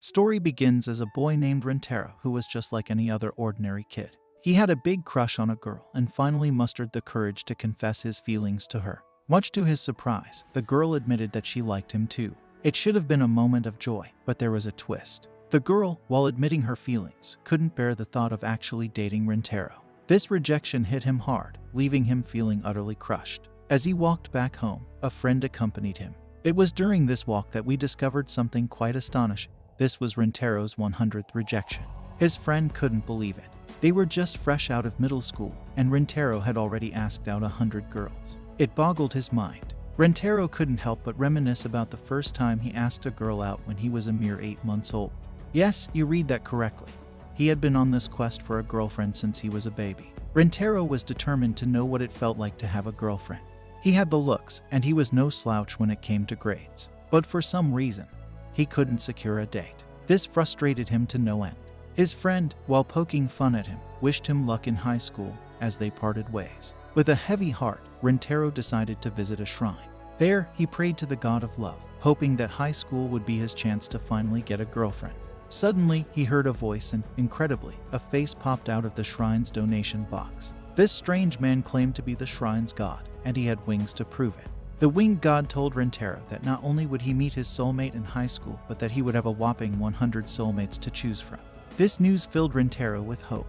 Story begins as a boy named Rintaro who was just like any other ordinary kid. He had a big crush on a girl and finally mustered the courage to confess his feelings to her. Much to his surprise, the girl admitted that she liked him too. It should have been a moment of joy, but there was a twist. The girl, while admitting her feelings, couldn't bear the thought of actually dating Rintaro. This rejection hit him hard, leaving him feeling utterly crushed. As he walked back home, a friend accompanied him. It was during this walk that we discovered something quite astonishing. This was Rintaro's 100th rejection. His friend couldn't believe it. They were just fresh out of middle school, and Rintaro had already asked out 100 girls. It boggled his mind. Rintaro couldn't help but reminisce about the first time he asked a girl out when he was a mere 8 months old. Yes, you read that correctly. He had been on this quest for a girlfriend since he was a baby. Rintaro was determined to know what it felt like to have a girlfriend. He had the looks, and he was no slouch when it came to grades. But for some reason, he couldn't secure a date. This frustrated him to no end. His friend, while poking fun at him, wished him luck in high school as they parted ways. With a heavy heart, Rintaro decided to visit a shrine. There, he prayed to the god of love, hoping that high school would be his chance to finally get a girlfriend. Suddenly, he heard a voice and, incredibly, a face popped out of the shrine's donation box. This strange man claimed to be the shrine's god, and he had wings to prove it. The winged god told Rintaro that not only would he meet his soulmate in high school, but that he would have a whopping 100 soulmates to choose from. This news filled Rintaro with hope,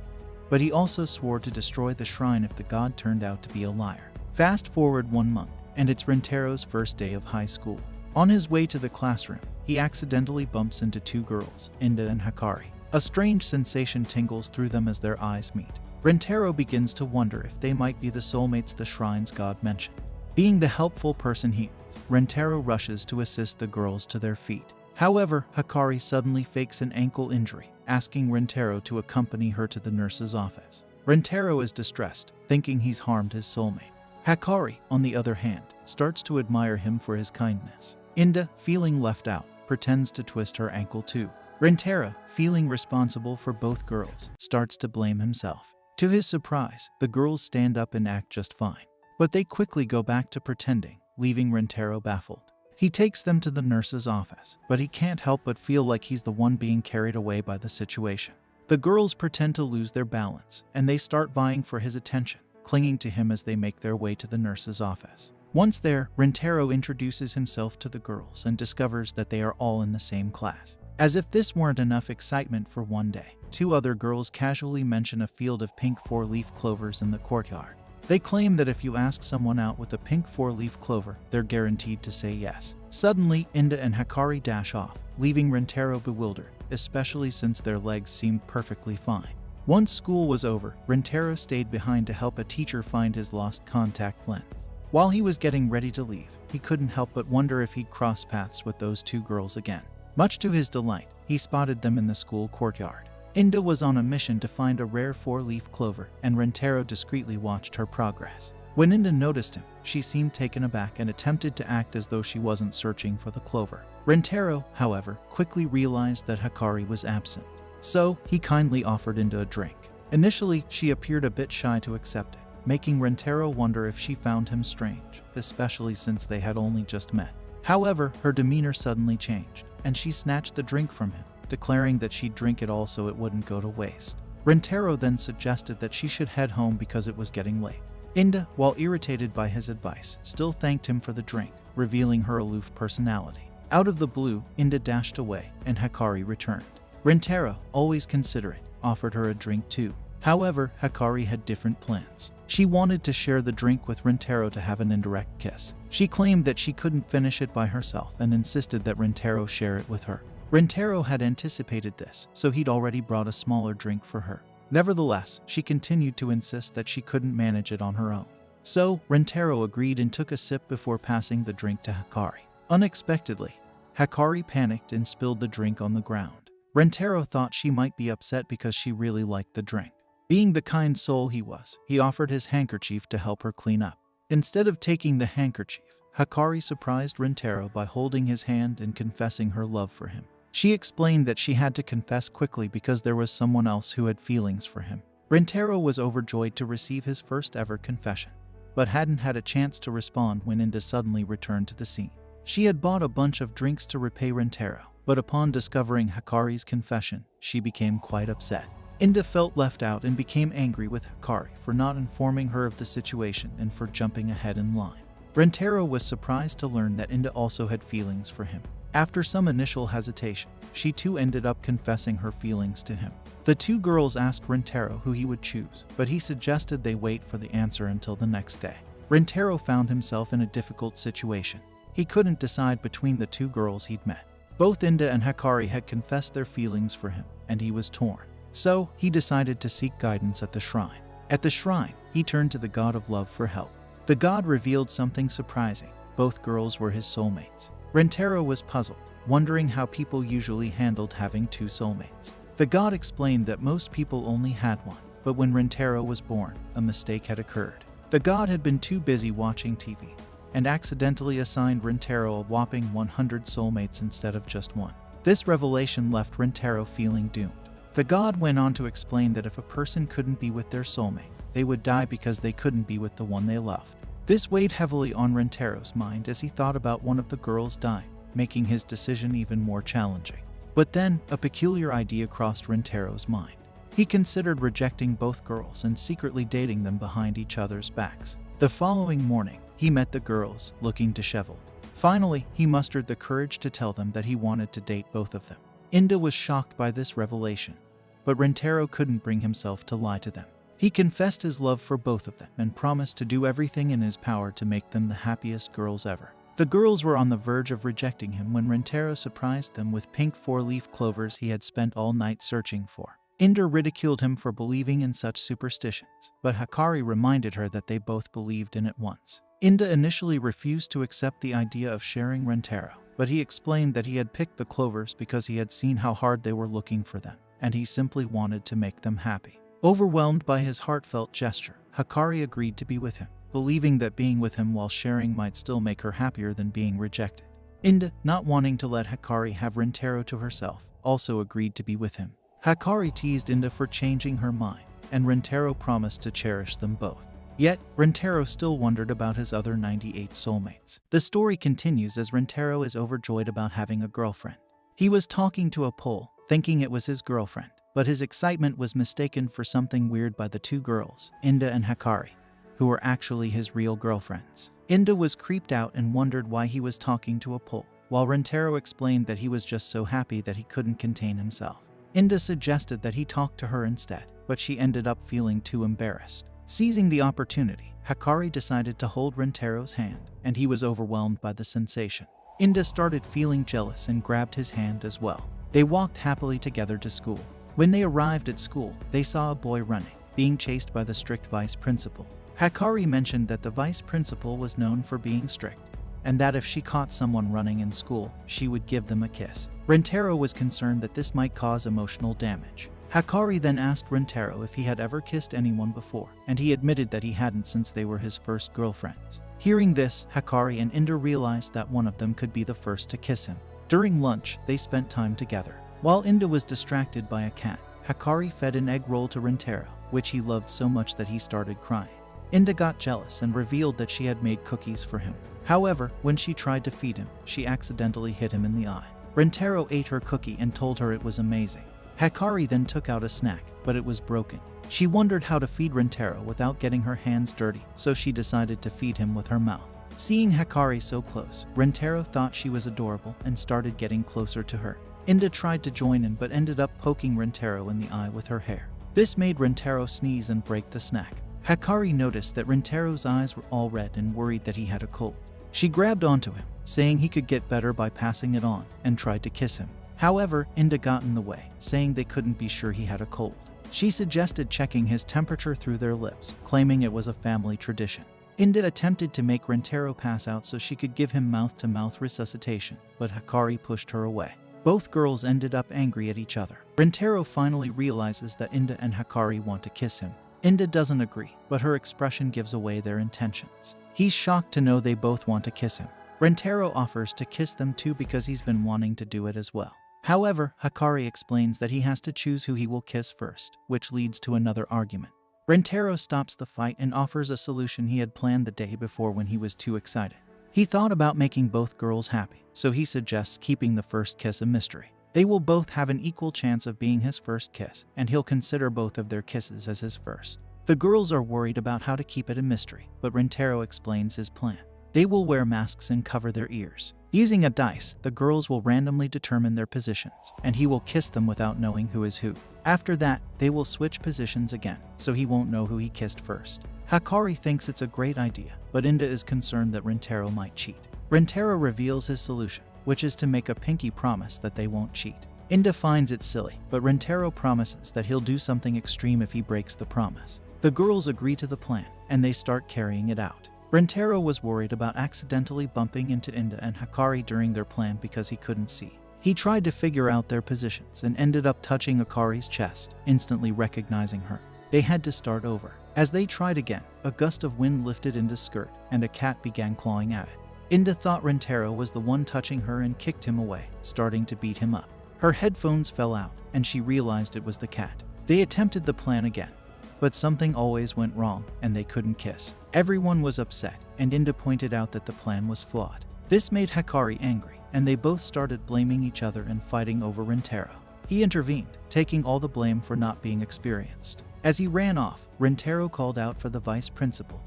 but he also swore to destroy the shrine if the god turned out to be a liar. Fast forward 1 month, and it's Rintaro's first day of high school. On his way to the classroom, he accidentally bumps into 2 girls, Inda and Hikari. A strange sensation tingles through them as their eyes meet. Rintaro begins to wonder if they might be the soulmates the shrine's god mentioned. Being the helpful person he is, Rintaro rushes to assist the girls to their feet. However, Hikari suddenly fakes an ankle injury, asking Rintaro to accompany her to the nurse's office. Rintaro is distressed, thinking he's harmed his soulmate. Hikari, on the other hand, starts to admire him for his kindness. Inda, feeling left out, pretends to twist her ankle too. Rintaro, feeling responsible for both girls, starts to blame himself. To his surprise, the girls stand up and act just fine. But they quickly go back to pretending, leaving Rintaro baffled. He takes them to the nurse's office, but he can't help but feel like he's the one being carried away by the situation. The girls pretend to lose their balance, and they start vying for his attention, clinging to him as they make their way to the nurse's office. Once there, Rintaro introduces himself to the girls and discovers that they are all in the same class. As if this weren't enough excitement for one day, 2 other girls casually mention a field of pink 4-leaf clovers in the courtyard. They claim that if you ask someone out with a pink 4-leaf clover, they're guaranteed to say yes. Suddenly, Inda and Hikari dash off, leaving Rintaro bewildered, especially since their legs seemed perfectly fine. Once school was over, Rintaro stayed behind to help a teacher find his lost contact lens. While he was getting ready to leave, he couldn't help but wonder if he'd cross paths with those 2 girls again. Much to his delight, he spotted them in the school courtyard. Inda was on a mission to find a rare 4-leaf clover, and Rintaro discreetly watched her progress. When Inda noticed him, she seemed taken aback and attempted to act as though she wasn't searching for the clover. Rintaro, however, quickly realized that Hikari was absent. So, he kindly offered Inda a drink. Initially, she appeared a bit shy to accept it, making Rintaro wonder if she found him strange, especially since they had only just met. However, her demeanor suddenly changed, and she snatched the drink from him, declaring that she'd drink it all so it wouldn't go to waste. Rintaro then suggested that she should head home because it was getting late. Inda, while irritated by his advice, still thanked him for the drink, revealing her aloof personality. Out of the blue, Inda dashed away, and Hikari returned. Rintaro, always considerate, offered her a drink too. However, Hikari had different plans. She wanted to share the drink with Rintaro to have an indirect kiss. She claimed that she couldn't finish it by herself and insisted that Rintaro share it with her. Rintaro had anticipated this, so he'd already brought a smaller drink for her. Nevertheless, she continued to insist that she couldn't manage it on her own. So, Rintaro agreed and took a sip before passing the drink to Hikari. Unexpectedly, Hikari panicked and spilled the drink on the ground. Rintaro thought she might be upset because she really liked the drink. Being the kind soul he was, he offered his handkerchief to help her clean up. Instead of taking the handkerchief, Hikari surprised Rintaro by holding his hand and confessing her love for him. She explained that she had to confess quickly because there was someone else who had feelings for him. Rintaro was overjoyed to receive his first ever confession, but hadn't had a chance to respond when Inda suddenly returned to the scene. She had bought a bunch of drinks to repay Rintaro, but upon discovering Hikari's confession, she became quite upset. Inda felt left out and became angry with Hikari for not informing her of the situation and for jumping ahead in line. Rentaro was surprised to learn that Inda also had feelings for him. After some initial hesitation, she too ended up confessing her feelings to him. The two girls asked Rentaro who he would choose, but he suggested they wait for the answer until the next day. Rentaro found himself in a difficult situation. He couldn't decide between the two girls he'd met. Both Inda and Hikari had confessed their feelings for him, and he was torn. So, he decided to seek guidance at the shrine. At the shrine, he turned to the god of love for help. The god revealed something surprising. Both girls were his soulmates. Rentaro was puzzled, wondering how people usually handled having two soulmates. The god explained that most people only had one, but when Rentaro was born, a mistake had occurred. The god had been too busy watching TV, and accidentally assigned Rentaro a whopping 100 soulmates instead of just one. This revelation left Rentaro feeling doomed. The god went on to explain that if a person couldn't be with their soulmate, they would die because they couldn't be with the one they loved. This weighed heavily on Rentaro's mind as he thought about one of the girls dying, making his decision even more challenging. But then, a peculiar idea crossed Rentaro's mind. He considered rejecting both girls and secretly dating them behind each other's backs. The following morning, he met the girls, looking disheveled. Finally, he mustered the courage to tell them that he wanted to date both of them. Inda was shocked by this revelation, but Rentaro couldn't bring himself to lie to them. He confessed his love for both of them and promised to do everything in his power to make them the happiest girls ever. The girls were on the verge of rejecting him when Rentaro surprised them with pink four-leaf clovers he had spent all night searching for. Inda ridiculed him for believing in such superstitions, but Hikari reminded her that they both believed in it once. Inda initially refused to accept the idea of sharing Rentaro, but he explained that he had picked the clovers because he had seen how hard they were looking for them, and he simply wanted to make them happy. Overwhelmed by his heartfelt gesture, Hikari agreed to be with him, believing that being with him while sharing might still make her happier than being rejected. Inda, not wanting to let Hikari have Rentaro to herself, also agreed to be with him. Hikari teased Inda for changing her mind, and Rentaro promised to cherish them both. Yet, Rentaro still wondered about his other 98 soulmates. The story continues as Rentaro is overjoyed about having a girlfriend. He was talking to a pole, thinking it was his girlfriend, but his excitement was mistaken for something weird by the two girls, Inda and Hikari, who were actually his real girlfriends. Inda was creeped out and wondered why he was talking to a pole, while Rentaro explained that he was just so happy that he couldn't contain himself. Inda suggested that he talk to her instead, but she ended up feeling too embarrassed. Seizing the opportunity, Hikari decided to hold Rentaro's hand, and he was overwhelmed by the sensation. Inda started feeling jealous and grabbed his hand as well. They walked happily together to school. When they arrived at school, they saw a boy running, being chased by the strict vice principal. Hikari mentioned that the vice principal was known for being strict, and that if she caught someone running in school, she would give them a kiss. Rentaro was concerned that this might cause emotional damage. Hikari then asked Rentaro if he had ever kissed anyone before, and he admitted that he hadn't since they were his first girlfriends. Hearing this, Hikari and Inda realized that one of them could be the first to kiss him. During lunch, they spent time together. While Inda was distracted by a cat, Hikari fed an egg roll to Rentaro, which he loved so much that he started crying. Inda got jealous and revealed that she had made cookies for him. However, when she tried to feed him, she accidentally hit him in the eye. Rentaro ate her cookie and told her it was amazing. Hikari then took out a snack, but it was broken. She wondered how to feed Rentaro without getting her hands dirty, so she decided to feed him with her mouth. Seeing Hikari so close, Rentaro thought she was adorable and started getting closer to her. Inda tried to join in but ended up poking Rentaro in the eye with her hair. This made Rentaro sneeze and break the snack. Hikari noticed that Rentaro's eyes were all red and worried that he had a cold. She grabbed onto him, saying he could get better by passing it on, and tried to kiss him. However, Inda got in the way, saying they couldn't be sure he had a cold. She suggested checking his temperature through their lips, claiming it was a family tradition. Inda attempted to make Rentaro pass out so she could give him mouth-to-mouth resuscitation, but Hikari pushed her away. Both girls ended up angry at each other. Rentaro finally realizes that Inda and Hikari want to kiss him. Inda doesn't agree, but her expression gives away their intentions. He's shocked to know they both want to kiss him. Rentaro offers to kiss them too because he's been wanting to do it as well. However, Hikari explains that he has to choose who he will kiss first, which leads to another argument. Rentaro stops the fight and offers a solution he had planned the day before when he was too excited. He thought about making both girls happy, so he suggests keeping the first kiss a mystery. They will both have an equal chance of being his first kiss, and he'll consider both of their kisses as his first. The girls are worried about how to keep it a mystery, but Rintaro explains his plan. They will wear masks and cover their ears. Using a dice, the girls will randomly determine their positions, and he will kiss them without knowing who is who. After that, they will switch positions again, so he won't know who he kissed first. Hakari thinks it's a great idea, but Inda is concerned that Rintaro might cheat. Rintaro reveals his solution, which is to make a pinky promise that they won't cheat. Inda finds it silly, but Rintaro promises that he'll do something extreme if he breaks the promise. The girls agree to the plan, and they start carrying it out. Rintaro was worried about accidentally bumping into Inda and Hakari during their plan because he couldn't see. He tried to figure out their positions and ended up touching Akari's chest, instantly recognizing her. They had to start over. As they tried again, a gust of wind lifted Inda's skirt, and a cat began clawing at it. Inda thought Rintaro was the one touching her and kicked him away, starting to beat him up. Her headphones fell out, and she realized it was the cat. They attempted the plan again, but something always went wrong, and they couldn't kiss. Everyone was upset, and Inda pointed out that the plan was flawed. This made Hakari angry, and they both started blaming each other and fighting over Rintaro. He intervened, taking all the blame for not being experienced. As he ran off, Rintaro called out for the vice principal,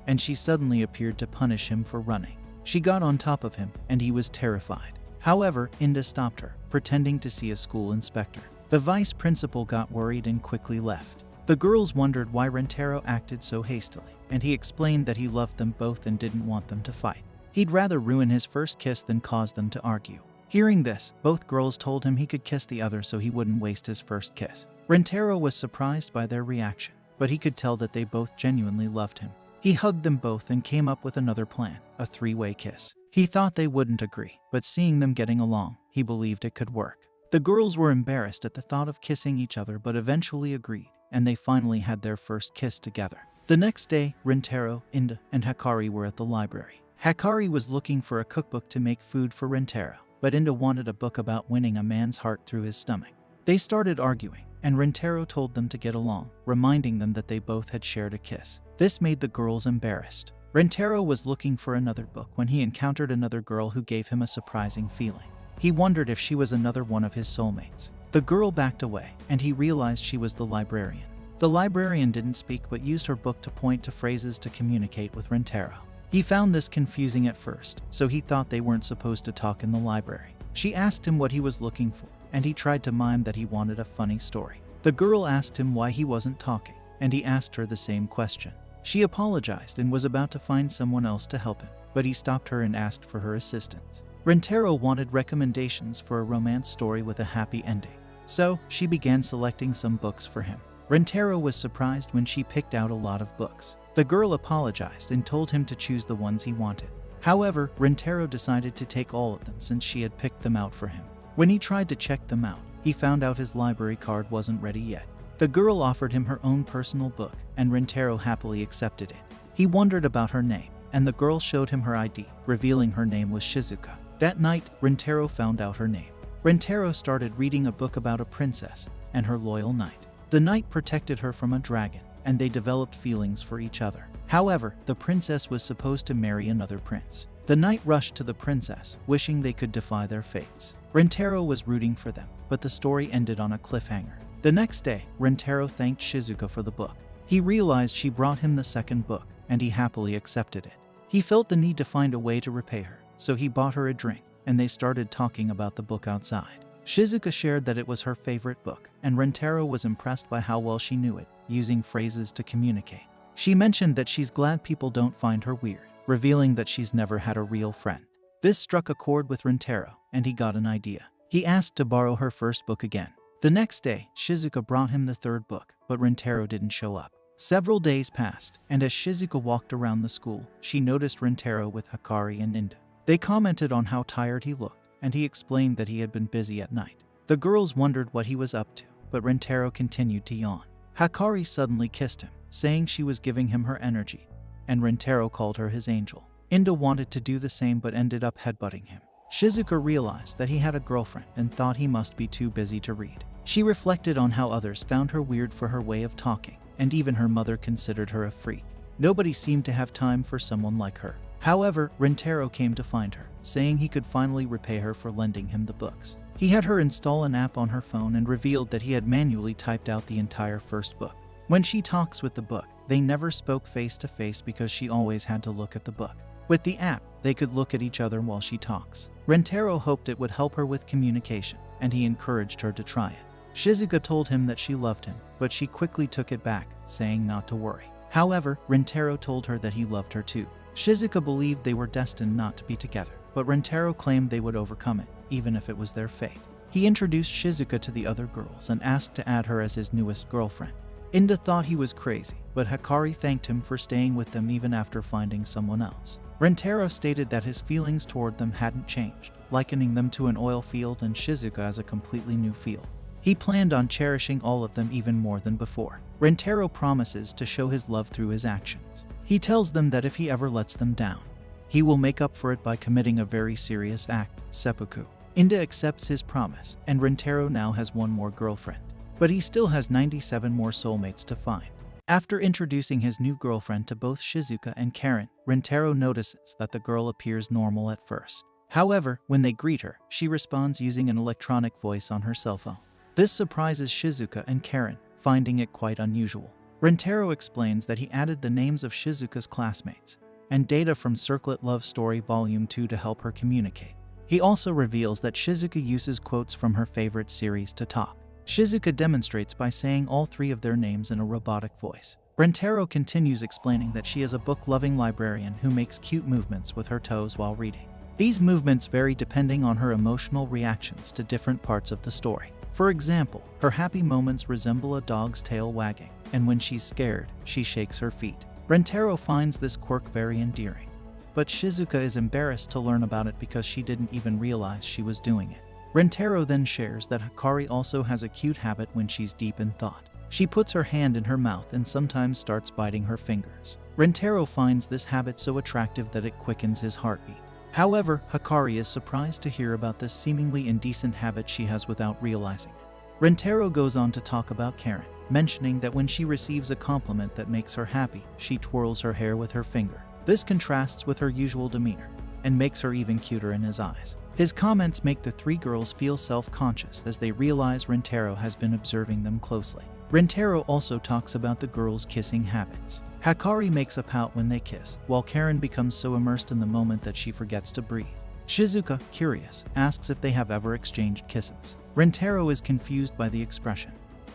and she suddenly appeared to punish him for running. She got on top of him, and he was terrified. However, Inda stopped her, pretending to see a school inspector. The vice principal got worried and quickly left. The girls wondered why Rintaro acted so hastily, and he explained that he loved them both and didn't want them to fight. He'd rather ruin his first kiss than cause them to argue. Hearing this, both girls told him he could kiss the other so he wouldn't waste his first kiss. Rintaro was surprised by their reaction, but he could tell that they both genuinely loved him. He hugged them both and came up with another plan, a three-way kiss. He thought they wouldn't agree, but seeing them getting along, he believed it could work. The girls were embarrassed at the thought of kissing each other but eventually agreed, and they finally had their first kiss together. The next day, Rintaro, Inda, and Hakari were at the library. Hakari was looking for a cookbook to make food for Rintaro, but Inda wanted a book about winning a man's heart through his stomach. They started arguing, and Rintaro told them to get along, reminding them that they both had shared a kiss. This made the girls embarrassed. Rintaro was looking for another book when he encountered another girl who gave him a surprising feeling. He wondered if she was another one of his soulmates. The girl backed away, and he realized she was the librarian. The librarian didn't speak but used her book to point to phrases to communicate with Rintaro. He found this confusing at first, so he thought they weren't supposed to talk in the library. She asked him what he was looking for, and he tried to mime that he wanted a funny story. The girl asked him why he wasn't talking, and he asked her the same question. She apologized and was about to find someone else to help him, but he stopped her and asked for her assistance. Rintaro wanted recommendations for a romance story with a happy ending, so she began selecting some books for him. Rintaro was surprised when she picked out a lot of books. The girl apologized and told him to choose the ones he wanted. However, Rintaro decided to take all of them since she had picked them out for him. When he tried to check them out, he found out his library card wasn't ready yet. The girl offered him her own personal book, and Rintaro happily accepted it. He wondered about her name, and the girl showed him her ID, revealing her name was Shizuka. That night, Rintaro found out her name. Rintaro started reading a book about a princess and her loyal knight. The knight protected her from a dragon, and they developed feelings for each other. However, the princess was supposed to marry another prince. The knight rushed to the princess, wishing they could defy their fates. Rintaro was rooting for them, but the story ended on a cliffhanger. The next day, Rintaro thanked Shizuka for the book. He realized she brought him the second book, and he happily accepted it. He felt the need to find a way to repay her, so he bought her a drink, and they started talking about the book outside. Shizuka shared that it was her favorite book, and Rintaro was impressed by how well she knew it, using phrases to communicate. She mentioned that she's glad people don't find her weird, revealing that she's never had a real friend. This struck a chord with Rintaro, and he got an idea. He asked to borrow her first book again. The next day, Shizuka brought him the third book, but Rintaro didn't show up. Several days passed, and as Shizuka walked around the school, she noticed Rintaro with Hakari and Inda. They commented on how tired he looked, and he explained that he had been busy at night. The girls wondered what he was up to, but Rintaro continued to yawn. Hakari suddenly kissed him, saying she was giving him her energy, and Rintaro called her his angel. Inda wanted to do the same but ended up headbutting him. Shizuka realized that he had a girlfriend and thought he must be too busy to read. She reflected on how others found her weird for her way of talking, and even her mother considered her a freak. Nobody seemed to have time for someone like her. However, Rintaro came to find her, saying he could finally repay her for lending him the books. He had her install an app on her phone and revealed that he had manually typed out the entire first book. When she talks with the book, they never spoke face to face because she always had to look at the book. With the app, they could look at each other while she talks. Rintaro hoped it would help her with communication, and he encouraged her to try it. Shizuka told him that she loved him, but she quickly took it back, saying not to worry. However, Rintaro told her that he loved her too. Shizuka believed they were destined not to be together, but Rintaro claimed they would overcome it, even if it was their fate. He introduced Shizuka to the other girls and asked to add her as his newest girlfriend. Inda thought he was crazy, but Hikari thanked him for staying with them even after finding someone else. Rintaro stated that his feelings toward them hadn't changed, likening them to an oil field and Shizuka as a completely new field. He planned on cherishing all of them even more than before. Rintaro promises to show his love through his actions. He tells them that if he ever lets them down, he will make up for it by committing a very serious act, seppuku. Inda accepts his promise, and Rintaro now has one more girlfriend. But he still has 97 more soulmates to find. After introducing his new girlfriend to both Shizuka and Karen, Rintaro notices that the girl appears normal at first. However, when they greet her, she responds using an electronic voice on her cell phone. This surprises Shizuka and Karen, finding it quite unusual. Rintaro explains that he added the names of Shizuka's classmates and data from Circlet Love Story Volume 2 to help her communicate. He also reveals that Shizuka uses quotes from her favorite series to talk. Shizuka demonstrates by saying all three of their names in a robotic voice. Rintaro continues explaining that she is a book-loving librarian who makes cute movements with her toes while reading. These movements vary depending on her emotional reactions to different parts of the story. For example, her happy moments resemble a dog's tail wagging, and when she's scared, she shakes her feet. Rintaro finds this quirk very endearing, but Shizuka is embarrassed to learn about it because she didn't even realize she was doing it. Rintaro then shares that Hikari also has a cute habit when she's deep in thought. She puts her hand in her mouth and sometimes starts biting her fingers. Rintaro finds this habit so attractive that it quickens his heartbeat. However, Hikari is surprised to hear about this seemingly indecent habit she has without realizing it. Rintaro goes on to talk about Karen, mentioning that when she receives a compliment that makes her happy, she twirls her hair with her finger. This contrasts with her usual demeanor and makes her even cuter in his eyes. His comments make the three girls feel self-conscious as they realize Rintaro has been observing them closely. Rintaro also talks about the girls' kissing habits. Hikari makes a pout when they kiss, while Karen becomes so immersed in the moment that she forgets to breathe. Shizuka, curious, asks if they have ever exchanged kisses. Rintaro is confused by the expression,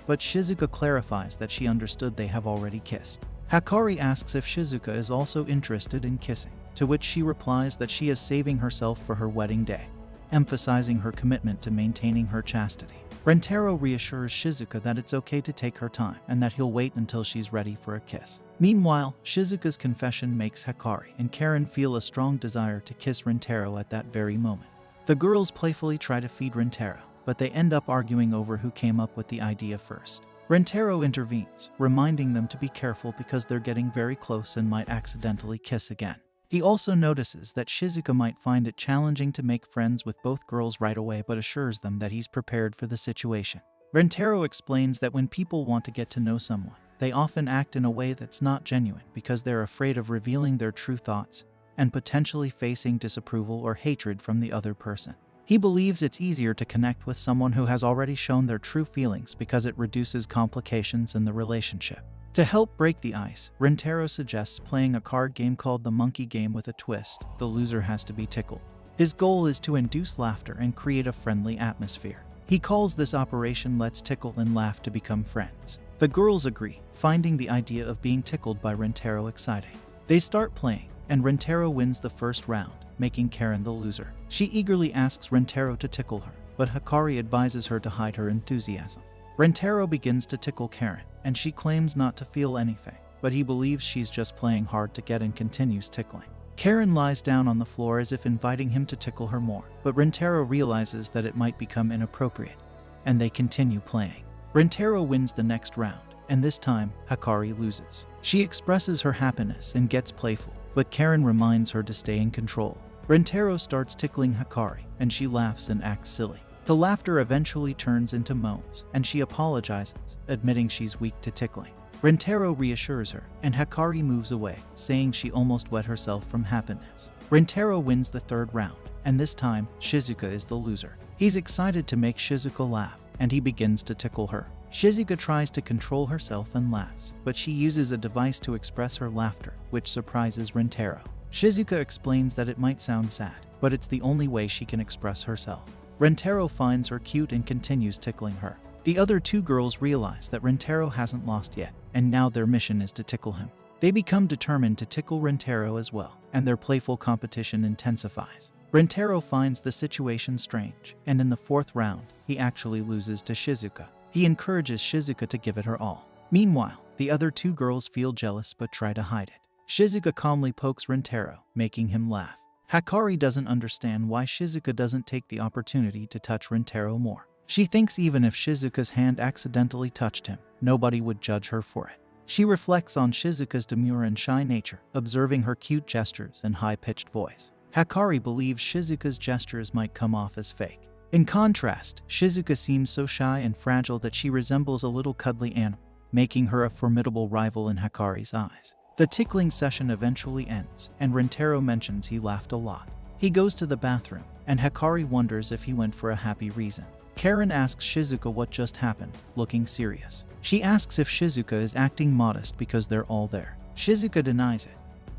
but Shizuka clarifies that she understood they have already kissed. Hikari asks if Shizuka is also interested in kissing, to which she replies that she is saving herself for her wedding day, emphasizing her commitment to maintaining her chastity. Rintaro reassures Shizuka that it's okay to take her time and that he'll wait until she's ready for a kiss. Meanwhile, Shizuka's confession makes Hikari and Karen feel a strong desire to kiss Rintaro at that very moment. The girls playfully try to feed Rintaro, but they end up arguing over who came up with the idea first. Rintaro intervenes, reminding them to be careful because they're getting very close and might accidentally kiss again. He also notices that Shizuka might find it challenging to make friends with both girls right away, but assures them that he's prepared for the situation. Rintaro explains that when people want to get to know someone, they often act in a way that's not genuine because they're afraid of revealing their true thoughts and potentially facing disapproval or hatred from the other person. He believes it's easier to connect with someone who has already shown their true feelings because it reduces complications in the relationship. To help break the ice, Rintaro suggests playing a card game called the Monkey Game with a twist. The loser has to be tickled. His goal is to induce laughter and create a friendly atmosphere. He calls this operation Let's Tickle and Laugh to become friends. The girls agree, finding the idea of being tickled by Rintaro exciting. They start playing, and Rintaro wins the first round, making Karen the loser. She eagerly asks Rintaro to tickle her, but Hikari advises her to hide her enthusiasm. Rintaro begins to tickle Karen, and she claims not to feel anything, but he believes she's just playing hard to get and continues tickling. Karen lies down on the floor as if inviting him to tickle her more, but Rintaro realizes that it might become inappropriate, and they continue playing. Rintaro wins the next round, and this time, Hikari loses. She expresses her happiness and gets playful, but Karen reminds her to stay in control. Rintaro starts tickling Hikari, and she laughs and acts silly. The laughter eventually turns into moans, and she apologizes, admitting she's weak to tickling. Rintaro reassures her, and Hikari moves away, saying she almost wet herself from happiness. Rintaro wins the third round, and this time, Shizuka is the loser. He's excited to make Shizuka laugh, and he begins to tickle her. Shizuka tries to control herself and laughs, but she uses a device to express her laughter, which surprises Rintaro. Shizuka explains that it might sound sad, but it's the only way she can express herself. Rintaro finds her cute and continues tickling her. The other two girls realize that Rintaro hasn't lost yet, and now their mission is to tickle him. They become determined to tickle Rintaro as well, and their playful competition intensifies. Rintaro finds the situation strange, and in the fourth round, he actually loses to Shizuka. He encourages Shizuka to give it her all. Meanwhile, the other two girls feel jealous but try to hide it. Shizuka calmly pokes Rintaro, making him laugh. Hikari doesn't understand why Shizuka doesn't take the opportunity to touch Rintaro more. She thinks even if Shizuka's hand accidentally touched him, nobody would judge her for it. She reflects on Shizuka's demure and shy nature, observing her cute gestures and high-pitched voice. Hikari believes Shizuka's gestures might come off as fake. In contrast, Shizuka seems so shy and fragile that she resembles a little cuddly animal, making her a formidable rival in Hikari's eyes. The tickling session eventually ends, and Rintaro mentions he laughed a lot. He goes to the bathroom, and Hikari wonders if he went for a happy reason. Karen asks Shizuka what just happened, looking serious. She asks if Shizuka is acting modest because they're all there. Shizuka denies it,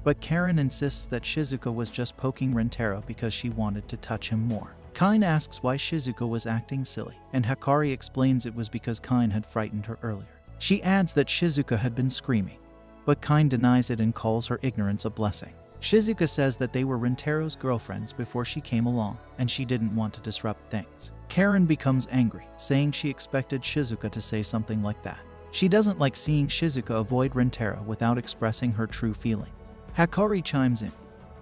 but Karen insists that Shizuka was just poking Rintaro because she wanted to touch him more. Kine asks why Shizuka was acting silly, and Hikari explains it was because Kine had frightened her earlier. She adds that Shizuka had been screaming, but Kine denies it and calls her ignorance a blessing. Shizuka says that they were Rintaro's girlfriends before she came along, and she didn't want to disrupt things. Karen becomes angry, saying she expected Shizuka to say something like that. She doesn't like seeing Shizuka avoid Rintaro without expressing her true feelings. Hikari chimes in,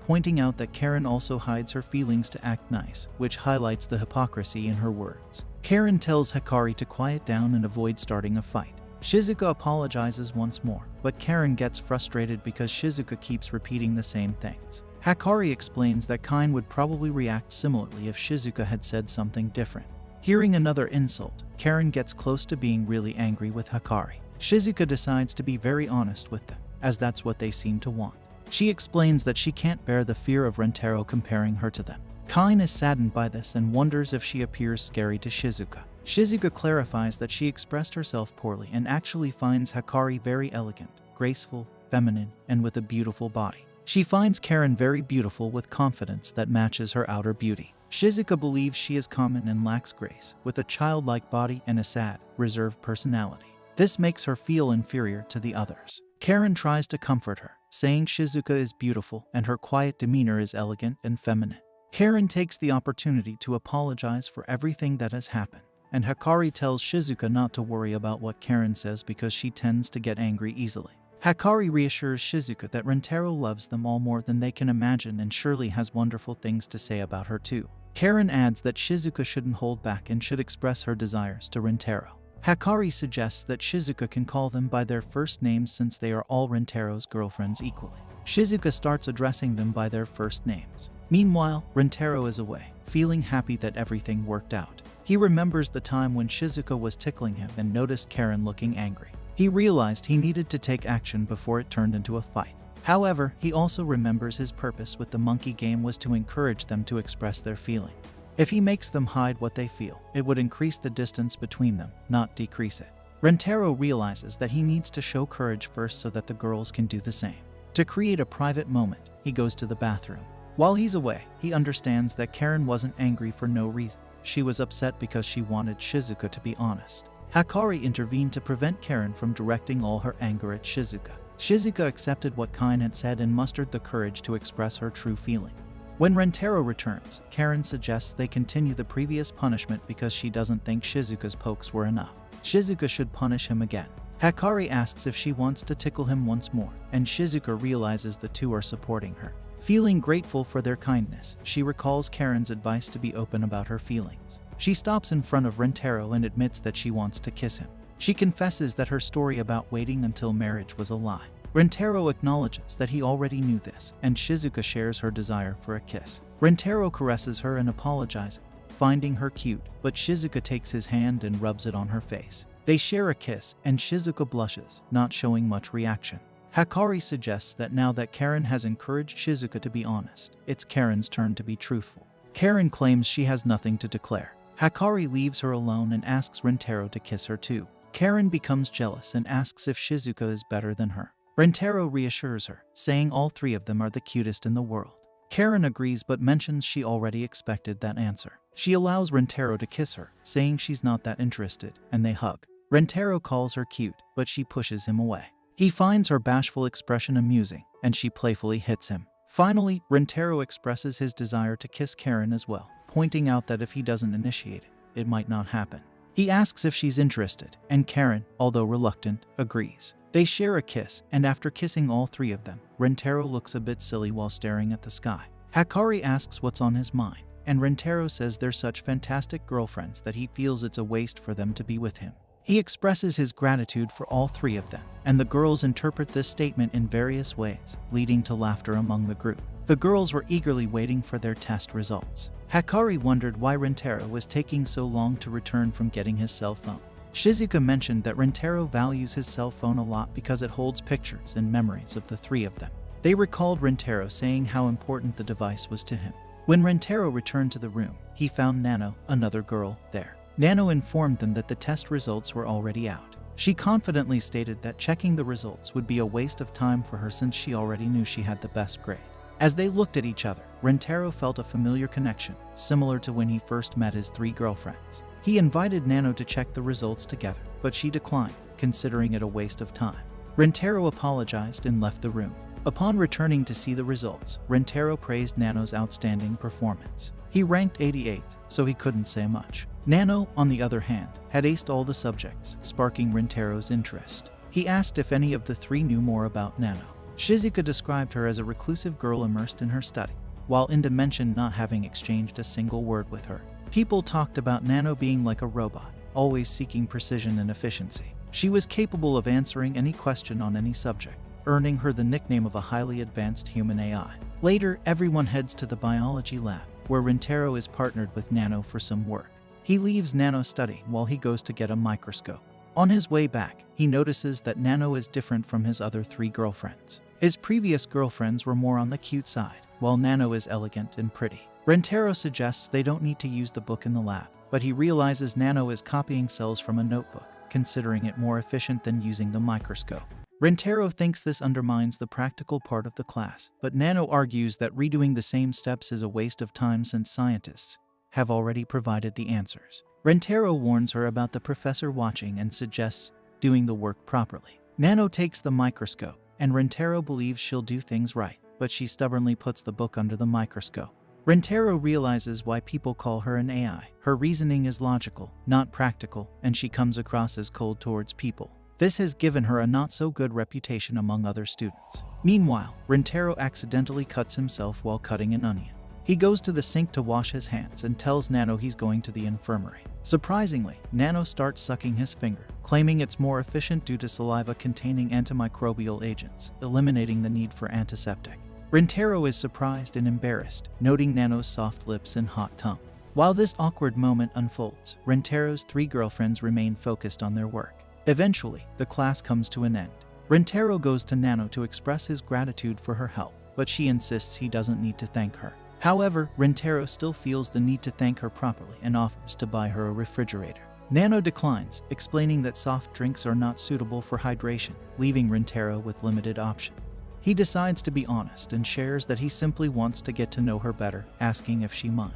pointing out that Karen also hides her feelings to act nice, which highlights the hypocrisy in her words. Karen tells Hikari to quiet down and avoid starting a fight. Shizuka apologizes once more, but Karen gets frustrated because Shizuka keeps repeating the same things. Hikari explains that Kine would probably react similarly if Shizuka had said something different. Hearing another insult, Karen gets close to being really angry with Hikari. Shizuka decides to be very honest with them, as that's what they seem to want. She explains that she can't bear the fear of Rintaro comparing her to them. Kine is saddened by this and wonders if she appears scary to Shizuka. Shizuka clarifies that she expressed herself poorly and actually finds Hikari very elegant, graceful, feminine, and with a beautiful body. She finds Karen very beautiful with confidence that matches her outer beauty. Shizuka believes she is common and lacks grace, with a childlike body and a sad, reserved personality. This makes her feel inferior to the others. Karen tries to comfort her, saying Shizuka is beautiful and her quiet demeanor is elegant and feminine. Karen takes the opportunity to apologize for everything that has happened, and Hikari tells Shizuka not to worry about what Karen says because she tends to get angry easily. Hikari reassures Shizuka that Rintaro loves them all more than they can imagine and surely has wonderful things to say about her too. Karen adds that Shizuka shouldn't hold back and should express her desires to Rintaro. Hikari suggests that Shizuka can call them by their first names since they are all Rintaro's girlfriends equally. Shizuka starts addressing them by their first names. Meanwhile, Rintaro is away, feeling happy that everything worked out. He remembers the time when Shizuka was tickling him and noticed Karen looking angry. He realized he needed to take action before it turned into a fight. However, he also remembers his purpose with the monkey game was to encourage them to express their feeling. If he makes them hide what they feel, it would increase the distance between them, not decrease it. Rintaro realizes that he needs to show courage first so that the girls can do the same. To create a private moment, he goes to the bathroom. While he's away, he understands that Karen wasn't angry for no reason. She was upset because she wanted Shizuka to be honest. Hikari intervened to prevent Karen from directing all her anger at Shizuka. Shizuka accepted what Kine had said and mustered the courage to express her true feeling. When Rintaro returns, Karen suggests they continue the previous punishment because she doesn't think Shizuka's pokes were enough. Shizuka should punish him again. Hikari asks if she wants to tickle him once more, and Shizuka realizes the two are supporting her. Feeling grateful for their kindness, she recalls Karen's advice to be open about her feelings. She stops in front of Rintaro and admits that she wants to kiss him. She confesses that her story about waiting until marriage was a lie. Rintaro acknowledges that he already knew this, and Shizuka shares her desire for a kiss. Rintaro caresses her and apologizes, finding her cute, but Shizuka takes his hand and rubs it on her face. They share a kiss, and Shizuka blushes, not showing much reaction. Hikari suggests that now that Karen has encouraged Shizuka to be honest, it's Karen's turn to be truthful. Karen claims she has nothing to declare. Hikari leaves her alone and asks Rintaro to kiss her too. Karen becomes jealous and asks if Shizuka is better than her. Rintaro reassures her, saying all three of them are the cutest in the world. Karen agrees but mentions she already expected that answer. She allows Rintaro to kiss her, saying she's not that interested, and they hug. Rintaro calls her cute, but she pushes him away. He finds her bashful expression amusing, and she playfully hits him. Finally, Rintaro expresses his desire to kiss Karen as well, pointing out that if he doesn't initiate it, it might not happen. He asks if she's interested, and Karen, although reluctant, agrees. They share a kiss, and after kissing all three of them, Rintaro looks a bit silly while staring at the sky. Hikari asks what's on his mind, and Rintaro says they're such fantastic girlfriends that he feels it's a waste for them to be with him. He expresses his gratitude for all three of them, and the girls interpret this statement in various ways, leading to laughter among the group. The girls were eagerly waiting for their test results. Hikari wondered why Rintaro was taking so long to return from getting his cell phone. Shizuka mentioned that Rintaro values his cell phone a lot because it holds pictures and memories of the three of them. They recalled Rintaro saying how important the device was to him. When Rintaro returned to the room, he found Nano, another girl, there. Nano informed them that the test results were already out. She confidently stated that checking the results would be a waste of time for her since she already knew she had the best grade. As they looked at each other, Rintaro felt a familiar connection, similar to when he first met his three girlfriends. He invited Nano to check the results together, but she declined, considering it a waste of time. Rintaro apologized and left the room. Upon returning to see the results, Rintaro praised Nano's outstanding performance. He ranked 88th, so he couldn't say much. Nano, on the other hand, had aced all the subjects, sparking Rintaro's interest. He asked if any of the three knew more about Nano. Shizuka described her as a reclusive girl immersed in her study, while Inda mentioned not having exchanged a single word with her. People talked about Nano being like a robot, always seeking precision and efficiency. She was capable of answering any question on any subject, earning her the nickname of a highly advanced human AI. Later, everyone heads to the biology lab, where Rintaro is partnered with Nano for some work. He leaves Nano studying while he goes to get a microscope. On his way back, he notices that Nano is different from his other three girlfriends. His previous girlfriends were more on the cute side, while Nano is elegant and pretty. Rintaro suggests they don't need to use the book in the lab, but he realizes Nano is copying cells from a notebook, considering it more efficient than using the microscope. Rintaro thinks this undermines the practical part of the class, but Nano argues that redoing the same steps is a waste of time since scientists have already provided the answers. Rintaro warns her about the professor watching and suggests doing the work properly. Nano takes the microscope, and Rintaro believes she'll do things right, but she stubbornly puts the book under the microscope. Rintaro realizes why people call her an AI. Her reasoning is logical, not practical, and she comes across as cold towards people. This has given her a not-so-good reputation among other students. Meanwhile, Rintaro accidentally cuts himself while cutting an onion. He goes to the sink to wash his hands and tells Nano he's going to the infirmary. Surprisingly, Nano starts sucking his finger, claiming it's more efficient due to saliva containing antimicrobial agents, eliminating the need for antiseptic. Rintaro is surprised and embarrassed, noting Nano's soft lips and hot tongue. While this awkward moment unfolds, Rintaro's three girlfriends remain focused on their work. Eventually, the class comes to an end. Rintaro goes to Nano to express his gratitude for her help, but she insists he doesn't need to thank her. However, Rintaro still feels the need to thank her properly and offers to buy her a refrigerator. Nano declines, explaining that soft drinks are not suitable for hydration, leaving Rintaro with limited options. He decides to be honest and shares that he simply wants to get to know her better, asking if she minds.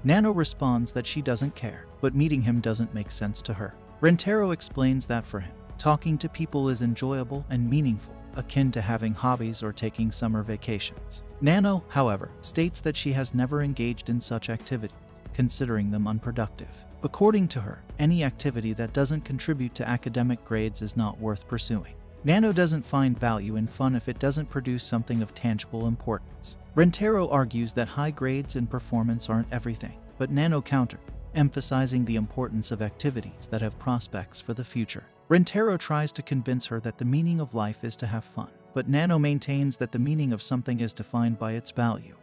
Nano responds that she doesn't care, but meeting him doesn't make sense to her. Rintaro explains that for him, talking to people is enjoyable and meaningful, akin to having hobbies or taking summer vacations. Nano, however, states that she has never engaged in such activities, considering them unproductive. According to her, any activity that doesn't contribute to academic grades is not worth pursuing. Nano doesn't find value in fun if it doesn't produce something of tangible importance. Rintaro argues that high grades and performance aren't everything, but Nano countered, emphasizing the importance of activities that have prospects for the future. Rintaro tries to convince her that the meaning of life is to have fun, but Nano maintains that the meaning of something is defined by its value,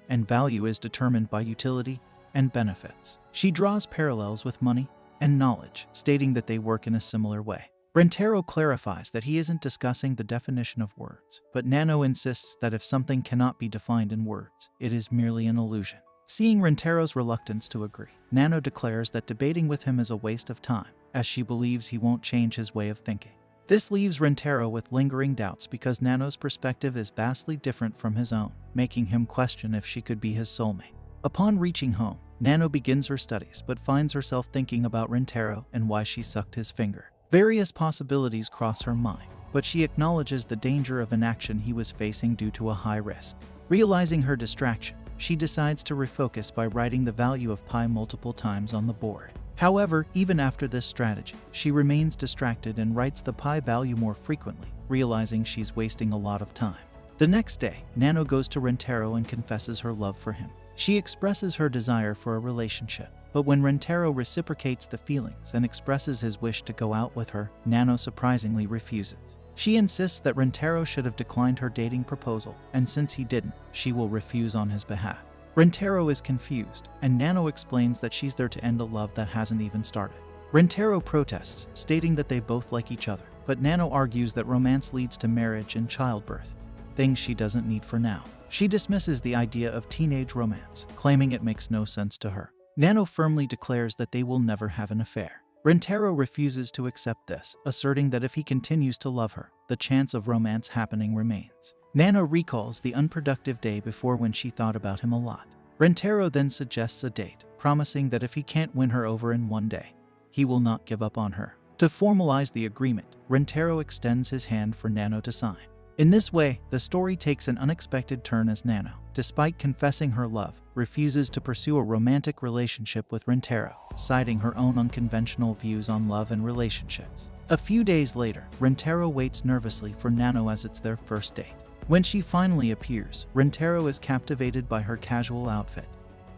and value is determined by utility and benefits. She draws parallels with money and knowledge, stating that they work in a similar way. Rentaro clarifies that he isn't discussing the definition of words, but Nano insists that if something cannot be defined in words, it is merely an illusion. Seeing Rentaro's reluctance to agree, Nano declares that debating with him is a waste of time, as she believes he won't change his way of thinking. This leaves Rentaro with lingering doubts because Nano's perspective is vastly different from his own, making him question if she could be his soulmate. Upon reaching home, Nano begins her studies but finds herself thinking about Rentaro and why she sucked his finger. Various possibilities cross her mind, but she acknowledges the danger of inaction he was facing due to a high risk. Realizing her distraction, she decides to refocus by writing the value of pi multiple times on the board. However, even after this strategy, she remains distracted and writes the pi value more frequently, realizing she's wasting a lot of time. The next day, Nano goes to Rentaro and confesses her love for him. She expresses her desire for a relationship, but when Rentaro reciprocates the feelings and expresses his wish to go out with her, Nano surprisingly refuses. She insists that Rentaro should have declined her dating proposal, and since he didn't, she will refuse on his behalf. Rentaro is confused, and Nano explains that she's there to end a love that hasn't even started. Rentaro protests, stating that they both like each other, but Nano argues that romance leads to marriage and childbirth, things she doesn't need for now. She dismisses the idea of teenage romance, claiming it makes no sense to her. Nano firmly declares that they will never have an affair. Rentaro refuses to accept this, asserting that if he continues to love her, the chance of romance happening remains. Nano recalls the unproductive day before when she thought about him a lot. Rentaro then suggests a date, promising that if he can't win her over in one day, he will not give up on her. To formalize the agreement, Rentaro extends his hand for Nano to sign. In this way, the story takes an unexpected turn as Nano, despite confessing her love, refuses to pursue a romantic relationship with Rentaro, citing her own unconventional views on love and relationships. A few days later, Rentaro waits nervously for Nano as it's their first date. When she finally appears, Rentaro is captivated by her casual outfit,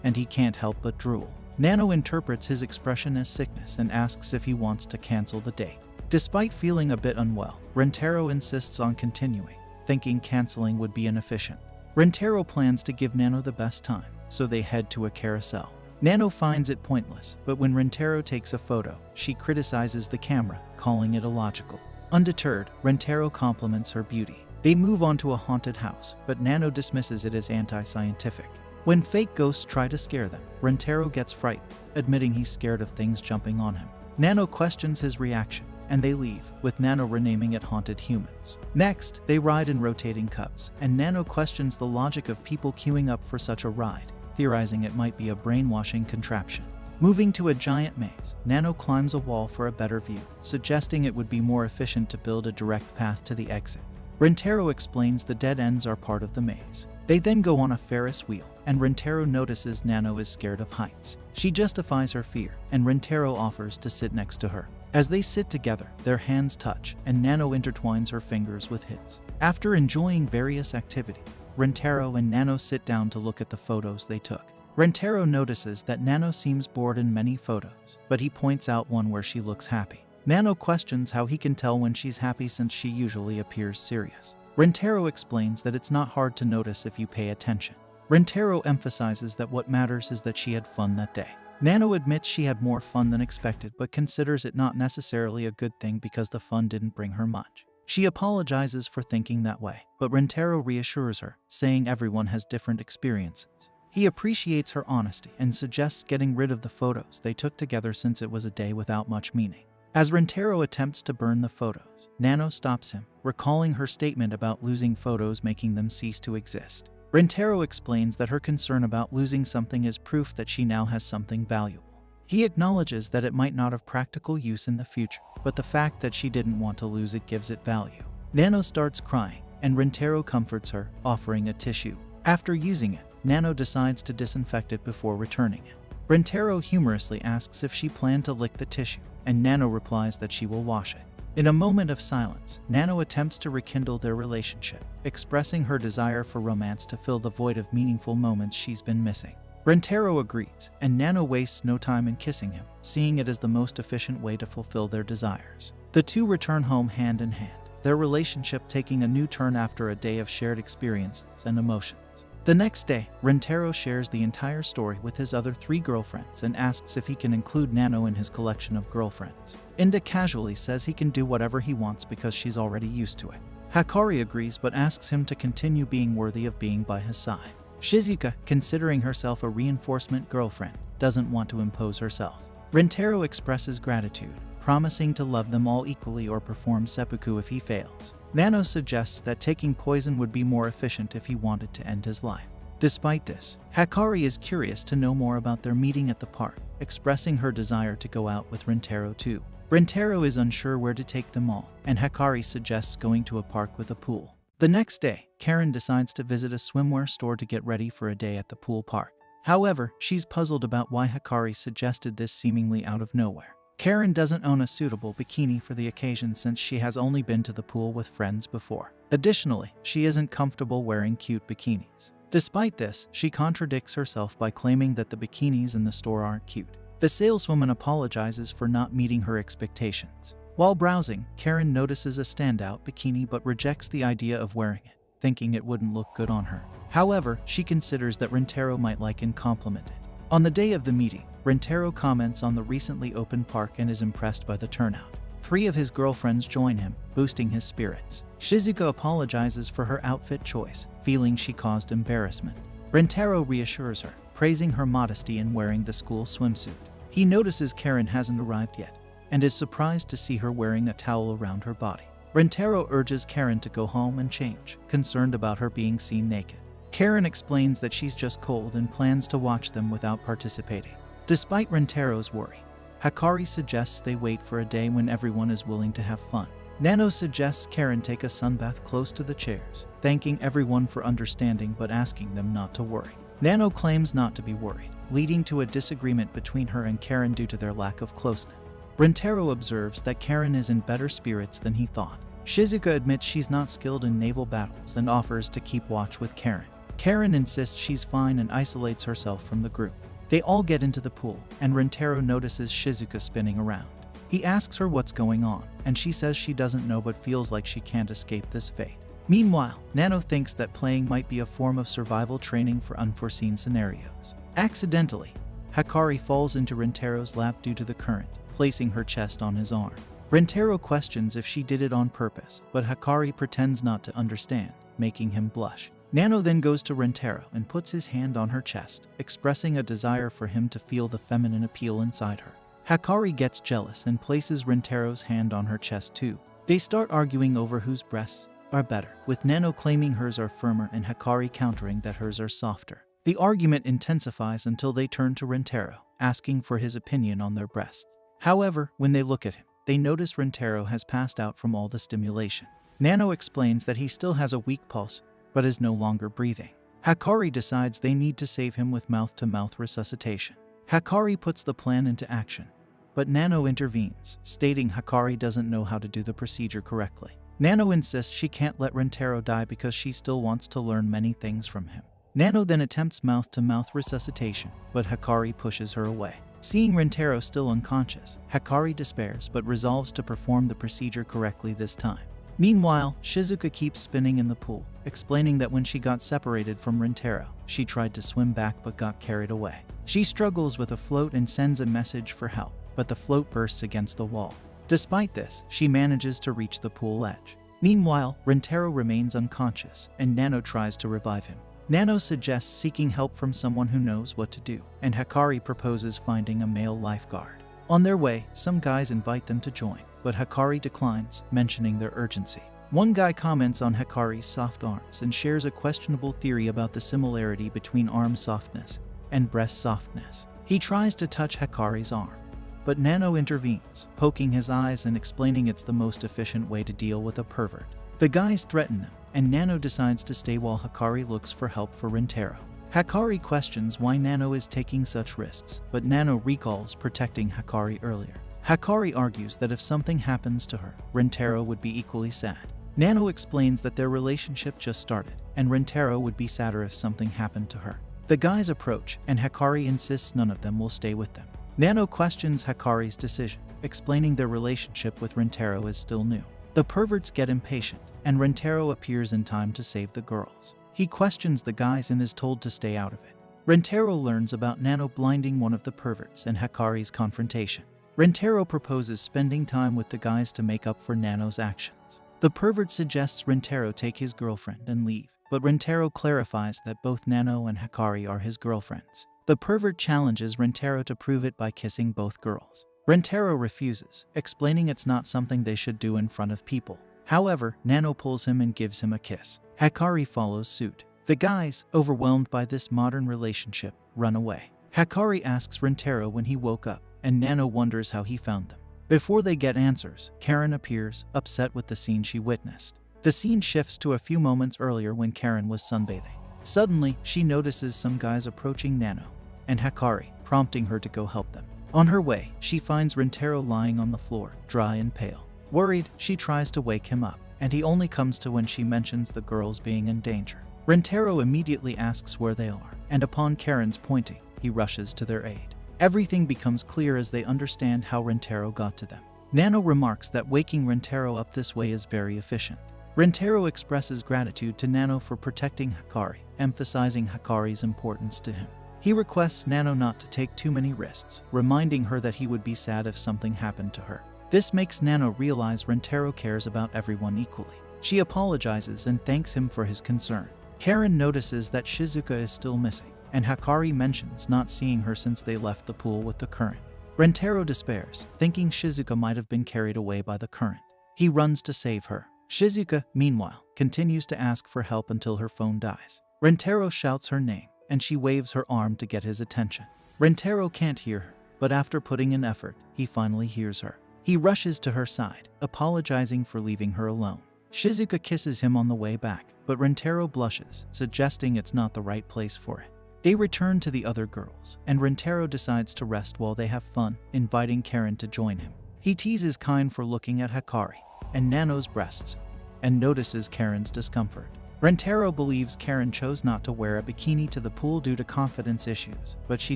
and he can't help but drool. Nano interprets his expression as sickness and asks if he wants to cancel the date. Despite feeling a bit unwell, Rentaro insists on continuing, thinking canceling would be inefficient. Rentaro plans to give Nano the best time, so they head to a carousel. Nano finds it pointless, but when Rentaro takes a photo, she criticizes the camera, calling it illogical. Undeterred, Rentaro compliments her beauty. They move on to a haunted house, but Nano dismisses it as anti-scientific. When fake ghosts try to scare them, Rentaro gets frightened, admitting he's scared of things jumping on him. Nano questions his reaction, and they leave, with Nano renaming it Haunted Humans. Next, they ride in rotating cubs, and Nano questions the logic of people queuing up for such a ride, theorizing it might be a brainwashing contraption. Moving to a giant maze, Nano climbs a wall for a better view, suggesting it would be more efficient to build a direct path to the exit. Rentaro explains the dead ends are part of the maze. They then go on a Ferris wheel, and Rentaro notices Nano is scared of heights. She justifies her fear, and Rentaro offers to sit next to her. As they sit together, their hands touch, and Nano intertwines her fingers with his. After enjoying various activities, Rentaro and Nano sit down to look at the photos they took. Rentaro notices that Nano seems bored in many photos, but he points out one where she looks happy. Nano questions how he can tell when she's happy since she usually appears serious. Rentaro explains that it's not hard to notice if you pay attention. Rentaro emphasizes that what matters is that she had fun that day. Nano admits she had more fun than expected, but considers it not necessarily a good thing because the fun didn't bring her much. She apologizes for thinking that way, but Rentaro reassures her, saying everyone has different experiences. He appreciates her honesty and suggests getting rid of the photos they took together since it was a day without much meaning. As Rentaro attempts to burn the photos, Nano stops him, recalling her statement about losing photos making them cease to exist. Rentaro explains that her concern about losing something is proof that she now has something valuable. He acknowledges that it might not have practical use in the future, but the fact that she didn't want to lose it gives it value. Nano starts crying, and Rentaro comforts her, offering a tissue. After using it, Nano decides to disinfect it before returning it. Rentaro humorously asks if she planned to lick the tissue, and Nano replies that she will wash it. In a moment of silence, Nano attempts to rekindle their relationship, expressing her desire for romance to fill the void of meaningful moments she's been missing. Rentaro agrees, and Nano wastes no time in kissing him, seeing it as the most efficient way to fulfill their desires. The two return home hand in hand, their relationship taking a new turn after a day of shared experiences and emotions. The next day, Rintaro shares the entire story with his other 3 girlfriends and asks if he can include Nano in his collection of girlfriends. Inda casually says he can do whatever he wants because she's already used to it. Hakari agrees but asks him to continue being worthy of being by his side. Shizuka, considering herself a reinforcement girlfriend, doesn't want to impose herself. Rintaro expresses gratitude, promising to love them all equally or perform seppuku if he fails. Nano suggests that taking poison would be more efficient if he wanted to end his life. Despite this, Hakari is curious to know more about their meeting at the park, expressing her desire to go out with Rintaro too. Rintaro is unsure where to take them all, and Hakari suggests going to a park with a pool. The next day, Karen decides to visit a swimwear store to get ready for a day at the pool park. However, she's puzzled about why Hakari suggested this seemingly out of nowhere. Karen doesn't own a suitable bikini for the occasion since she has only been to the pool with friends before. Additionally, she isn't comfortable wearing cute bikinis. Despite this, she contradicts herself by claiming that the bikinis in the store aren't cute. The saleswoman apologizes for not meeting her expectations. While browsing, Karen notices a standout bikini but rejects the idea of wearing it, thinking it wouldn't look good on her. However, she considers that Rintaro might like and compliment it. On the day of the meeting, Rintaro comments on the recently opened park and is impressed by the turnout. 3 of his girlfriends join him, boosting his spirits. Shizuka apologizes for her outfit choice, feeling she caused embarrassment. Rintaro reassures her, praising her modesty in wearing the school swimsuit. He notices Karen hasn't arrived yet, and is surprised to see her wearing a towel around her body. Rintaro urges Karen to go home and change, concerned about her being seen naked. Karen explains that she's just cold and plans to watch them without participating. Despite Rintaro's worry, Hakari suggests they wait for a day when everyone is willing to have fun. Nano suggests Karen take a sunbath close to the chairs, thanking everyone for understanding but asking them not to worry. Nano claims not to be worried, leading to a disagreement between her and Karen due to their lack of closeness. Rintaro observes that Karen is in better spirits than he thought. Shizuka admits she's not skilled in naval battles and offers to keep watch with Karen. Karen insists she's fine and isolates herself from the group. They all get into the pool, and Rintaro notices Shizuka spinning around. He asks her what's going on, and she says she doesn't know but feels like she can't escape this fate. Meanwhile, Nano thinks that playing might be a form of survival training for unforeseen scenarios. Accidentally, Hakari falls into Rintaro's lap due to the current, placing her chest on his arm. Rintaro questions if she did it on purpose, but Hakari pretends not to understand, making him blush. Nano then goes to Rintaro and puts his hand on her chest, expressing a desire for him to feel the feminine appeal inside her. Hakari gets jealous and places Rintaro's hand on her chest too. They start arguing over whose breasts are better, with Nano claiming hers are firmer and Hakari countering that hers are softer. The argument intensifies until they turn to Rintaro, asking for his opinion on their breasts. However, when they look at him, they notice Rintaro has passed out from all the stimulation. Nano explains that he still has a weak pulse, but is no longer breathing. Hakari decides they need to save him with mouth-to-mouth resuscitation. Hakari puts the plan into action, but Nano intervenes, stating Hakari doesn't know how to do the procedure correctly. Nano insists she can't let Rintaro die because she still wants to learn many things from him. Nano then attempts mouth-to-mouth resuscitation, but Hakari pushes her away. Seeing Rintaro still unconscious, Hakari despairs but resolves to perform the procedure correctly this time. Meanwhile, Shizuka keeps spinning in the pool, explaining that when she got separated from Rintaro, she tried to swim back but got carried away. She struggles with a float and sends a message for help, but the float bursts against the wall. Despite this, she manages to reach the pool edge. Meanwhile, Rintaro remains unconscious, and Nano tries to revive him. Nano suggests seeking help from someone who knows what to do, and Hakari proposes finding a male lifeguard. On their way, some guys invite them to join, but Hakari declines, mentioning their urgency. One guy comments on Hakari's soft arms and shares a questionable theory about the similarity between arm softness and breast softness. He tries to touch Hakari's arm, but Nano intervenes, poking his eyes and explaining it's the most efficient way to deal with a pervert. The guys threaten them, and Nano decides to stay while Hakari looks for help for Rintaro. Hakari questions why Nano is taking such risks, but Nano recalls protecting Hakari earlier. Hakari argues that if something happens to her, Rintaro would be equally sad. Nano explains that their relationship just started, and Rintaro would be sadder if something happened to her. The guys approach, and Hakari insists none of them will stay with them. Nano questions Hakari's decision, explaining their relationship with Rintaro is still new. The perverts get impatient, and Rintaro appears in time to save the girls. He questions the guys and is told to stay out of it. Rentaro learns about Nano blinding one of the perverts and Hikari's confrontation. Rentaro proposes spending time with the guys to make up for Nano's actions. The pervert suggests Rentaro take his girlfriend and leave, but Rentaro clarifies that both Nano and Hikari are his girlfriends. The pervert challenges Rentaro to prove it by kissing both girls. Rentaro refuses, explaining it's not something they should do in front of people. However, Nano pulls him and gives him a kiss. Hikari follows suit. The guys, overwhelmed by this modern relationship, run away. Hikari asks Rentaro when he woke up, and Nano wonders how he found them. Before they get answers, Karen appears, upset with the scene she witnessed. The scene shifts to a few moments earlier when Karen was sunbathing. Suddenly, she notices some guys approaching Nano and Hikari, prompting her to go help them. On her way, she finds Rentaro lying on the floor, dry and pale. Worried, she tries to wake him up, and he only comes to when she mentions the girls being in danger. Rentaro immediately asks where they are, and upon Karen's pointing, he rushes to their aid. Everything becomes clear as they understand how Rentaro got to them. Nano remarks that waking Rentaro up this way is very efficient. Rentaro expresses gratitude to Nano for protecting Hikari, emphasizing Hikari's importance to him. He requests Nano not to take too many risks, reminding her that he would be sad if something happened to her. This makes Nano realize Rentaro cares about everyone equally. She apologizes and thanks him for his concern. Karen notices that Shizuka is still missing, and Hikari mentions not seeing her since they left the pool with the current. Rentaro despairs, thinking Shizuka might have been carried away by the current. He runs to save her. Shizuka, meanwhile, continues to ask for help until her phone dies. Rentaro shouts her name, and she waves her arm to get his attention. Rentaro can't hear her, but after putting in effort, he finally hears her. He rushes to her side, apologizing for leaving her alone. Shizuka kisses him on the way back, but Rentaro blushes, suggesting it's not the right place for it. They return to the other girls, and Rentaro decides to rest while they have fun, inviting Karen to join him. He teases Kine for looking at Hikari and Nano's breasts, and notices Karen's discomfort. Rentaro believes Karen chose not to wear a bikini to the pool due to confidence issues, but she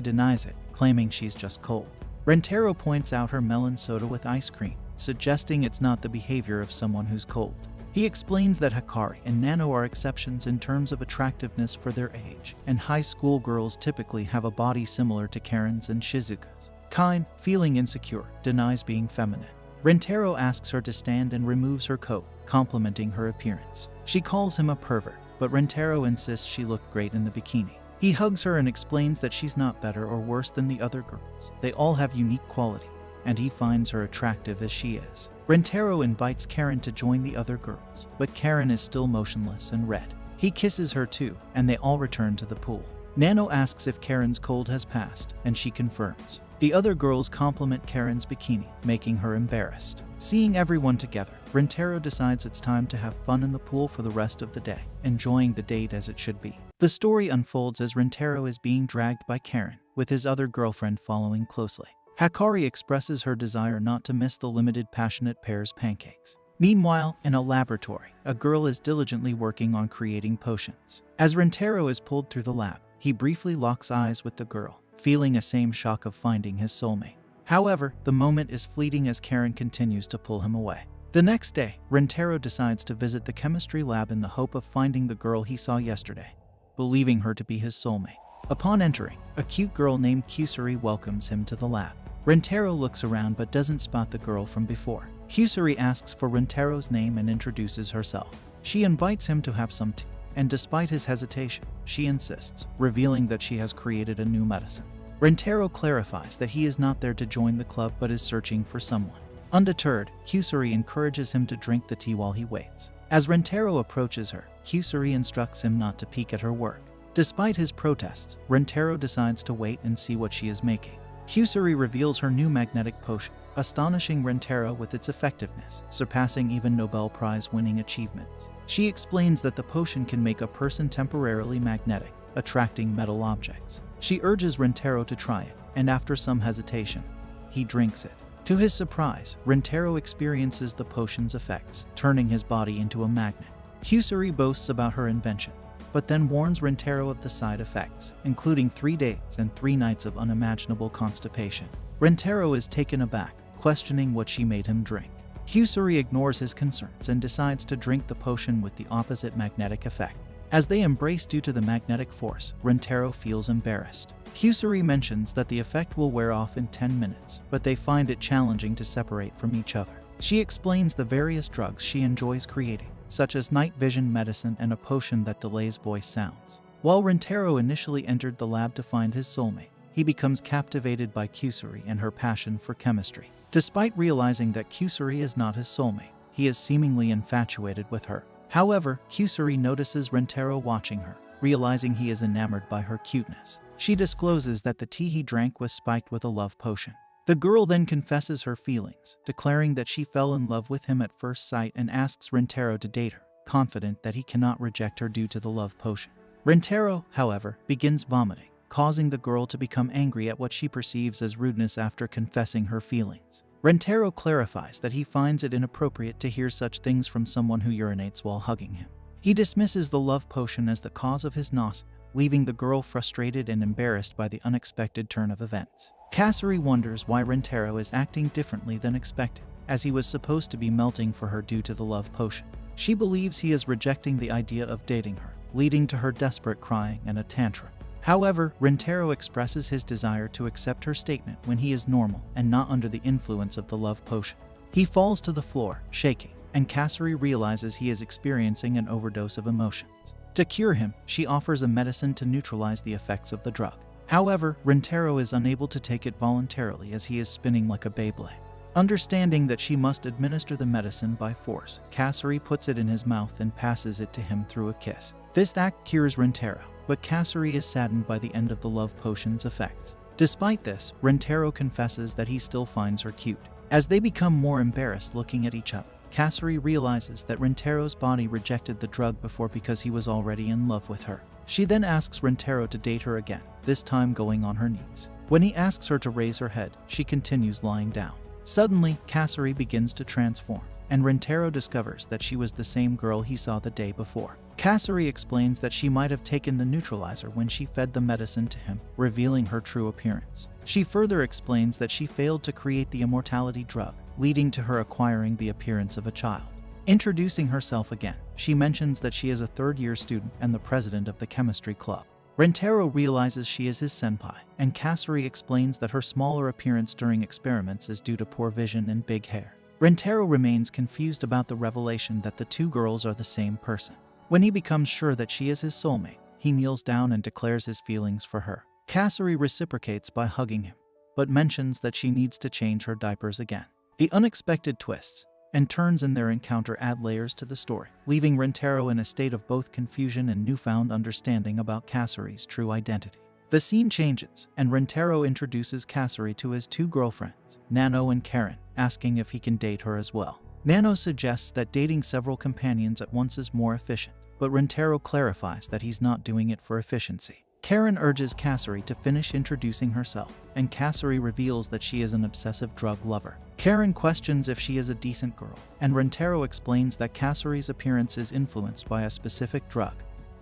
denies it, claiming she's just cold. Rentaro points out her melon soda with ice cream, suggesting it's not the behavior of someone who's cold. He explains that Hikari and Nano are exceptions in terms of attractiveness for their age, and high school girls typically have a body similar to Karen's and Shizuka's. Kine, feeling insecure, denies being feminine. Rentaro asks her to stand and removes her coat, complimenting her appearance. She calls him a pervert, but Rentaro insists she looked great in the bikini. He hugs her and explains that she's not better or worse than the other girls. They all have unique quality, and he finds her attractive as she is. Rentaro invites Karen to join the other girls, but Karen is still motionless and red. He kisses her too, and they all return to the pool. Nano asks if Karen's cold has passed, and she confirms. The other girls compliment Karen's bikini, making her embarrassed. Seeing everyone together, Rentaro decides it's time to have fun in the pool for the rest of the day, enjoying the date as it should be. The story unfolds as Rentaro is being dragged by Karen, with his other girlfriend following closely. Hikari expresses her desire not to miss the limited passionate pair's pancakes. Meanwhile, in a laboratory, a girl is diligently working on creating potions. As Rentaro is pulled through the lab, he briefly locks eyes with the girl, feeling a same shock of finding his soulmate. However, the moment is fleeting as Karen continues to pull him away. The next day, Rentaro decides to visit the chemistry lab in the hope of finding the girl he saw yesterday, believing her to be his soulmate. Upon entering, a cute girl named Kusuri welcomes him to the lab. Rentaro looks around but doesn't spot the girl from before. Kusuri asks for Rentaro's name and introduces herself. She invites him to have some tea, and despite his hesitation, she insists, revealing that she has created a new medicine. Rentaro clarifies that he is not there to join the club but is searching for someone. Undeterred, Kusuri encourages him to drink the tea while he waits. As Rentaro approaches her, Kusuri instructs him not to peek at her work. Despite his protests, Rentaro decides to wait and see what she is making. Kusuri reveals her new magnetic potion, astonishing Rentaro with its effectiveness, surpassing even Nobel Prize-winning achievements. She explains that the potion can make a person temporarily magnetic, attracting metal objects. She urges Rentaro to try it, and after some hesitation, he drinks it. To his surprise, Rentaro experiences the potion's effects, turning his body into a magnet. Kusuri boasts about her invention, but then warns Rentaro of the side effects, including 3 days and 3 nights of unimaginable constipation. Rentaro is taken aback, questioning what she made him drink. Kusuri ignores his concerns and decides to drink the potion with the opposite magnetic effect. As they embrace due to the magnetic force, Rentaro feels embarrassed. Kusuri mentions that the effect will wear off in 10 minutes, but they find it challenging to separate from each other. She explains the various drugs she enjoys creating, such as night vision medicine and a potion that delays voice sounds. While Rentaro initially entered the lab to find his soulmate, he becomes captivated by Kusuri and her passion for chemistry. Despite realizing that Kusuri is not his soulmate, he is seemingly infatuated with her. However, Kusuri notices Rentaro watching her, realizing he is enamored by her cuteness. She discloses that the tea he drank was spiked with a love potion. The girl then confesses her feelings, declaring that she fell in love with him at first sight and asks Rentaro to date her, confident that he cannot reject her due to the love potion. Rentaro, however, begins vomiting, causing the girl to become angry at what she perceives as rudeness after confessing her feelings. Rentaro clarifies that he finds it inappropriate to hear such things from someone who urinates while hugging him. He dismisses the love potion as the cause of his nausea, leaving the girl frustrated and embarrassed by the unexpected turn of events. Kasuri wonders why Rentaro is acting differently than expected, as he was supposed to be melting for her due to the love potion. She believes he is rejecting the idea of dating her, leading to her desperate crying and a tantrum. However, Rentaro expresses his desire to accept her statement when he is normal and not under the influence of the love potion. He falls to the floor, shaking, and Kasuri realizes he is experiencing an overdose of emotions. To cure him, she offers a medicine to neutralize the effects of the drug. However, Rentaro is unable to take it voluntarily as he is spinning like a Beyblade. Understanding that she must administer the medicine by force, Kasuri puts it in his mouth and passes it to him through a kiss. This act cures Rentaro, but Kasuri is saddened by the end of the love potion's effects. Despite this, Rentaro confesses that he still finds her cute. As they become more embarrassed looking at each other, Kasuri realizes that Rentaro's body rejected the drug before because he was already in love with her. She then asks Rentaro to date her again, this time going on her knees. When he asks her to raise her head, she continues lying down. Suddenly, Kasuri begins to transform, and Rentaro discovers that she was the same girl he saw the day before. Kasuri explains that she might have taken the neutralizer when she fed the medicine to him, revealing her true appearance. She further explains that she failed to create the immortality drug, leading to her acquiring the appearance of a child. Introducing herself again, she mentions that she is a third-year student and the president of the chemistry club. Rentaro realizes she is his senpai, and Kasuri explains that her smaller appearance during experiments is due to poor vision and big hair. Rentaro remains confused about the revelation that the two girls are the same person. When he becomes sure that she is his soulmate, he kneels down and declares his feelings for her. Kasuri reciprocates by hugging him, but mentions that she needs to change her diapers again. The unexpected twists and turns in their encounter add layers to the story, leaving Rentaro in a state of both confusion and newfound understanding about Kasuri's true identity. The scene changes, and Rentaro introduces Kasuri to his two girlfriends, Nano and Karen, asking if he can date her as well. Nano suggests that dating several companions at once is more efficient, but Rentaro clarifies that he's not doing it for efficiency. Karen urges Kasuri to finish introducing herself, and Kasuri reveals that she is an obsessive drug lover. Karen questions if she is a decent girl, and Rentaro explains that Kasuri's appearance is influenced by a specific drug,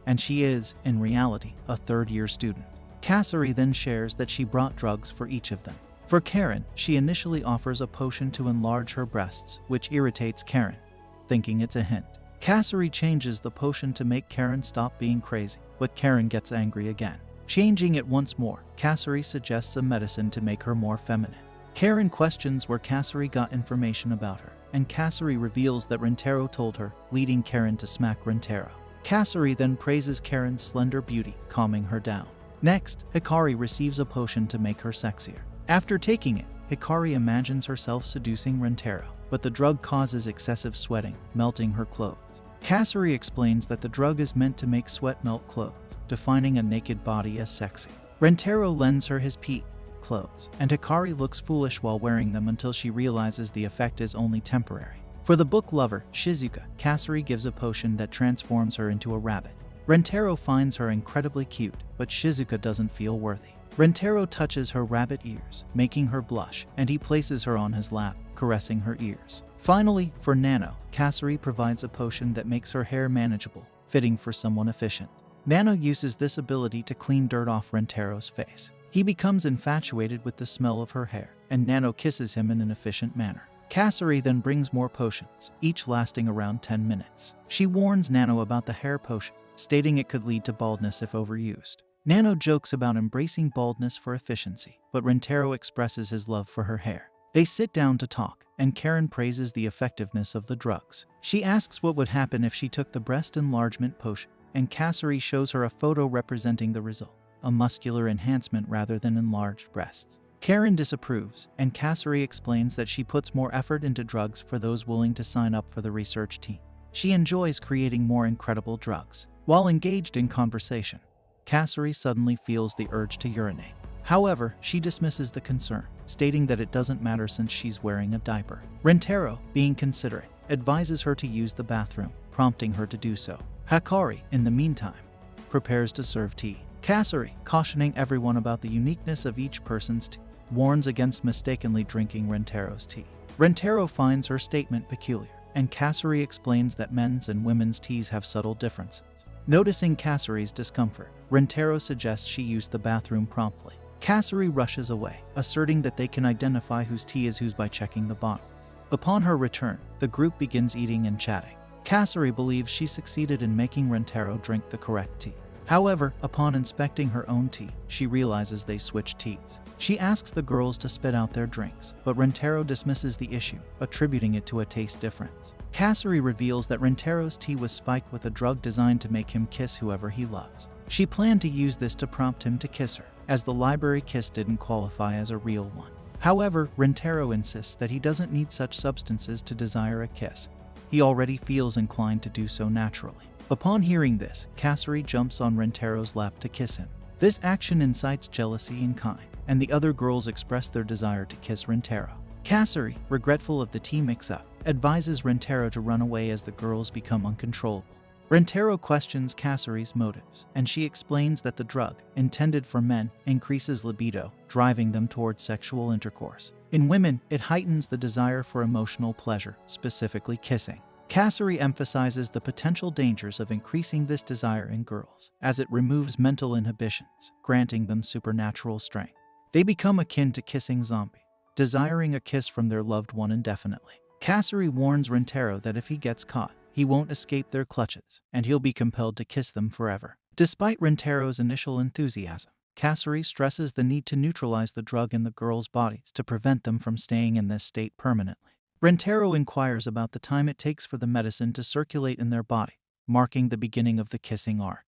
and she is, in reality, a third-year student. Kasuri then shares that she brought drugs for each of them. For Karen, she initially offers a potion to enlarge her breasts, which irritates Karen, thinking it's a hint. Kasuri changes the potion to make Karen stop being crazy, but Karen gets angry again. Changing it once more, Kasuri suggests a medicine to make her more feminine. Karen questions where Kasuri got information about her, and Kasuri reveals that Rentaro told her, leading Karen to smack Rentaro. Kasuri then praises Karen's slender beauty, calming her down. Next, Hikari receives a potion to make her sexier. After taking it, Hikari imagines herself seducing Rentaro, but the drug causes excessive sweating, melting her clothes. Kasuri explains that the drug is meant to make sweat melt clothes, defining a naked body as sexy. Rentaro lends her his clothes, and Hikari looks foolish while wearing them until she realizes the effect is only temporary. For the book lover, Shizuka, Kasuri gives a potion that transforms her into a rabbit. Rentaro finds her incredibly cute, but Shizuka doesn't feel worthy. Rentaro touches her rabbit ears, making her blush, and he places her on his lap, caressing her ears. Finally, for Nano, Kasuri provides a potion that makes her hair manageable, fitting for someone efficient. Nano uses this ability to clean dirt off Rentaro's face. He becomes infatuated with the smell of her hair, and Nano kisses him in an efficient manner. Kasuri then brings more potions, each lasting around 10 minutes. She warns Nano about the hair potion, stating it could lead to baldness if overused. Nano jokes about embracing baldness for efficiency, but Rentaro expresses his love for her hair. They sit down to talk, and Karen praises the effectiveness of the drugs. She asks what would happen if she took the breast enlargement potion, and Kasari shows her a photo representing the result, a muscular enhancement rather than enlarged breasts. Karen disapproves, and Kasari explains that she puts more effort into drugs for those willing to sign up for the research team. She enjoys creating more incredible drugs. While engaged in conversation, Kasari suddenly feels the urge to urinate. However, she dismisses the concern, stating that it doesn't matter since she's wearing a diaper. Rentaro, being considerate, advises her to use the bathroom, prompting her to do so. Hakari, in the meantime, prepares to serve tea. Kasari, cautioning everyone about the uniqueness of each person's tea, warns against mistakenly drinking Rentaro's tea. Rentaro finds her statement peculiar, and Kasari explains that men's and women's teas have subtle differences. Noticing Kasari's discomfort, Rentaro suggests she use the bathroom promptly. Kasari rushes away, asserting that they can identify whose tea is whose by checking the bottles. Upon her return, the group begins eating and chatting. Kasari believes she succeeded in making Rentaro drink the correct tea. However, upon inspecting her own tea, she realizes they switched teas. She asks the girls to spit out their drinks, but Rentaro dismisses the issue, attributing it to a taste difference. Kasari reveals that Rentaro's tea was spiked with a drug designed to make him kiss whoever he loves. She planned to use this to prompt him to kiss her, as the library kiss didn't qualify as a real one. However, Rentaro insists that he doesn't need such substances to desire a kiss. He already feels inclined to do so naturally. Upon hearing this, Kasari jumps on Rentaro's lap to kiss him. This action incites jealousy in kind, and the other girls express their desire to kiss Rentaro. Kasari, regretful of the tea mix-up, advises Rentaro to run away as the girls become uncontrollable. Rentaro questions Kasari's motives, and she explains that the drug, intended for men, increases libido, driving them towards sexual intercourse. In women, it heightens the desire for emotional pleasure, specifically kissing. Kasari emphasizes the potential dangers of increasing this desire in girls, as it removes mental inhibitions, granting them supernatural strength. They become akin to kissing zombies, desiring a kiss from their loved one indefinitely. Kasari warns Rentaro that if he gets caught, he won't escape their clutches, and he'll be compelled to kiss them forever. Despite Rentaro's initial enthusiasm, Kasari stresses the need to neutralize the drug in the girls' bodies to prevent them from staying in this state permanently. Rentaro inquires about the time it takes for the medicine to circulate in their body, marking the beginning of the kissing arc.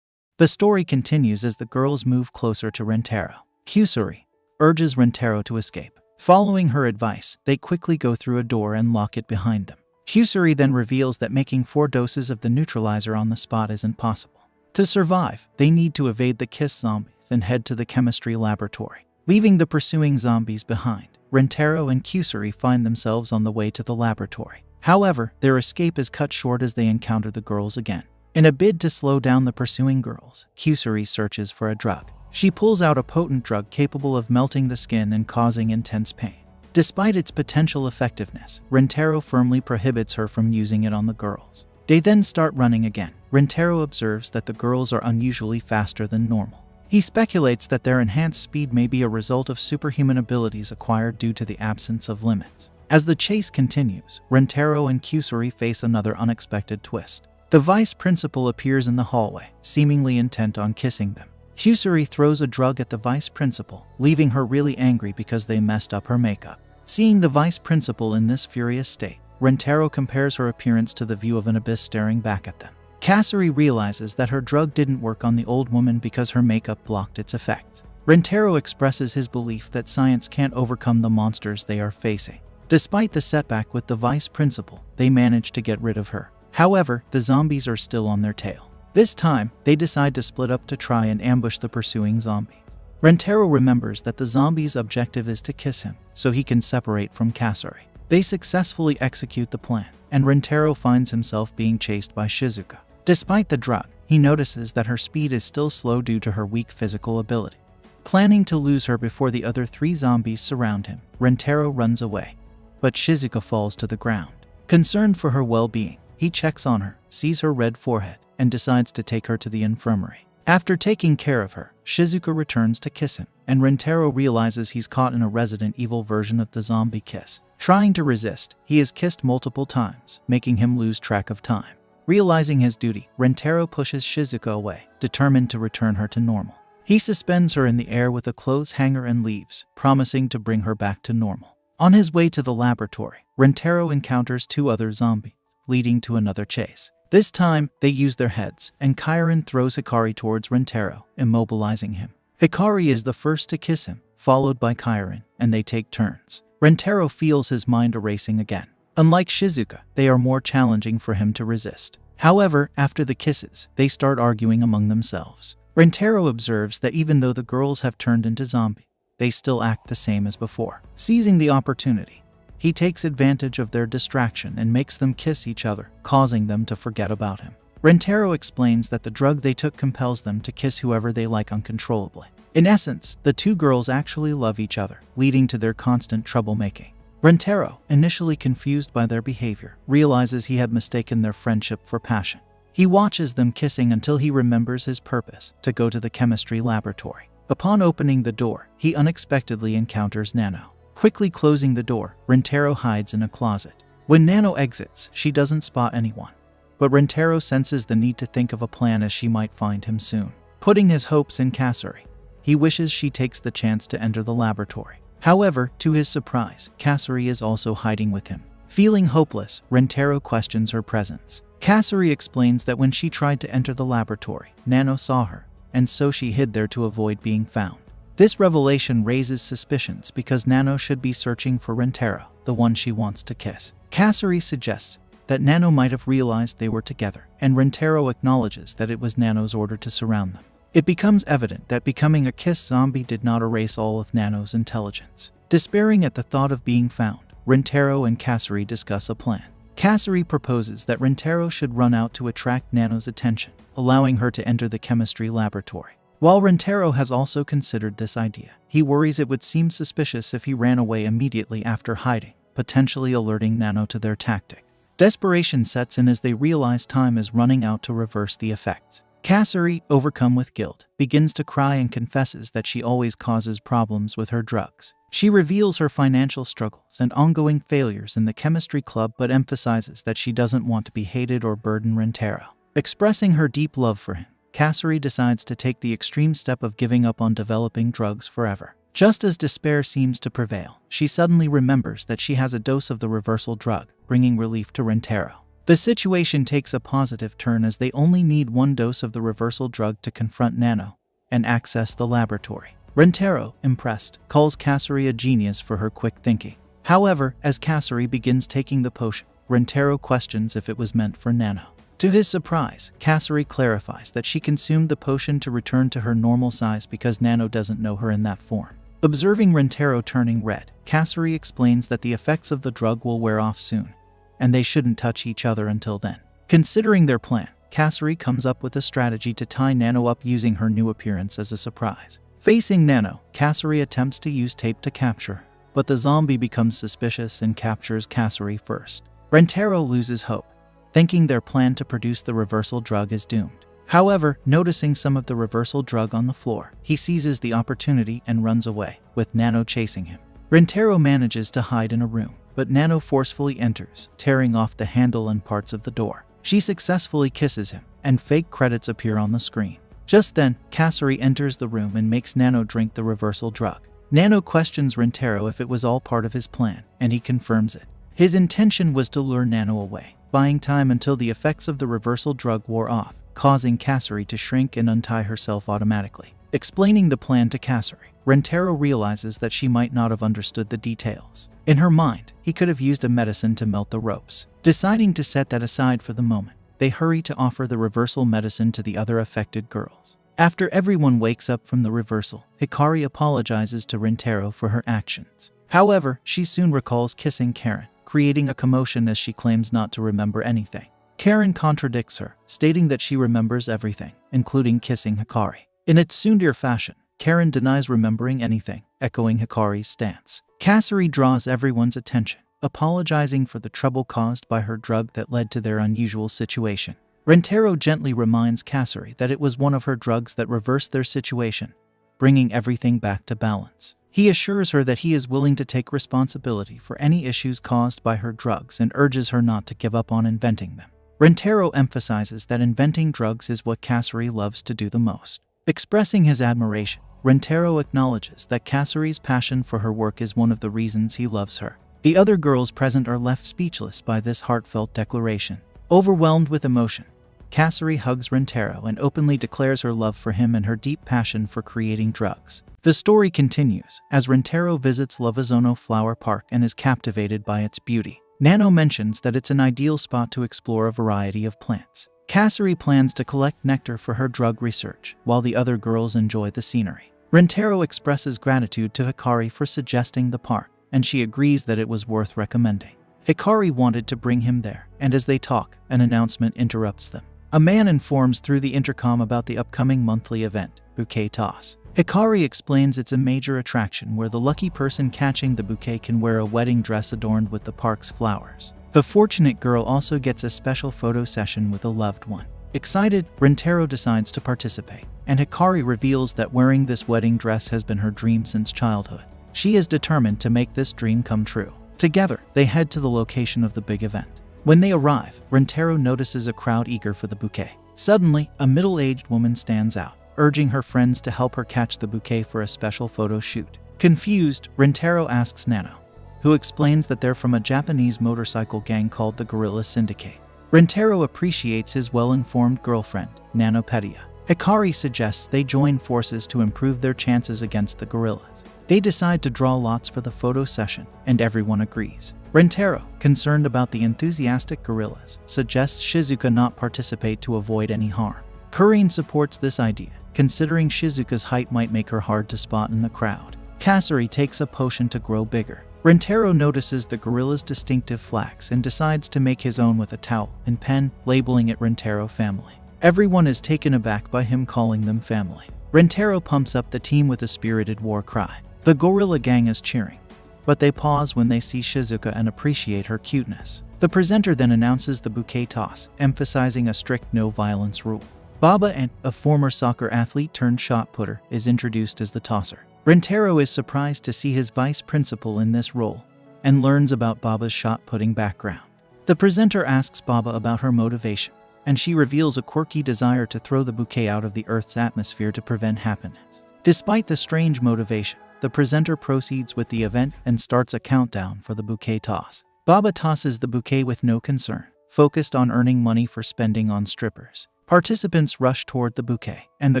The story continues as the girls move closer to Rentaro. Kusuri urges Rentaro to escape. Following her advice, they quickly go through a door and lock it behind them. Kusuri then reveals that making 4 doses of the neutralizer on the spot isn't possible. To survive, they need to evade the kiss zombies and head to the chemistry laboratory. Leaving the pursuing zombies behind, Rentaro and Kusuri find themselves on the way to the laboratory. However, their escape is cut short as they encounter the girls again. In a bid to slow down the pursuing girls, Kusuri searches for a drug. She pulls out a potent drug capable of melting the skin and causing intense pain. Despite its potential effectiveness, Rentaro firmly prohibits her from using it on the girls. They then start running again. Rentaro observes that the girls are unusually faster than normal. He speculates that their enhanced speed may be a result of superhuman abilities acquired due to the absence of limits. As the chase continues, Rentaro and Kusuri face another unexpected twist. The vice principal appears in the hallway, seemingly intent on kissing them. Kusuri throws a drug at the vice principal, leaving her really angry because they messed up her makeup. Seeing the vice principal in this furious state, Rentaro compares her appearance to the view of an abyss staring back at them. Kasari realizes that her drug didn't work on the old woman because her makeup blocked its effects. Rentaro expresses his belief that science can't overcome the monsters they are facing. Despite the setback with the vice principal, they manage to get rid of her. However, the zombies are still on their tail. This time, they decide to split up to try and ambush the pursuing zombies. Rentaro remembers that the zombie's objective is to kiss him, so he can separate from Kasari. They successfully execute the plan, and Rentaro finds himself being chased by Shizuka. Despite the drug, he notices that her speed is still slow due to her weak physical ability. Planning to lose her before the other 3 zombies surround him, Rentaro runs away, but Shizuka falls to the ground. Concerned for her well-being, he checks on her, sees her red forehead, and decides to take her to the infirmary. After taking care of her, Shizuka returns to kiss him, and Rentaro realizes he's caught in a Resident Evil version of the zombie kiss. Trying to resist, he is kissed multiple times, making him lose track of time. Realizing his duty, Rentaro pushes Shizuka away, determined to return her to normal. He suspends her in the air with a clothes hanger and leaves, promising to bring her back to normal. On his way to the laboratory, Rentaro encounters 2 other zombies, leading to another chase. This time, they use their heads, and Kairin throws Hikari towards Rentaro, immobilizing him. Hikari is the first to kiss him, followed by Kairin, and they take turns. Rentaro feels his mind erasing again. Unlike Shizuka, they are more challenging for him to resist. However, after the kisses, they start arguing among themselves. Rentaro observes that even though the girls have turned into zombies, they still act the same as before. Seizing the opportunity, he takes advantage of their distraction and makes them kiss each other, causing them to forget about him. Rentaro explains that the drug they took compels them to kiss whoever they like uncontrollably. In essence, the 2 girls actually love each other, leading to their constant troublemaking. Rentaro, initially confused by their behavior, realizes he had mistaken their friendship for passion. He watches them kissing until he remembers his purpose, to go to the chemistry laboratory. Upon opening the door, he unexpectedly encounters Nano. Quickly closing the door, Rentaro hides in a closet. When Nano exits, she doesn't spot anyone. But Rentaro senses the need to think of a plan as she might find him soon. Putting his hopes in Kasuri, he wishes she takes the chance to enter the laboratory. However, to his surprise, Kasuri is also hiding with him. Feeling hopeless, Rentaro questions her presence. Kasuri explains that when she tried to enter the laboratory, Nano saw her, and so she hid there to avoid being found. This revelation raises suspicions because Nano should be searching for Rentaro, the one she wants to kiss. Kasuri suggests that Nano might have realized they were together, and Rentaro acknowledges that it was Nano's order to surround them. It becomes evident that becoming a kiss zombie did not erase all of Nano's intelligence. Despairing at the thought of being found, Rentaro and Kasuri discuss a plan. Kasuri proposes that Rentaro should run out to attract Nano's attention, allowing her to enter the chemistry laboratory. While Rentaro has also considered this idea, he worries it would seem suspicious if he ran away immediately after hiding, potentially alerting Nano to their tactic. Desperation sets in as they realize time is running out to reverse the effects. Kasuri, overcome with guilt, begins to cry and confesses that she always causes problems with her drugs. She reveals her financial struggles and ongoing failures in the chemistry club but emphasizes that she doesn't want to be hated or burden Rentaro. Expressing her deep love for him, Kasuri decides to take the extreme step of giving up on developing drugs forever. Just as despair seems to prevail, she suddenly remembers that she has a dose of the reversal drug, bringing relief to Rentaro. The situation takes a positive turn as they only need 1 dose of the reversal drug to confront Nano and access the laboratory. Rentaro, impressed, calls Kasuri a genius for her quick thinking. However, as Kasuri begins taking the potion, Rentaro questions if it was meant for Nano. To his surprise, Kasuri clarifies that she consumed the potion to return to her normal size because Nano doesn't know her in that form. Observing Rentaro turning red, Kasuri explains that the effects of the drug will wear off soon, and they shouldn't touch each other until then. Considering their plan, Kasuri comes up with a strategy to tie Nano up using her new appearance as a surprise. Facing Nano, Kasuri attempts to use tape to capture her, but the zombie becomes suspicious and captures Kasuri first. Rentaro loses hope, thinking their plan to produce the reversal drug is doomed. However, noticing some of the reversal drug on the floor, he seizes the opportunity and runs away, with Nano chasing him. Rentaro manages to hide in a room, but Nano forcefully enters, tearing off the handle and parts of the door. She successfully kisses him, and fake credits appear on the screen. Just then, Kasuri enters the room and makes Nano drink the reversal drug. Nano questions Rentaro if it was all part of his plan, and he confirms it. His intention was to lure Nano away, buying time until the effects of the reversal drug wore off, causing Kasuri to shrink and untie herself automatically. Explaining the plan to Kasuri, Rentaro realizes that she might not have understood the details. In her mind, he could have used a medicine to melt the ropes. Deciding to set that aside for the moment, they hurry to offer the reversal medicine to the other affected girls. After everyone wakes up from the reversal, Hikari apologizes to Rentaro for her actions. However, she soon recalls kissing Karen, creating a commotion as she claims not to remember anything. Karen contradicts her, stating that she remembers everything, including kissing Hikari. In its tsundere fashion, Karen denies remembering anything, echoing Hikari's stance. Kasuri draws everyone's attention, apologizing for the trouble caused by her drug that led to their unusual situation. Rentaro gently reminds Kasuri that it was one of her drugs that reversed their situation, bringing everything back to balance. He assures her that he is willing to take responsibility for any issues caused by her drugs and urges her not to give up on inventing them. Rintaro emphasizes that inventing drugs is what Kasuri loves to do the most. Expressing his admiration, Rintaro acknowledges that Kasuri's passion for her work is one of the reasons he loves her. The other girls present are left speechless by this heartfelt declaration. Overwhelmed with emotion, Kasuri hugs Rintaro and openly declares her love for him and her deep passion for creating drugs. The story continues as Rintaro visits Lavazono Flower Park and is captivated by its beauty. Nano mentions that it's an ideal spot to explore a variety of plants. Kasuri plans to collect nectar for her drug research, while the other girls enjoy the scenery. Rintaro expresses gratitude to Hikari for suggesting the park, and she agrees that it was worth recommending. Hikari wanted to bring him there, and as they talk, an announcement interrupts them. A man informs through the intercom about the upcoming monthly event, Bouquet Toss. Hikari explains it's a major attraction where the lucky person catching the bouquet can wear a wedding dress adorned with the park's flowers. The fortunate girl also gets a special photo session with a loved one. Excited, Rintaro decides to participate, and Hikari reveals that wearing this wedding dress has been her dream since childhood. She is determined to make this dream come true. Together, they head to the location of the big event. When they arrive, Rintaro notices a crowd eager for the bouquet. Suddenly, a middle-aged woman stands out, urging her friends to help her catch the bouquet for a special photo shoot. Confused, Rintaro asks Nano, who explains that they're from a Japanese motorcycle gang called the Gorilla Syndicate. Rintaro appreciates his well-informed girlfriend, Nanopedia. Hikari suggests they join forces to improve their chances against the gorillas. They decide to draw lots for the photo session, and everyone agrees. Rintaro, concerned about the enthusiastic gorillas, suggests Shizuka not participate to avoid any harm. Kurine supports this idea, considering Shizuka's height might make her hard to spot in the crowd. Kasuri takes a potion to grow bigger. Rintaro notices the gorilla's distinctive flags and decides to make his own with a towel and pen, labeling it Rintaro Family. Everyone is taken aback by him calling them family. Rintaro pumps up the team with a spirited war cry. The gorilla gang is cheering, but they pause when they see Shizuka and appreciate her cuteness. The presenter then announces the bouquet toss, emphasizing a strict no-violence rule. Baba, a former soccer athlete turned shot putter, is introduced as the tosser. Rintaro is surprised to see his vice principal in this role and learns about Baba's shot-putting background. The presenter asks Baba about her motivation, and she reveals a quirky desire to throw the bouquet out of the Earth's atmosphere to prevent happiness. Despite the strange motivation, the presenter proceeds with the event and starts a countdown for the bouquet toss. Baba tosses the bouquet with no concern, focused on earning money for spending on strippers. Participants rush toward the bouquet, and the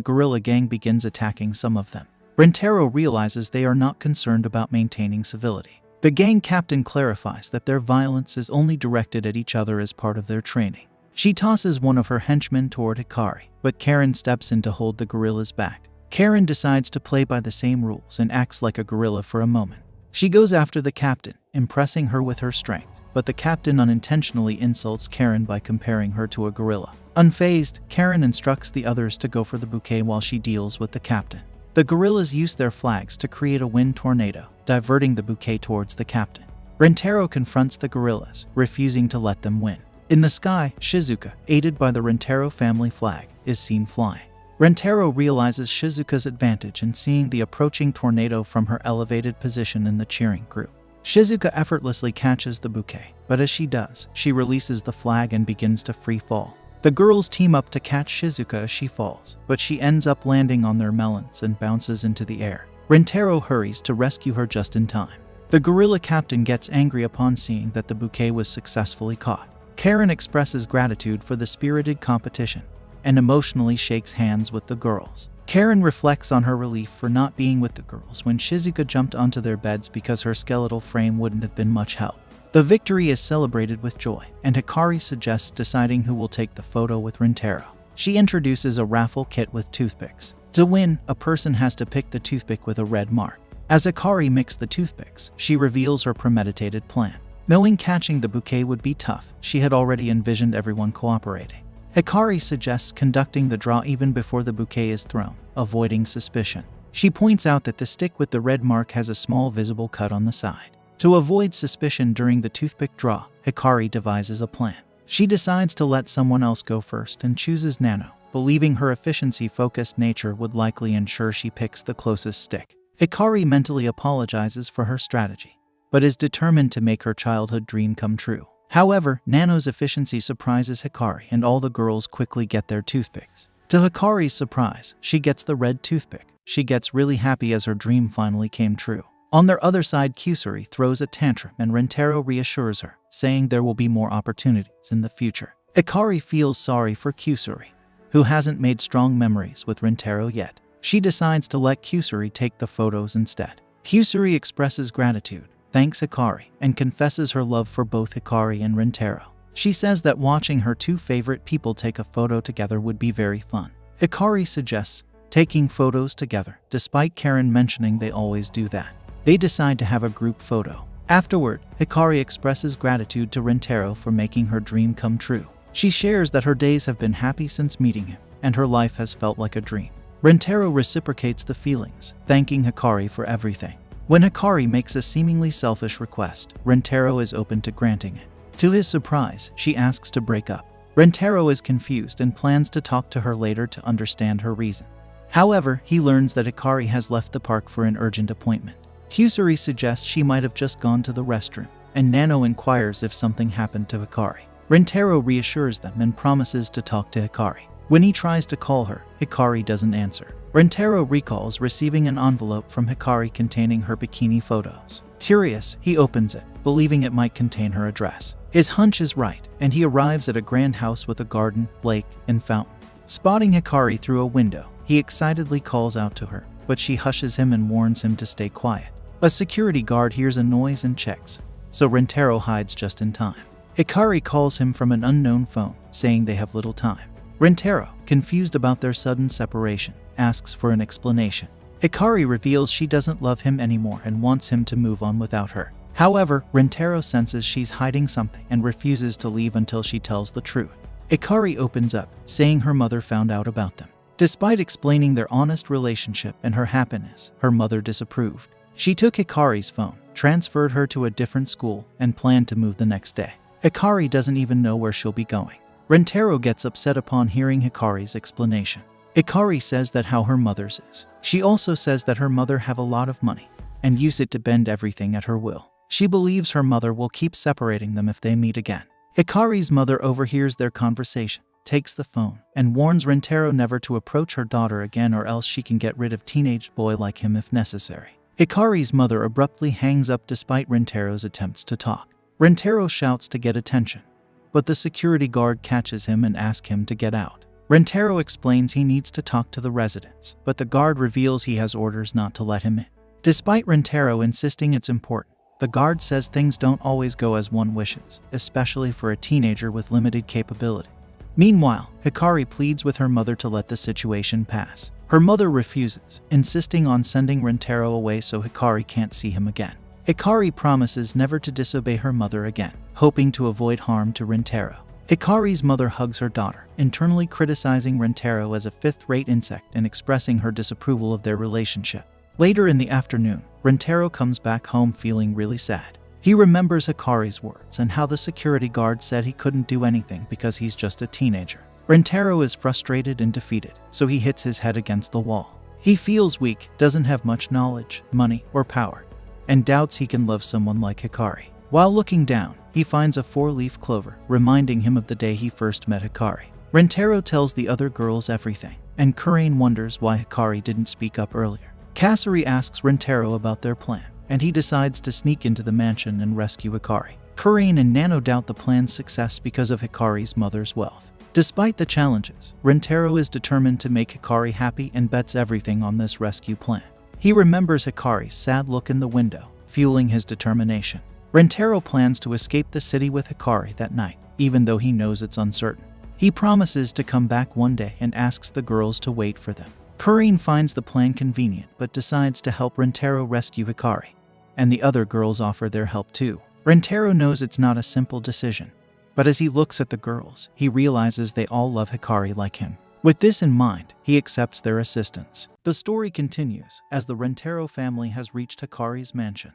gorilla gang begins attacking some of them. Rintaro realizes they are not concerned about maintaining civility. The gang captain clarifies that their violence is only directed at each other as part of their training. She tosses one of her henchmen toward Hikari, but Karen steps in to hold the gorilla's back. Karen decides to play by the same rules and acts like a gorilla for a moment. She goes after the captain, impressing her with her strength, but the captain unintentionally insults Karen by comparing her to a gorilla. Unfazed, Karen instructs the others to go for the bouquet while she deals with the captain. The gorillas use their flags to create a wind tornado, diverting the bouquet towards the captain. Rintaro confronts the gorillas, refusing to let them win. In the sky, Shizuka, aided by the Rintaro family flag, is seen flying. Rintaro realizes Shizuka's advantage in seeing the approaching tornado from her elevated position in the cheering group. Shizuka effortlessly catches the bouquet, but as she does, she releases the flag and begins to free fall. The girls team up to catch Shizuka as she falls, but she ends up landing on their melons and bounces into the air. Rintaro hurries to rescue her just in time. The gorilla captain gets angry upon seeing that the bouquet was successfully caught. Karen expresses gratitude for the spirited competition and emotionally shakes hands with the girls. Karen reflects on her relief for not being with the girls when Shizuka jumped onto their beds because her skeletal frame wouldn't have been much help. The victory is celebrated with joy, and Hikari suggests deciding who will take the photo with Rintaro. She introduces a raffle kit with toothpicks. To win, a person has to pick the toothpick with a red mark. As Hikari mixes the toothpicks, she reveals her premeditated plan. Knowing catching the bouquet would be tough, she had already envisioned everyone cooperating. Hikari suggests conducting the draw even before the bouquet is thrown, avoiding suspicion. She points out that the stick with the red mark has a small visible cut on the side. To avoid suspicion during the toothpick draw, Hikari devises a plan. She decides to let someone else go first and chooses Nano, believing her efficiency-focused nature would likely ensure she picks the closest stick. Hikari mentally apologizes for her strategy, but is determined to make her childhood dream come true. However, Nano's efficiency surprises Hikari and all the girls quickly get their toothpicks. To Hikari's surprise, she gets the red toothpick. She gets really happy as her dream finally came true. On their other side, Kusuri throws a tantrum and Rentaro reassures her, saying there will be more opportunities in the future. Hikari feels sorry for Kusuri, who hasn't made strong memories with Rentaro yet. She decides to let Kusuri take the photos instead. Kusuri expresses gratitude, thanks Hikari, and confesses her love for both Hikari and Rentaro. She says that watching her two favorite people take a photo together would be very fun. Hikari suggests taking photos together, despite Karen mentioning they always do that. They decide to have a group photo. Afterward, Hikari expresses gratitude to Rentaro for making her dream come true. She shares that her days have been happy since meeting him, and her life has felt like a dream. Rentaro reciprocates the feelings, thanking Hikari for everything. When Hikari makes a seemingly selfish request, Rentaro is open to granting it. To his surprise, she asks to break up. Rentaro is confused and plans to talk to her later to understand her reason. However, he learns that Hikari has left the park for an urgent appointment. Kusuri suggests she might have just gone to the restroom, and Nano inquires if something happened to Hikari. Rentaro reassures them and promises to talk to Hikari. When he tries to call her, Hikari doesn't answer. Rentaro recalls receiving an envelope from Hikari containing her bikini photos. Curious, he opens it, believing it might contain her address. His hunch is right, and he arrives at a grand house with a garden, lake, and fountain. Spotting Hikari through a window, he excitedly calls out to her, but she hushes him and warns him to stay quiet. A security guard hears a noise and checks, so Rentaro hides just in time. Hikari calls him from an unknown phone, saying they have little time. Rentaro, confused about their sudden separation, asks for an explanation. Hikari reveals she doesn't love him anymore and wants him to move on without her. However, Rentaro senses she's hiding something and refuses to leave until she tells the truth. Hikari opens up, saying her mother found out about them. Despite explaining their honest relationship and her happiness, her mother disapproved. She took Hikari's phone, transferred her to a different school, and planned to move the next day. Hikari doesn't even know where she'll be going. Rentaro gets upset upon hearing Hikari's explanation. Hikari says that how her mother's is. She also says that her mother have a lot of money and use it to bend everything at her will. She believes her mother will keep separating them if they meet again. Hikari's mother overhears their conversation, takes the phone, and warns Rentaro never to approach her daughter again or else she can get rid of teenage boy like him if necessary. Hikari's mother abruptly hangs up despite Rentaro's attempts to talk. Rentaro shouts to get attention, but the security guard catches him and asks him to get out. Rentaro explains he needs to talk to the residents, but the guard reveals he has orders not to let him in. Despite Rentaro insisting it's important, the guard says things don't always go as one wishes, especially for a teenager with limited capability. Meanwhile, Hikari pleads with her mother to let the situation pass. Her mother refuses, insisting on sending Rentaro away so Hikari can't see him again. Hikari promises never to disobey her mother again, hoping to avoid harm to Rentaro. Hikari's mother hugs her daughter, internally criticizing Rentaro as a fifth-rate insect and expressing her disapproval of their relationship. Later in the afternoon, Rentaro comes back home feeling really sad. He remembers Hikari's words and how the security guard said he couldn't do anything because he's just a teenager. Rentaro is frustrated and defeated, so he hits his head against the wall. He feels weak, doesn't have much knowledge, money, or power, and doubts he can love someone like Hikari. While looking down, he finds a 4-leaf clover, reminding him of the day he first met Hikari. Rentaro tells the other girls everything, and Kurain wonders why Hikari didn't speak up earlier. Kasuri asks Rentaro about their plan, and he decides to sneak into the mansion and rescue Hikari. Kurain and Nano doubt the plan's success because of Hikari's mother's wealth. Despite the challenges, Rentaro is determined to make Hikari happy and bets everything on this rescue plan. He remembers Hikari's sad look in the window, fueling his determination. Rentaro plans to escape the city with Hikari that night, even though he knows it's uncertain. He promises to come back one day and asks the girls to wait for them. Kurain finds the plan convenient but decides to help Rentaro rescue Hikari, and the other girls offer their help too. Rentaro knows it's not a simple decision, but as he looks at the girls, he realizes they all love Hikari like him. With this in mind, he accepts their assistance. The story continues as the Rentaro family has reached Hikari's mansion,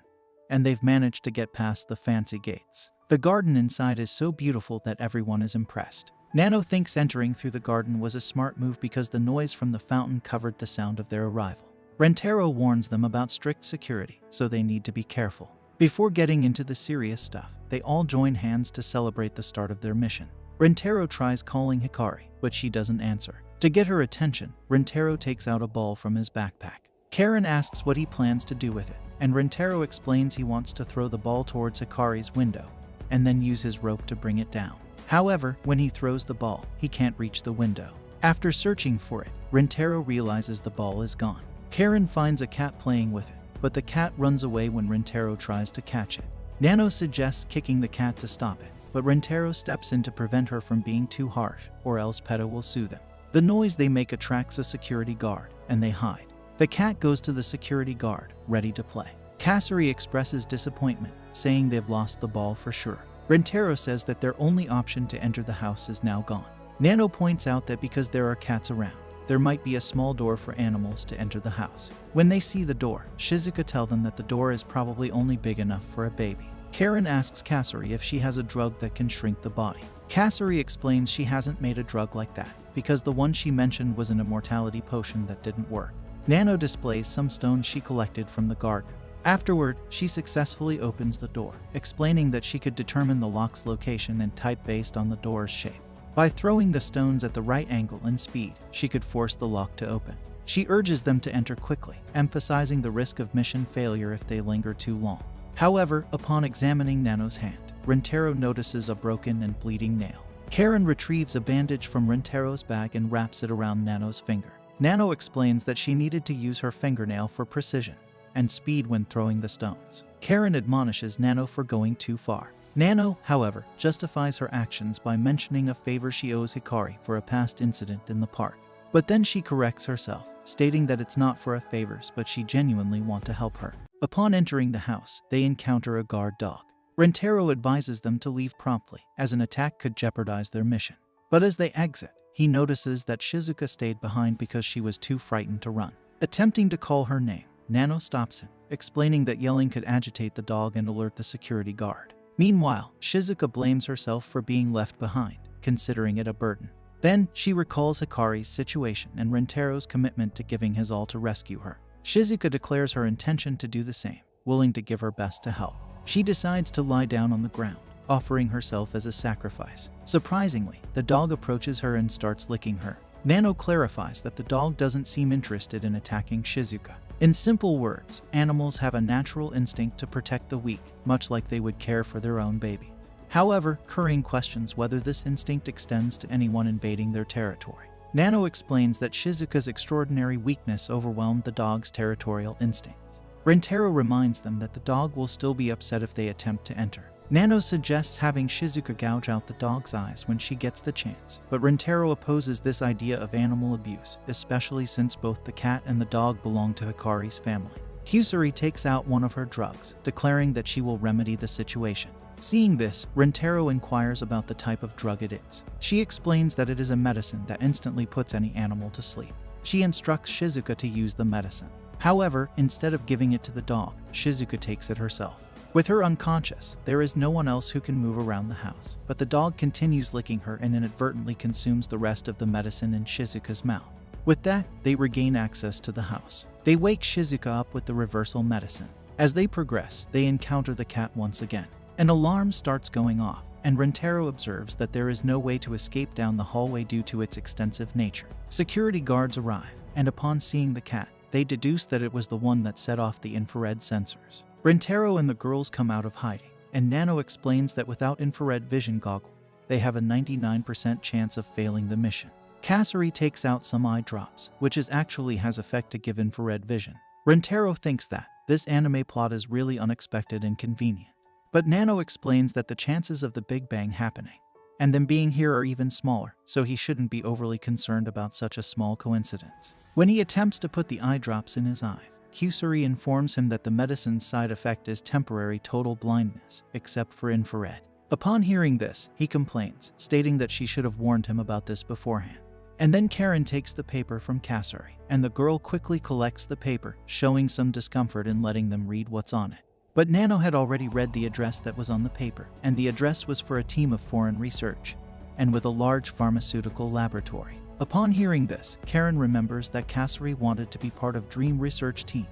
and they've managed to get past the fancy gates. The garden inside is so beautiful that everyone is impressed. Nano thinks entering through the garden was a smart move because the noise from the fountain covered the sound of their arrival. Rentaro warns them about strict security, so they need to be careful. Before getting into the serious stuff, they all join hands to celebrate the start of their mission. Rintaro tries calling Hikari, but she doesn't answer. To get her attention, Rintaro takes out a ball from his backpack. Karen asks what he plans to do with it, and Rintaro explains he wants to throw the ball towards Hikari's window, and then use his rope to bring it down. However, when he throws the ball, he can't reach the window. After searching for it, Rintaro realizes the ball is gone. Karen finds a cat playing with it, but the cat runs away when Rintaro tries to catch it. Nano suggests kicking the cat to stop it, but Rintaro steps in to prevent her from being too harsh, or else Peto will sue them. The noise they make attracts a security guard, and they hide. The cat goes to the security guard, ready to play. Kasari expresses disappointment, saying they've lost the ball for sure. Rintaro says that their only option to enter the house is now gone. Nano points out that because there are cats around, there might be a small door for animals to enter the house. When they see the door, Shizuka tells them that the door is probably only big enough for a baby. Karen asks Kasari if she has a drug that can shrink the body. Kasari explains she hasn't made a drug like that, because the one she mentioned was an immortality potion that didn't work. Nano displays some stones she collected from the garden. Afterward, she successfully opens the door, explaining that she could determine the lock's location and type based on the door's shape. By throwing the stones at the right angle and speed, she could force the lock to open. She urges them to enter quickly, emphasizing the risk of mission failure if they linger too long. However, upon examining Nano's hand, Rintaro notices a broken and bleeding nail. Karen retrieves a bandage from Rintaro's bag and wraps it around Nano's finger. Nano explains that she needed to use her fingernail for precision and speed when throwing the stones. Karen admonishes Nano for going too far. Nano, however, justifies her actions by mentioning a favor she owes Hikari for a past incident in the park. But then she corrects herself, stating that it's not for a favors but she genuinely wants to help her. Upon entering the house, they encounter a guard dog. Rintaro advises them to leave promptly, as an attack could jeopardize their mission. But as they exit, he notices that Shizuka stayed behind because she was too frightened to run. Attempting to call her name, Nano stops him, explaining that yelling could agitate the dog and alert the security guard. Meanwhile, Shizuka blames herself for being left behind, considering it a burden. Then, she recalls Hikari's situation and Rintaro's commitment to giving his all to rescue her. Shizuka declares her intention to do the same, willing to give her best to help. She decides to lie down on the ground, offering herself as a sacrifice. Surprisingly, the dog approaches her and starts licking her. Nano clarifies that the dog doesn't seem interested in attacking Shizuka. In simple words, animals have a natural instinct to protect the weak, much like they would care for their own baby. However, Kurin questions whether this instinct extends to anyone invading their territory. Nano explains that Shizuka's extraordinary weakness overwhelmed the dog's territorial instincts. Rintaro reminds them that the dog will still be upset if they attempt to enter. Nano suggests having Shizuka gouge out the dog's eyes when she gets the chance, but Rintaro opposes this idea of animal abuse, especially since both the cat and the dog belong to Hikari's family. Kusari takes out one of her drugs, declaring that she will remedy the situation. Seeing this, Rintaro inquires about the type of drug it is. She explains that it is a medicine that instantly puts any animal to sleep. She instructs Shizuka to use the medicine. However, instead of giving it to the dog, Shizuka takes it herself. With her unconscious, there is no one else who can move around the house, but the dog continues licking her and inadvertently consumes the rest of the medicine in Shizuka's mouth. With that, they regain access to the house. They wake Shizuka up with the reversal medicine. As they progress, they encounter the cat once again. An alarm starts going off, and Rintaro observes that there is no way to escape down the hallway due to its extensive nature. Security guards arrive, and upon seeing the cat, they deduce that it was the one that set off the infrared sensors. Rintaro and the girls come out of hiding, and Nano explains that without infrared vision goggle, they have a 99% chance of failing the mission. Kasari takes out some eye drops, which actually has effect to give infrared vision. Rintaro thinks that this anime plot is really unexpected and convenient. But Nano explains that the chances of the Big Bang happening and them being here are even smaller, so he shouldn't be overly concerned about such a small coincidence. When he attempts to put the eye drops in his eyes, Kusari informs him that the medicine's side effect is temporary total blindness, except for infrared. Upon hearing this, he complains, stating that she should have warned him about this beforehand. And then Karen takes the paper from Kasari, and the girl quickly collects the paper, showing some discomfort in letting them read what's on it. But Nano had already read the address that was on the paper, and the address was for a team of foreign research, and with a large pharmaceutical laboratory. Upon hearing this, Karen remembers that Kasari wanted to be part of Dream Research Team,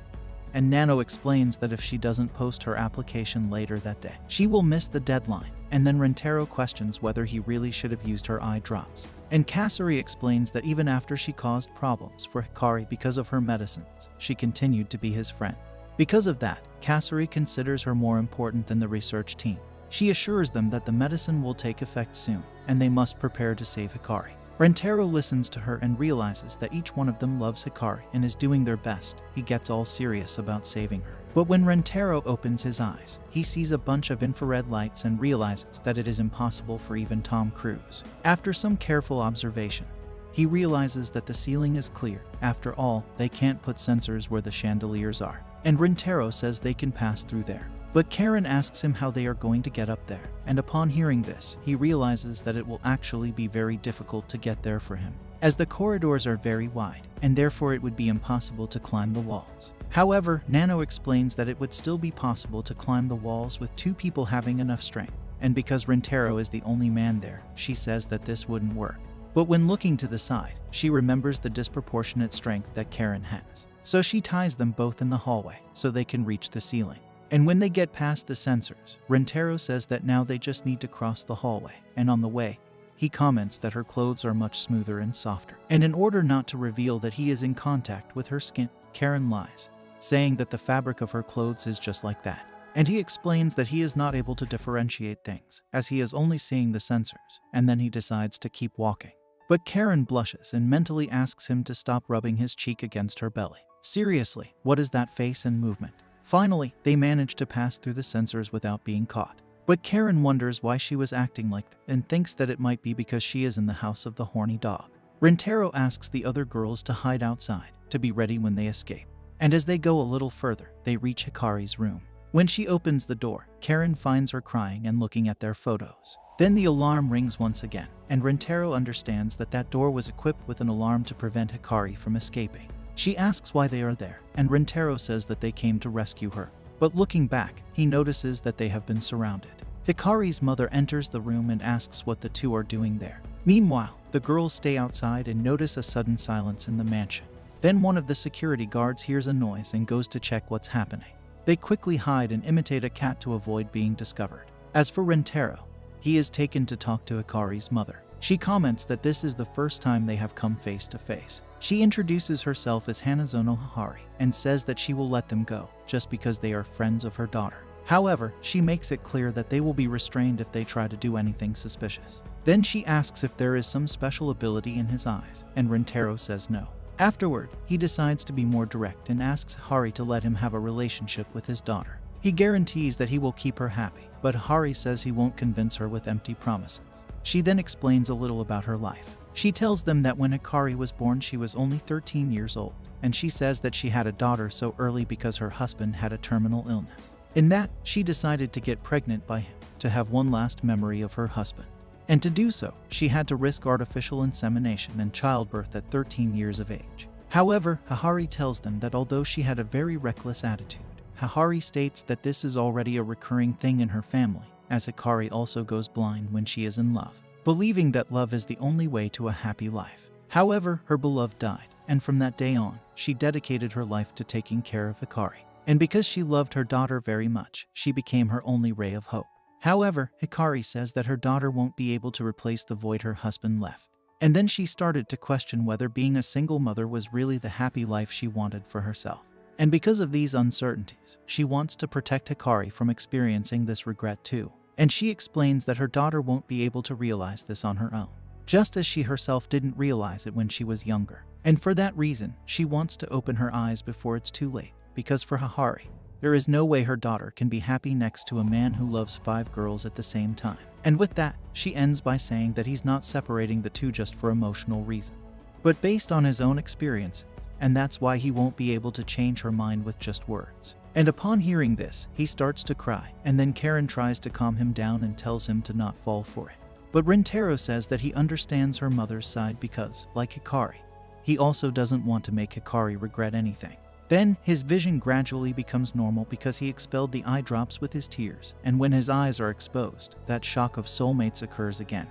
and Nano explains that if she doesn't post her application later that day, she will miss the deadline. And then Rentaro questions whether he really should have used her eye drops. And Kasari explains that even after she caused problems for Hikari because of her medicines, she continued to be his friend. Because of that, Kasari considers her more important than the research team. She assures them that the medicine will take effect soon, and they must prepare to save Hikari. Rentaro listens to her and realizes that each one of them loves Hikari and is doing their best. He gets all serious about saving her. But when Rentaro opens his eyes, he sees a bunch of infrared lights and realizes that it is impossible for even Tom Cruise. After some careful observation, he realizes that the ceiling is clear. After all, they can't put sensors where the chandeliers are. And Rentaro says they can pass through there. But Karen asks him how they are going to get up there, and upon hearing this, he realizes that it will actually be very difficult to get there for him, as the corridors are very wide, and therefore it would be impossible to climb the walls. However, Nano explains that it would still be possible to climb the walls with two people having enough strength, and because Rentaro is the only man there, she says that this wouldn't work. But when looking to the side, she remembers the disproportionate strength that Karen has. So she ties them both in the hallway so they can reach the ceiling. And when they get past the sensors, Rentaro says that now they just need to cross the hallway, and on the way, he comments that her clothes are much smoother and softer. And in order not to reveal that he is in contact with her skin, Karen lies, saying that the fabric of her clothes is just like that. And he explains that he is not able to differentiate things, as he is only seeing the sensors, and then he decides to keep walking. But Karen blushes and mentally asks him to stop rubbing his cheek against her belly. Seriously, what is that face and movement? Finally, they manage to pass through the sensors without being caught. But Karen wonders why she was acting like that and thinks that it might be because she is in the house of the horny dog. Rentaro asks the other girls to hide outside, to be ready when they escape. And as they go a little further, they reach Hikari's room. When she opens the door, Karen finds her crying and looking at their photos. Then the alarm rings once again, and Rentaro understands that that door was equipped with an alarm to prevent Hikari from escaping. She asks why they are there, and Rentaro says that they came to rescue her. But looking back, he notices that they have been surrounded. Hikari's mother enters the room and asks what the two are doing there. Meanwhile, the girls stay outside and notice a sudden silence in the mansion. Then one of the security guards hears a noise and goes to check what's happening. They quickly hide and imitate a cat to avoid being discovered. As for Rentaro, he is taken to talk to Hikari's mother. She comments that this is the first time they have come face to face. She introduces herself as Hanazono Hihari and says that she will let them go just because they are friends of her daughter. However, she makes it clear that they will be restrained if they try to do anything suspicious. Then she asks if there is some special ability in his eyes, and Rentaro says no. Afterward, he decides to be more direct and asks Hihari to let him have a relationship with his daughter. He guarantees that he will keep her happy, but Hihari says he won't convince her with empty promises. She then explains a little about her life. She tells them that when Hikari was born she was only 13 years old, and she says that she had a daughter so early because her husband had a terminal illness. In that, she decided to get pregnant by him to have one last memory of her husband. And to do so, she had to risk artificial insemination and childbirth at 13 years of age. However, Hihari tells them that although she had a very reckless attitude, Hihari states that this is already a recurring thing in her family, as Hikari also goes blind when she is in love, believing that love is the only way to a happy life. However, her beloved died, and from that day on, she dedicated her life to taking care of Hikari. And because she loved her daughter very much, she became her only ray of hope. However, Hikari says that her daughter won't be able to replace the void her husband left. And then she started to question whether being a single mother was really the happy life she wanted for herself. And because of these uncertainties, she wants to protect Hikari from experiencing this regret too. And she explains that her daughter won't be able to realize this on her own, just as she herself didn't realize it when she was younger. And for that reason, she wants to open her eyes before it's too late, because for Hihari, there is no way her daughter can be happy next to a man who loves 5 girls at the same time. And with that, she ends by saying that he's not separating the two just for emotional reasons, but based on his own experience, and that's why he won't be able to change her mind with just words. And upon hearing this, he starts to cry, and then Karen tries to calm him down and tells him to not fall for it. But Rentaro says that he understands her mother's side because, like Hikari, he also doesn't want to make Hikari regret anything. Then, his vision gradually becomes normal because he expelled the eye drops with his tears, and when his eyes are exposed, that shock of soulmates occurs again,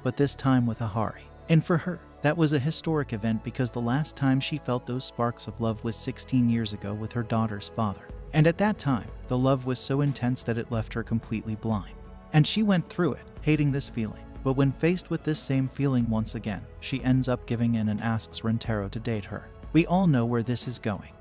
but this time with Hihari. And for her, that was a historic event because the last time she felt those sparks of love was 16 years ago with her daughter's father. And at that time, the love was so intense that it left her completely blind. And she went through it, hating this feeling. But when faced with this same feeling once again, she ends up giving in and asks Rintaro to date her. We all know where this is going.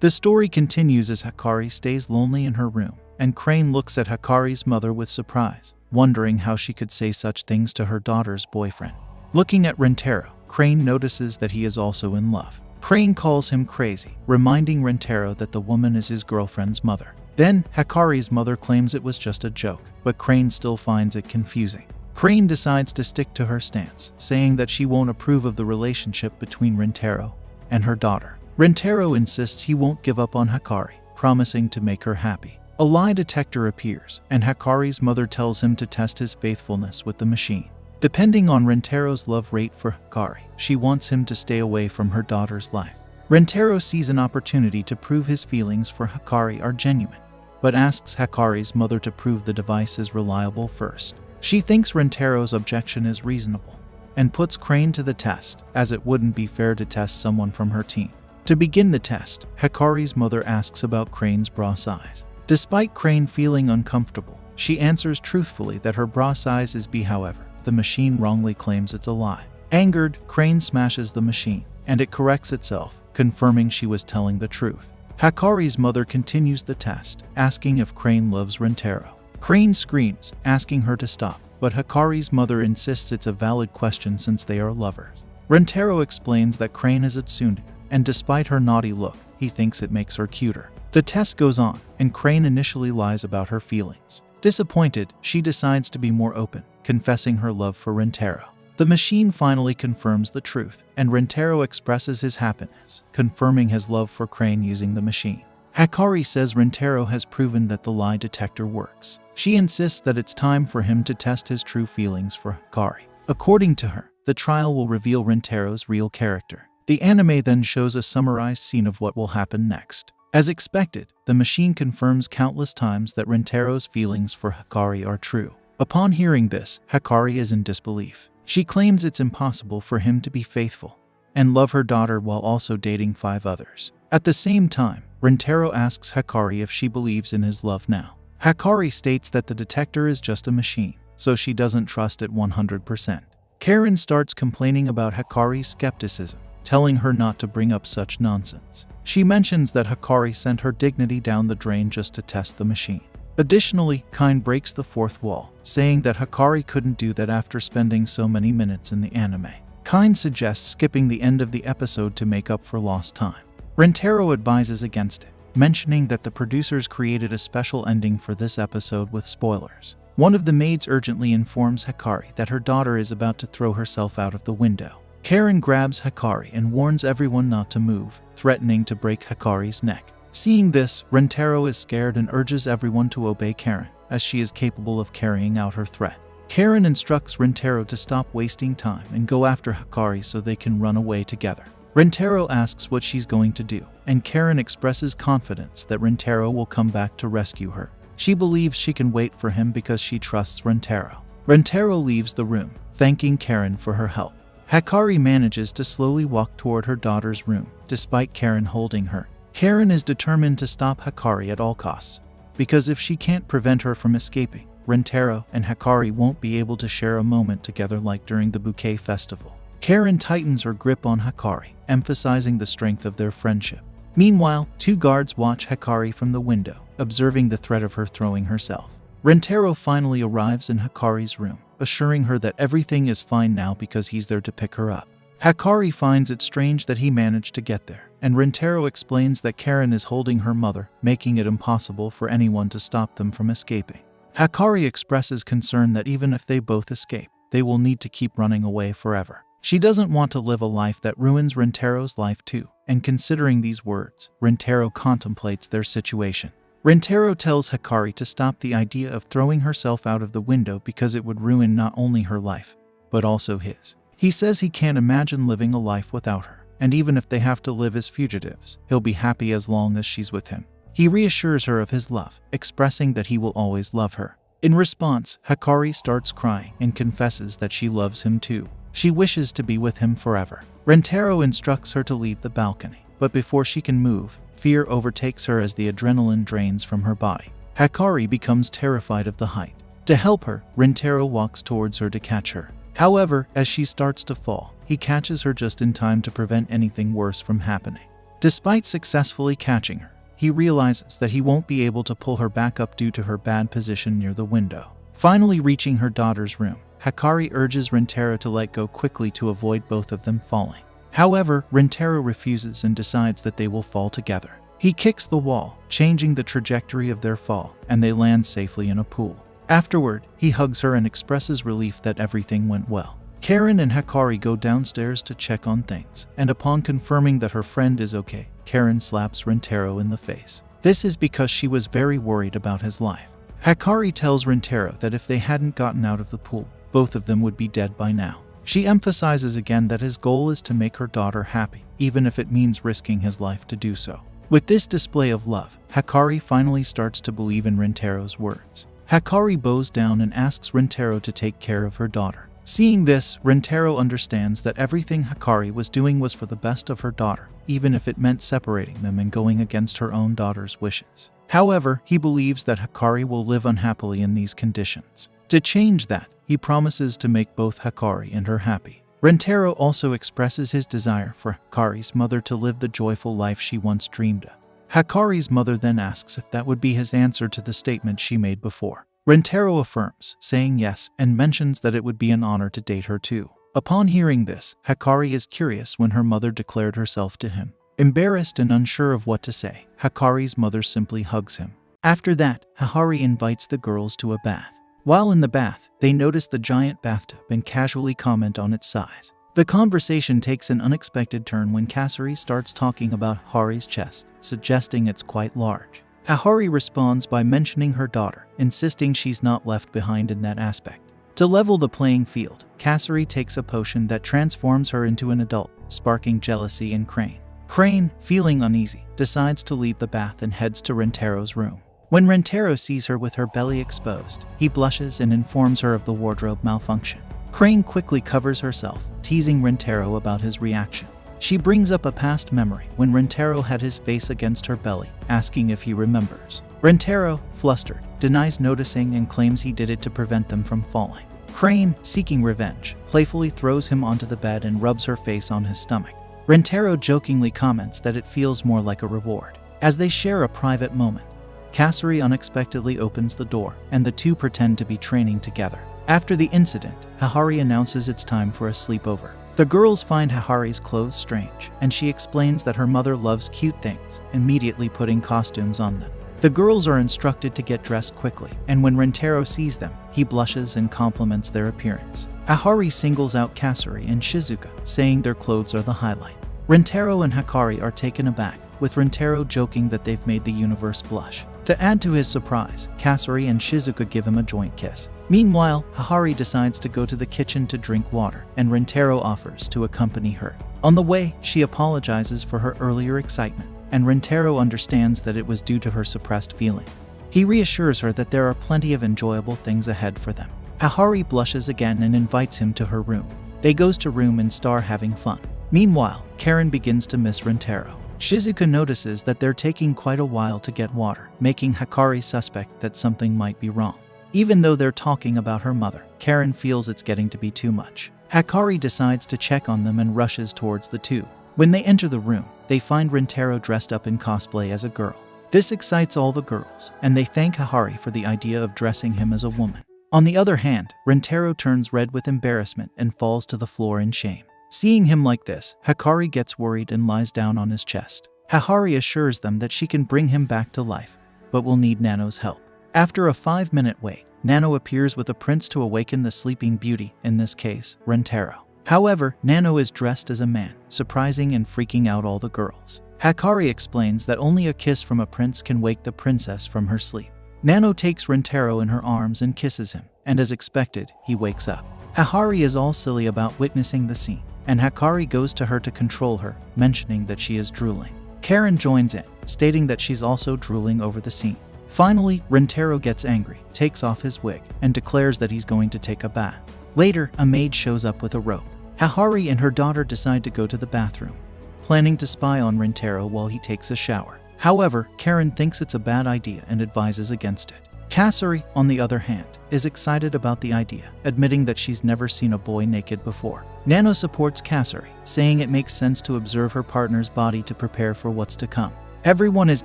The story continues as Hikari stays lonely in her room, and Crane looks at Hikari's mother with surprise, wondering how she could say such things to her daughter's boyfriend. Looking at Rintaro, Crane notices that he is also in love. Crane calls him crazy, reminding Rintaro that the woman is his girlfriend's mother. Then, Hikari's mother claims it was just a joke, but Crane still finds it confusing. Crane decides to stick to her stance, saying that she won't approve of the relationship between Rintaro and her daughter. Rintaro insists he won't give up on Hikari, promising to make her happy. A lie detector appears, and Hikari's mother tells him to test his faithfulness with the machine. Depending on Rintaro's love rate for Hikari, she wants him to stay away from her daughter's life. Rintaro sees an opportunity to prove his feelings for Hikari are genuine, but asks Hikari's mother to prove the device is reliable first. She thinks Rintaro's objection is reasonable, and puts Crane to the test, as it wouldn't be fair to test someone from her team. To begin the test, Hikari's mother asks about Crane's bra size. Despite Crane feeling uncomfortable, she answers truthfully that her bra size is B. However, the machine wrongly claims it's a lie. Angered, Crane smashes the machine, and it corrects itself, confirming she was telling the truth. Hikari's mother continues the test, asking if Crane loves Rintaro. Crane screams, asking her to stop, but Hikari's mother insists it's a valid question since they are lovers. Rintaro explains that Crane is a tsundere, and despite her naughty look, he thinks it makes her cuter. The test goes on, and Crane initially lies about her feelings. Disappointed, she decides to be more open, confessing her love for Rintaro. The machine finally confirms the truth, and Rintaro expresses his happiness, confirming his love for Crane using the machine. Hikari says Rintaro has proven that the lie detector works. She insists that it's time for him to test his true feelings for Hikari. According to her, the trial will reveal Rintaro's real character. The anime then shows a summarized scene of what will happen next. As expected, the machine confirms countless times that Rintaro's feelings for Hikari are true. Upon hearing this, Hikari is in disbelief. She claims it's impossible for him to be faithful and love her daughter while also dating 5 others. At the same time, Rintaro asks Hikari if she believes in his love now. Hikari states that the detector is just a machine, so she doesn't trust it 100%. Karen starts complaining about Hikari's skepticism, telling her not to bring up such nonsense. She mentions that Hikari sent her dignity down the drain just to test the machine. Additionally, Kine breaks the fourth wall, saying that Hikari couldn't do that after spending so many minutes in the anime. Kine suggests skipping the end of the episode to make up for lost time. Rintaro advises against it, mentioning that the producers created a special ending for this episode with spoilers. One of the maids urgently informs Hikari that her daughter is about to throw herself out of the window. Karen grabs Hikari and warns everyone not to move, threatening to break Hikari's neck. Seeing this, Rintaro is scared and urges everyone to obey Karen, as she is capable of carrying out her threat. Karen instructs Rintaro to stop wasting time and go after Hikari so they can run away together. Rintaro asks what she's going to do, and Karen expresses confidence that Rintaro will come back to rescue her. She believes she can wait for him because she trusts Rintaro. Rintaro leaves the room, thanking Karen for her help. Hikari manages to slowly walk toward her daughter's room, despite Karen holding her. Karen is determined to stop Hikari at all costs, because if she can't prevent her from escaping, Rintaro and Hikari won't be able to share a moment together like during the bouquet festival. Karen tightens her grip on Hikari, emphasizing the strength of their friendship. Meanwhile, 2 guards watch Hikari from the window, observing the threat of her throwing herself. Rintaro finally arrives in Hikari's room, assuring her that everything is fine now because he's there to pick her up. Hikari finds it strange that he managed to get there, and Rintaro explains that Karen is holding her mother, making it impossible for anyone to stop them from escaping. Hikari expresses concern that even if they both escape, they will need to keep running away forever. She doesn't want to live a life that ruins Rintaro's life too, and considering these words, Rintaro contemplates their situation. Rintaro tells Hikari to stop the idea of throwing herself out of the window because it would ruin not only her life, but also his. He says he can't imagine living a life without her, and even if they have to live as fugitives, he'll be happy as long as she's with him. He reassures her of his love, expressing that he will always love her. In response, Hikari starts crying and confesses that she loves him too. She wishes to be with him forever. Rentaro instructs her to leave the balcony, but before she can move, fear overtakes her as the adrenaline drains from her body. Hikari becomes terrified of the height. To help her, Rentaro walks towards her to catch her. However, as she starts to fall, he catches her just in time to prevent anything worse from happening. Despite successfully catching her, he realizes that he won't be able to pull her back up due to her bad position near the window. Finally reaching her daughter's room, Hikari urges Rentaro to let go quickly to avoid both of them falling. However, Rentaro refuses and decides that they will fall together. He kicks the wall, changing the trajectory of their fall, and they land safely in a pool. Afterward, he hugs her and expresses relief that everything went well. Karen and Hikari go downstairs to check on things, and upon confirming that her friend is okay, Karen slaps Rentaro in the face. This is because she was very worried about his life. Hikari tells Rentaro that if they hadn't gotten out of the pool, both of them would be dead by now. She emphasizes again that his goal is to make her daughter happy, even if it means risking his life to do so. With this display of love, Hikari finally starts to believe in Rentaro's words. Hikari bows down and asks Rentaro to take care of her daughter. Seeing this, Rentaro understands that everything Hikari was doing was for the best of her daughter, even if it meant separating them and going against her own daughter's wishes. However, he believes that Hikari will live unhappily in these conditions. To change that, he promises to make both Hikari and her happy. Rentaro also expresses his desire for Hikari's mother to live the joyful life she once dreamed of. Hikari's mother then asks if that would be his answer to the statement she made before. Rentaro affirms, saying yes, and mentions that it would be an honor to date her too. Upon hearing this, Hikari is curious when her mother declared herself to him. Embarrassed and unsure of what to say, Hikari's mother simply hugs him. After that, Hikari invites the girls to a bath. While in the bath, they notice the giant bathtub and casually comment on its size. The conversation takes an unexpected turn when Kasari starts talking about Hari's chest, suggesting it's quite large. Hikari responds by mentioning her daughter, insisting she's not left behind in that aspect. To level the playing field, Kasari takes a potion that transforms her into an adult, sparking jealousy in Crane. Crane, feeling uneasy, decides to leave the bath and heads to Rentaro's room. When Rentaro sees her with her belly exposed, he blushes and informs her of the wardrobe malfunction. Crane quickly covers herself, teasing Rentaro about his reaction. She brings up a past memory when Rentaro had his face against her belly, asking if he remembers. Rentaro, flustered, denies noticing and claims he did it to prevent them from falling. Crane, seeking revenge, playfully throws him onto the bed and rubs her face on his stomach. Rentaro jokingly comments that it feels more like a reward. As they share a private moment, Kasari unexpectedly opens the door, and the two pretend to be training together. After the incident, Hikari announces it's time for a sleepover. The girls find Hikari's clothes strange, and she explains that her mother loves cute things, immediately putting costumes on them. The girls are instructed to get dressed quickly, and when Rentaro sees them, he blushes and compliments their appearance. Hikari singles out Kasari and Shizuka, saying their clothes are the highlight. Rentaro and Hikari are taken aback, with Rentaro joking that they've made the universe blush. To add to his surprise, Kasari and Shizuka give him a joint kiss. Meanwhile, Hikari decides to go to the kitchen to drink water, and Rentaro offers to accompany her. On the way, she apologizes for her earlier excitement, and Rentaro understands that it was due to her suppressed feeling. He reassures her that there are plenty of enjoyable things ahead for them. Hikari blushes again and invites him to her room. They goes to room and start having fun. Meanwhile, Karen begins to miss Rentaro. Shizuka notices that they're taking quite a while to get water, making Hikari suspect that something might be wrong. Even though they're talking about her mother, Karen feels it's getting to be too much. Hikari decides to check on them and rushes towards the two. When they enter the room, they find Rentaro dressed up in cosplay as a girl. This excites all the girls, and they thank Hikari for the idea of dressing him as a woman. On the other hand, Rentaro turns red with embarrassment and falls to the floor in shame. Seeing him like this, Hikari gets worried and lies down on his chest. Hikari assures them that she can bring him back to life, but will need Nano's help. After a 5-minute wait, Nano appears with a prince to awaken the sleeping beauty, in this case, Rentaro. However, Nano is dressed as a man, surprising and freaking out all the girls. Hikari explains that only a kiss from a prince can wake the princess from her sleep. Nano takes Rentaro in her arms and kisses him, and as expected, he wakes up. Hikari is all silly about witnessing the scene, and Hikari goes to her to control her, mentioning that she is drooling. Karen joins in, stating that she's also drooling over the scene. Finally, Rentaro gets angry, takes off his wig, and declares that he's going to take a bath. Later, a maid shows up with a rope. Hahari and her daughter decide to go to the bathroom, planning to spy on Rintaro while he takes a shower. However, Karen thinks it's a bad idea and advises against it. Kasari, on the other hand, is excited about the idea, admitting that she's never seen a boy naked before. Nano supports Kasari, saying it makes sense to observe her partner's body to prepare for what's to come. Everyone is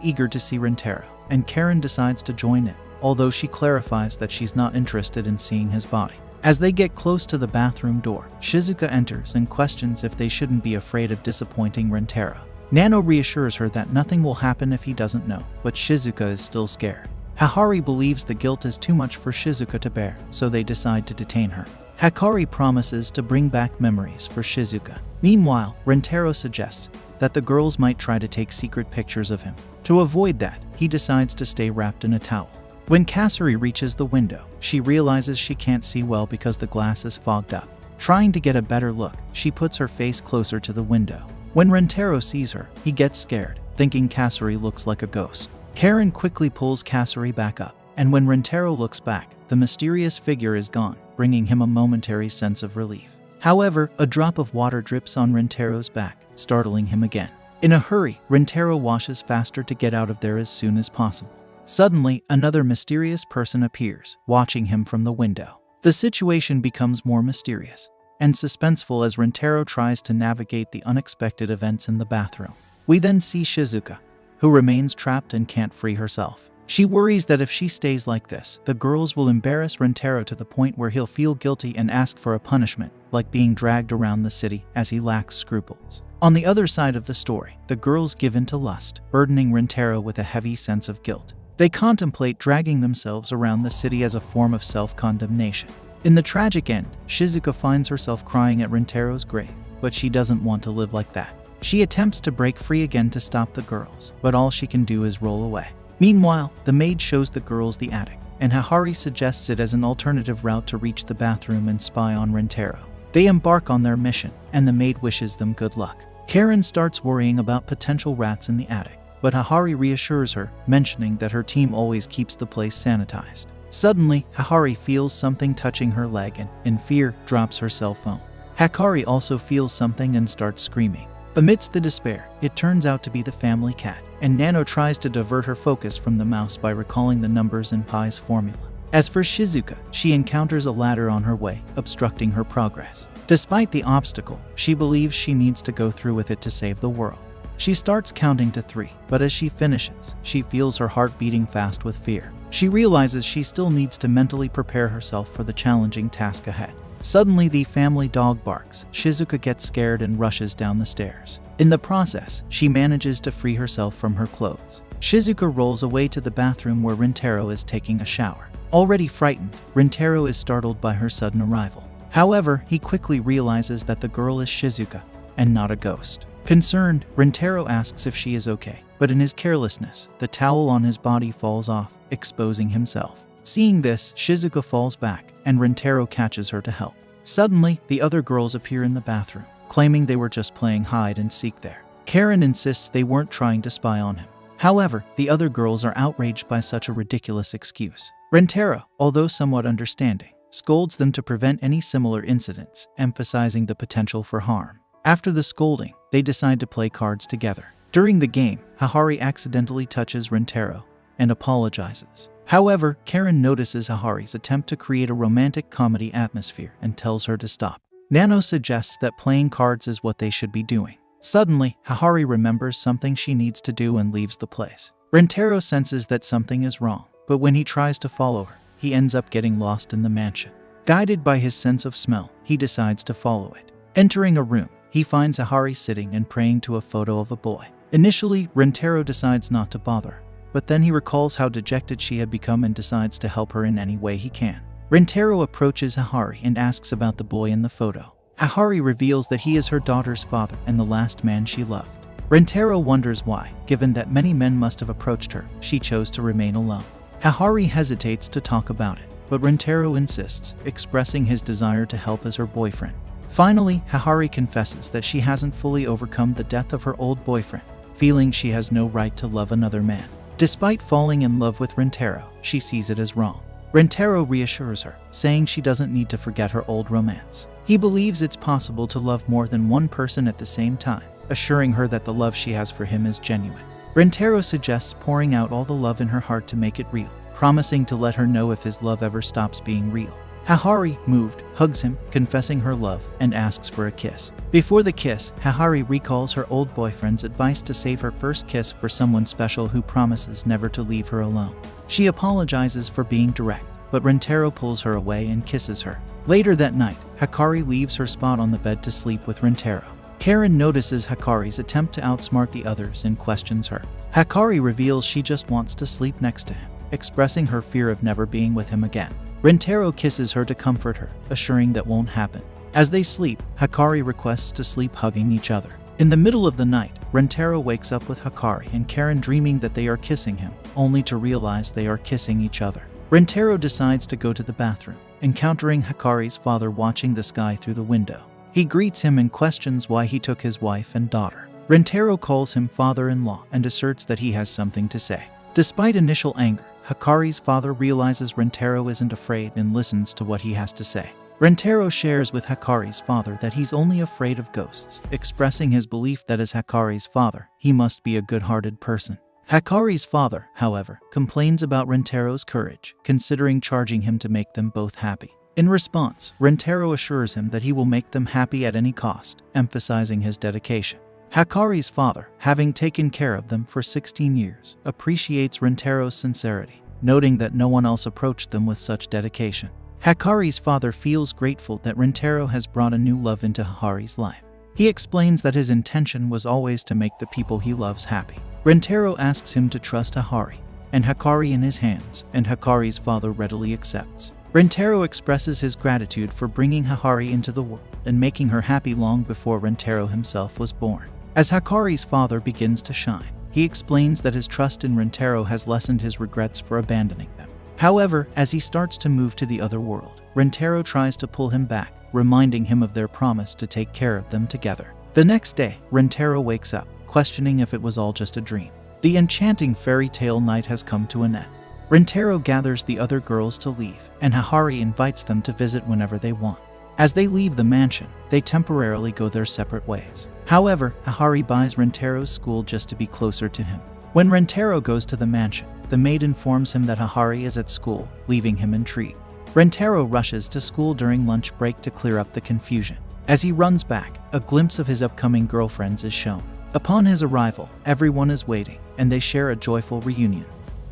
eager to see Rintaro, and Karen decides to join in, although she clarifies that she's not interested in seeing his body. As they get close to the bathroom door, Shizuka enters and questions if they shouldn't be afraid of disappointing Rintaro. Nano reassures her that nothing will happen if he doesn't know, but Shizuka is still scared. Hahari believes the guilt is too much for Shizuka to bear, so they decide to detain her. Hikari promises to bring back memories for Shizuka. Meanwhile, Rintaro suggests that the girls might try to take secret pictures of him. To avoid that, he decides to stay wrapped in a towel. When Kasari reaches the window, she realizes she can't see well because the glass is fogged up. Trying to get a better look, she puts her face closer to the window. When Rintaro sees her, he gets scared, thinking Kasari looks like a ghost. Karen quickly pulls Kasari back up, and when Rintaro looks back, the mysterious figure is gone, bringing him a momentary sense of relief. However, a drop of water drips on Rintaro's back, startling him again. In a hurry, Rintaro washes faster to get out of there as soon as possible. Suddenly, another mysterious person appears, watching him from the window. The situation becomes more mysterious and suspenseful as Rintaro tries to navigate the unexpected events in the bathroom. We then see Shizuka, who remains trapped and can't free herself. She worries that if she stays like this, the girls will embarrass Rintaro to the point where he'll feel guilty and ask for a punishment, like being dragged around the city as he lacks scruples. On the other side of the story, the girls give in to lust, burdening Rintaro with a heavy sense of guilt. They contemplate dragging themselves around the city as a form of self-condemnation. In the tragic end, Shizuka finds herself crying at Rintaro's grave, but she doesn't want to live like that. She attempts to break free again to stop the girls, but all she can do is roll away. Meanwhile, the maid shows the girls the attic, and Hahari suggests it as an alternative route to reach the bathroom and spy on Rintaro. They embark on their mission, and the maid wishes them good luck. Karen starts worrying about potential rats in the attic, but Hahari reassures her, mentioning that her team always keeps the place sanitized. Suddenly, Hahari feels something touching her leg and, in fear, drops her cell phone. Hikari also feels something and starts screaming. Amidst the despair, it turns out to be the family cat, and Nano tries to divert her focus from the mouse by recalling the numbers in Pi's formula. As for Shizuka, she encounters a ladder on her way, obstructing her progress. Despite the obstacle, she believes she needs to go through with it to save the world. She starts counting to 3, but as she finishes, she feels her heart beating fast with fear. She realizes she still needs to mentally prepare herself for the challenging task ahead. Suddenly, the family dog barks. Shizuka gets scared and rushes down the stairs. In the process, she manages to free herself from her clothes. Shizuka rolls away to the bathroom where Rintaro is taking a shower. Already frightened, Rintaro is startled by her sudden arrival. However, he quickly realizes that the girl is Shizuka and not a ghost. Concerned, Rintaro asks if she is okay, but in his carelessness, the towel on his body falls off, exposing himself. Seeing this, Shizuka falls back, and Rintaro catches her to help. Suddenly, the other girls appear in the bathroom, claiming they were just playing hide and seek there. Karen insists they weren't trying to spy on him. However, the other girls are outraged by such a ridiculous excuse. Rintaro, although somewhat understanding, scolds them to prevent any similar incidents, emphasizing the potential for harm. After the scolding, they decide to play cards together. During the game, Hahari accidentally touches Rintaro and apologizes. However, Karen notices Hahari's attempt to create a romantic comedy atmosphere and tells her to stop. Nano suggests that playing cards is what they should be doing. Suddenly, Hahari remembers something she needs to do and leaves the place. Rintaro senses that something is wrong, but when he tries to follow her, he ends up getting lost in the mansion. Guided by his sense of smell, he decides to follow it. Entering a room, he finds Hahari sitting and praying to a photo of a boy. Initially, Rintaro decides not to bother her, but then he recalls how dejected she had become and decides to help her in any way he can. Rintaro approaches Hahari and asks about the boy in the photo. Hahari reveals that he is her daughter's father and the last man she loved. Rintaro wonders why, given that many men must have approached her, she chose to remain alone. Hahari hesitates to talk about it, but Rintaro insists, expressing his desire to help as her boyfriend. Finally, Hahari confesses that she hasn't fully overcome the death of her old boyfriend, feeling she has no right to love another man. Despite falling in love with Rintaro, she sees it as wrong. Rentaro reassures her, saying she doesn't need to forget her old romance. He believes it's possible to love more than one person at the same time, assuring her that the love she has for him is genuine. Rentaro suggests pouring out all the love in her heart to make it real, promising to let her know if his love ever stops being real. Hahari, moved, hugs him, confessing her love, and asks for a kiss. Before the kiss, Hahari recalls her old boyfriend's advice to save her first kiss for someone special who promises never to leave her alone. She apologizes for being direct, but Rentaro pulls her away and kisses her. Later that night, Hikari leaves her spot on the bed to sleep with Rentaro. Karen notices Hikari's attempt to outsmart the others and questions her. Hikari reveals she just wants to sleep next to him, expressing her fear of never being with him again. Rentaro kisses her to comfort her, assuring that won't happen. As they sleep, Hikari requests to sleep hugging each other. In the middle of the night, Rentaro wakes up with Hikari and Karen dreaming that they are kissing him, only to realize they are kissing each other. Rentaro decides to go to the bathroom, encountering Hikari's father watching the sky through the window. He greets him and questions why he took his wife and daughter. Rentaro calls him father-in-law and asserts that he has something to say. Despite initial anger, Hikari's father realizes Rentaro isn't afraid and listens to what he has to say. Rentaro shares with Hikari's father that he's only afraid of ghosts, expressing his belief that as Hikari's father, he must be a good-hearted person. Hikari's father, however, complains about Rentaro's courage, considering charging him to make them both happy. In response, Rentaro assures him that he will make them happy at any cost, emphasizing his dedication. Hikari's father, having taken care of them for 16 years, appreciates Rentaro's sincerity, noting that no one else approached them with such dedication. Hikari's father feels grateful that Rentaro has brought a new love into Hikari's life. He explains that his intention was always to make the people he loves happy. Rentaro asks him to trust Hikari, and Hikari in his hands, and Hikari's father readily accepts. Rentaro expresses his gratitude for bringing Hikari into the world and making her happy long before Rentaro himself was born. As Hikari's father begins to shine, he explains that his trust in Rentaro has lessened his regrets for abandoning them. However, as he starts to move to the other world, Rentaro tries to pull him back, reminding him of their promise to take care of them together. The next day, Rentaro wakes up, questioning if it was all just a dream. The enchanting fairy tale night has come to an end. Rentaro gathers the other girls to leave, and Hikari invites them to visit whenever they want. As they leave the mansion, they temporarily go their separate ways. However, Hikari buys Rentaro's school just to be closer to him. When Rentaro goes to the mansion, the maid informs him that Hikari is at school, leaving him intrigued. Rentaro rushes to school during lunch break to clear up the confusion. As he runs back, a glimpse of his upcoming girlfriends is shown. Upon his arrival, everyone is waiting, and they share a joyful reunion,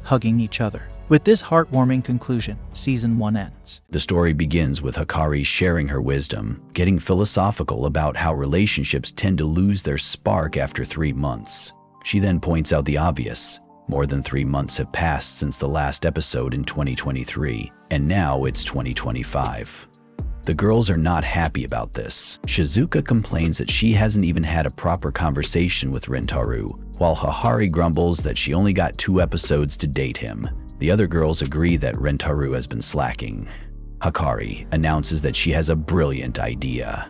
hugging each other. With this heartwarming conclusion, Season 1 ends. The story begins with Hikari sharing her wisdom, getting philosophical about how relationships tend to lose their spark after 3 months. She then points out the obvious. More than 3 months have passed since the last episode in 2023, and now it's 2025. The girls are not happy about this. Shizuka complains that she hasn't even had a proper conversation with Rentaro, while Hikari grumbles that she only got 2 episodes to date him. The other girls agree that Rentaro has been slacking. Hikari announces that she has a brilliant idea.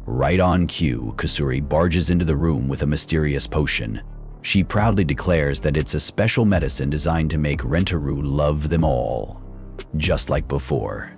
Right on cue, Kusuri barges into the room with a mysterious potion. She proudly declares that it's a special medicine designed to make Rentaro love them all. Just like before.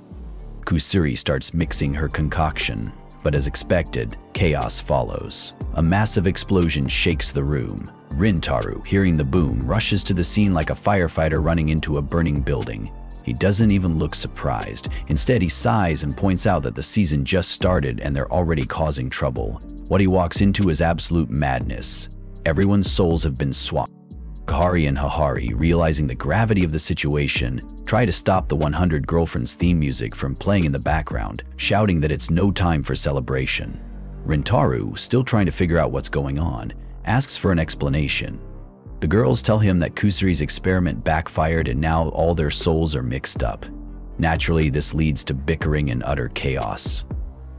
Kusuri starts mixing her concoction, but as expected, chaos follows. A massive explosion shakes the room. Rentaro, hearing the boom, rushes to the scene like a firefighter running into a burning building. He doesn't even look surprised. Instead, he sighs and points out that the season just started and they're already causing trouble. What he walks into is absolute madness. Everyone's souls have been swapped. Kahari and Hahari, realizing the gravity of the situation, try to stop the 100 Girlfriends theme music from playing in the background, shouting that it's no time for celebration. Rentaro, still trying to figure out what's going on, asks for an explanation. The girls tell him that Kusuri's experiment backfired and now all their souls are mixed up. Naturally, this leads to bickering and utter chaos.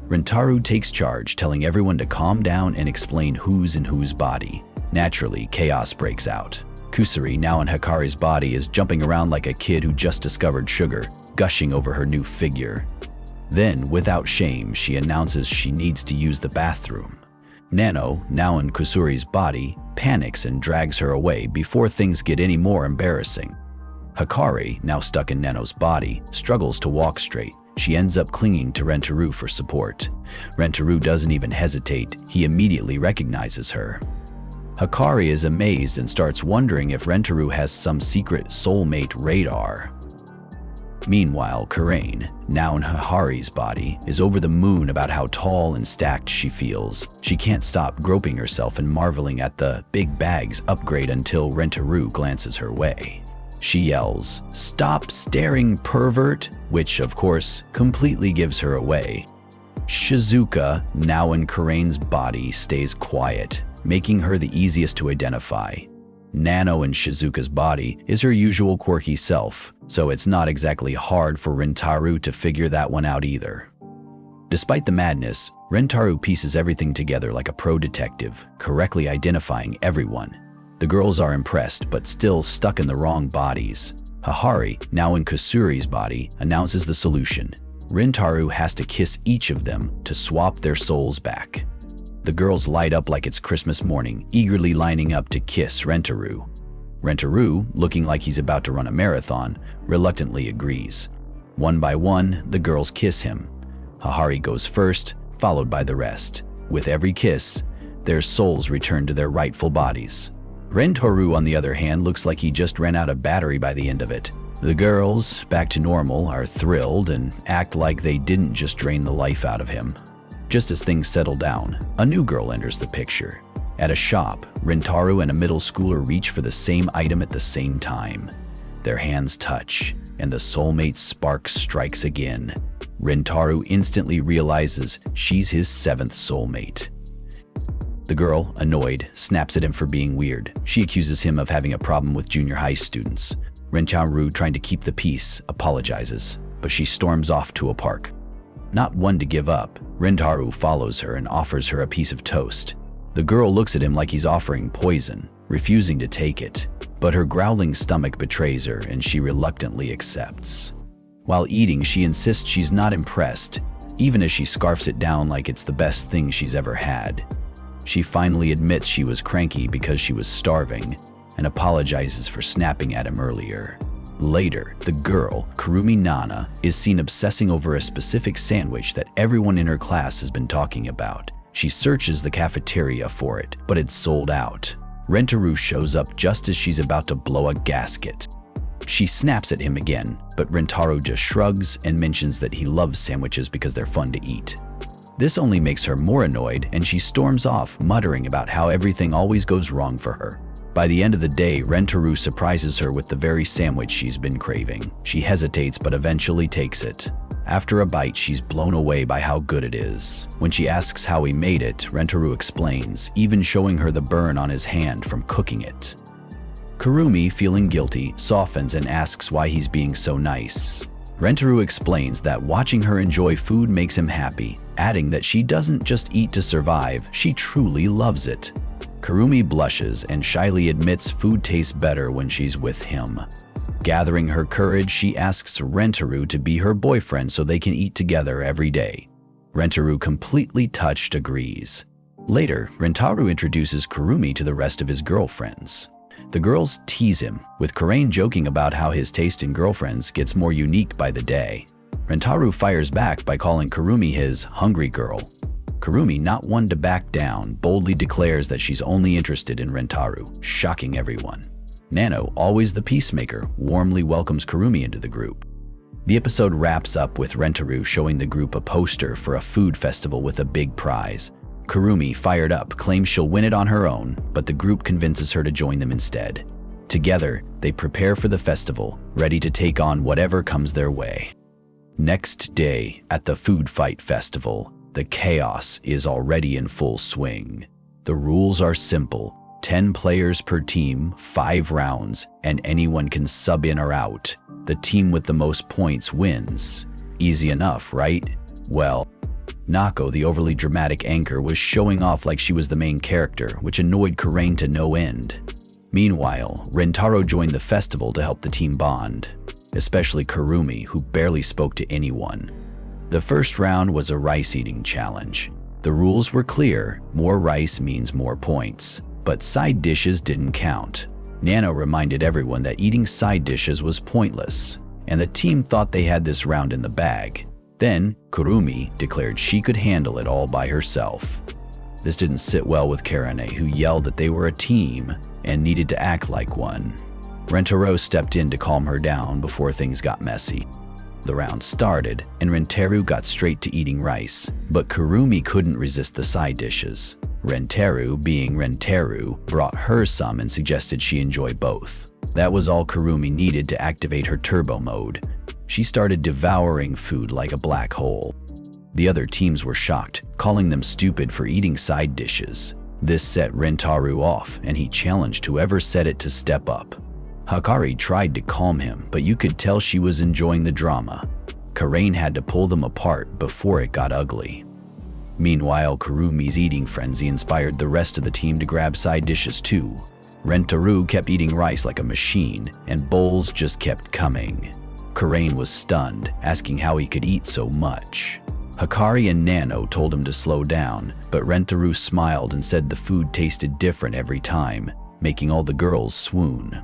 Rentaro takes charge, telling everyone to calm down and explain who's in whose body. Naturally, chaos breaks out. Kusuri, now in Hikari's body, is jumping around like a kid who just discovered sugar, gushing over her new figure. Then, without shame, she announces she needs to use the bathroom. Nano, now in Kusuri's body, panics and drags her away before things get any more embarrassing. Hikari, now stuck in Nano's body, struggles to walk straight. She ends up clinging to Rentaru for support. Rentaru doesn't even hesitate. He immediately recognizes her. Hikari is amazed and starts wondering if Rentaru has some secret soulmate radar. Meanwhile, Karain, now in Hikari's body, is over the moon about how tall and stacked she feels. She can't stop groping herself and marveling at the big bag's upgrade until Rentaru glances her way. She yells, "Stop staring, pervert!" which, of course, completely gives her away. Shizuka, now in Karain's body, stays quiet, making her the easiest to identify. Nano in Shizuka's body is her usual quirky self, so it's not exactly hard for Rentaru to figure that one out either. Despite the madness, Rentaru pieces everything together like a pro detective, correctly identifying everyone. The girls are impressed, but still stuck in the wrong bodies. Hikari, now in Kusuri's body, announces the solution. Rentaru has to kiss each of them to swap their souls back. The girls light up like it's Christmas morning, eagerly lining up to kiss Rentaru. Rentaru, looking like he's about to run a marathon, reluctantly agrees. One by one, the girls kiss him. Hikari goes first, followed by the rest. With every kiss, their souls return to their rightful bodies. Rentaru, on the other hand, looks like he just ran out of battery by the end of it. The girls, back to normal, are thrilled and act like they didn't just drain the life out of him. Just as things settle down, a new girl enters the picture. At a shop, Rentaru and a middle schooler reach for the same item at the same time. Their hands touch, and the soulmate spark strikes again. Rentaru instantly realizes she's his 7th soulmate. The girl, annoyed, snaps at him for being weird. She accuses him of having a problem with junior high students. Rentaru, trying to keep the peace, apologizes, but she storms off to a park. Not one to give up, Rentaru follows her and offers her a piece of toast. The girl looks at him like he's offering poison, refusing to take it, but her growling stomach betrays her and she reluctantly accepts. While eating, she insists she's not impressed, even as she scarfs it down like it's the best thing she's ever had. She finally admits she was cranky because she was starving and apologizes for snapping at him earlier. Later, the girl, Kurumi Nana, is seen obsessing over a specific sandwich that everyone in her class has been talking about. She searches the cafeteria for it, but it's sold out. Rentaru shows up just as she's about to blow a gasket. She snaps at him again, but Rentaru just shrugs and mentions that he loves sandwiches because they're fun to eat. This only makes her more annoyed, and she storms off, muttering about how everything always goes wrong for her. By the end of the day, Rentaru surprises her with the very sandwich she's been craving. She hesitates but eventually takes it. After a bite, she's blown away by how good it is. When she asks how he made it, Rentaru explains, even showing her the burn on his hand from cooking it. Kurumi, feeling guilty, softens and asks why he's being so nice. Rentaru explains that watching her enjoy food makes him happy, adding that she doesn't just eat to survive, she truly loves it. Kurumi blushes and shyly admits food tastes better when she's with him. Gathering her courage, she asks Rentaru to be her boyfriend so they can eat together every day. Rentaru, completely touched, agrees. Later, Rentaru introduces Kurumi to the rest of his girlfriends. The girls tease him, with Karain joking about how his taste in girlfriends gets more unique by the day. Rentaru fires back by calling Kurumi his hungry girl. Kurumi, not one to back down, boldly declares that she's only interested in Rentaru, shocking everyone. Nano, always the peacemaker, warmly welcomes Kurumi into the group. The episode wraps up with Rentaru showing the group a poster for a food festival with a big prize. Kurumi, fired up, claims she'll win it on her own, but the group convinces her to join them instead. Together, they prepare for the festival, ready to take on whatever comes their way. Next day, at the Food Fight Festival, the chaos is already in full swing. The rules are simple: 10 players per team, 5 rounds, and anyone can sub in or out. The team with the most points wins. Easy enough, right? Well, Nako, the overly dramatic anchor, was showing off like she was the main character, which annoyed Karain to no end. Meanwhile, Rentaru joined the festival to help the team bond, especially Kurumi, who barely spoke to anyone. The first round was a rice-eating challenge. The rules were clear: more rice means more points, but side dishes didn't count. Nano reminded everyone that eating side dishes was pointless, and the team thought they had this round in the bag. Then, Kurumi declared she could handle it all by herself. This didn't sit well with Karane, who yelled that they were a team and needed to act like one. Rentaro stepped in to calm her down before things got messy. The round started, and Rentaro got straight to eating rice, but Kurumi couldn't resist the side dishes. Rentaro, being Rentaro, brought her some and suggested she enjoy both. That was all Kurumi needed to activate her turbo mode. She started devouring food like a black hole. The other teams were shocked, calling them stupid for eating side dishes. This set Rentaro off, and he challenged whoever said it to step up. Hikari tried to calm him, but you could tell she was enjoying the drama. Karain had to pull them apart before it got ugly. Meanwhile, Kurumi's eating frenzy inspired the rest of the team to grab side dishes too. Rentaro kept eating rice like a machine, and bowls just kept coming. Karain was stunned, asking how he could eat so much. Hikari and Nano told him to slow down, but Rentaro smiled and said the food tasted different every time, making all the girls swoon.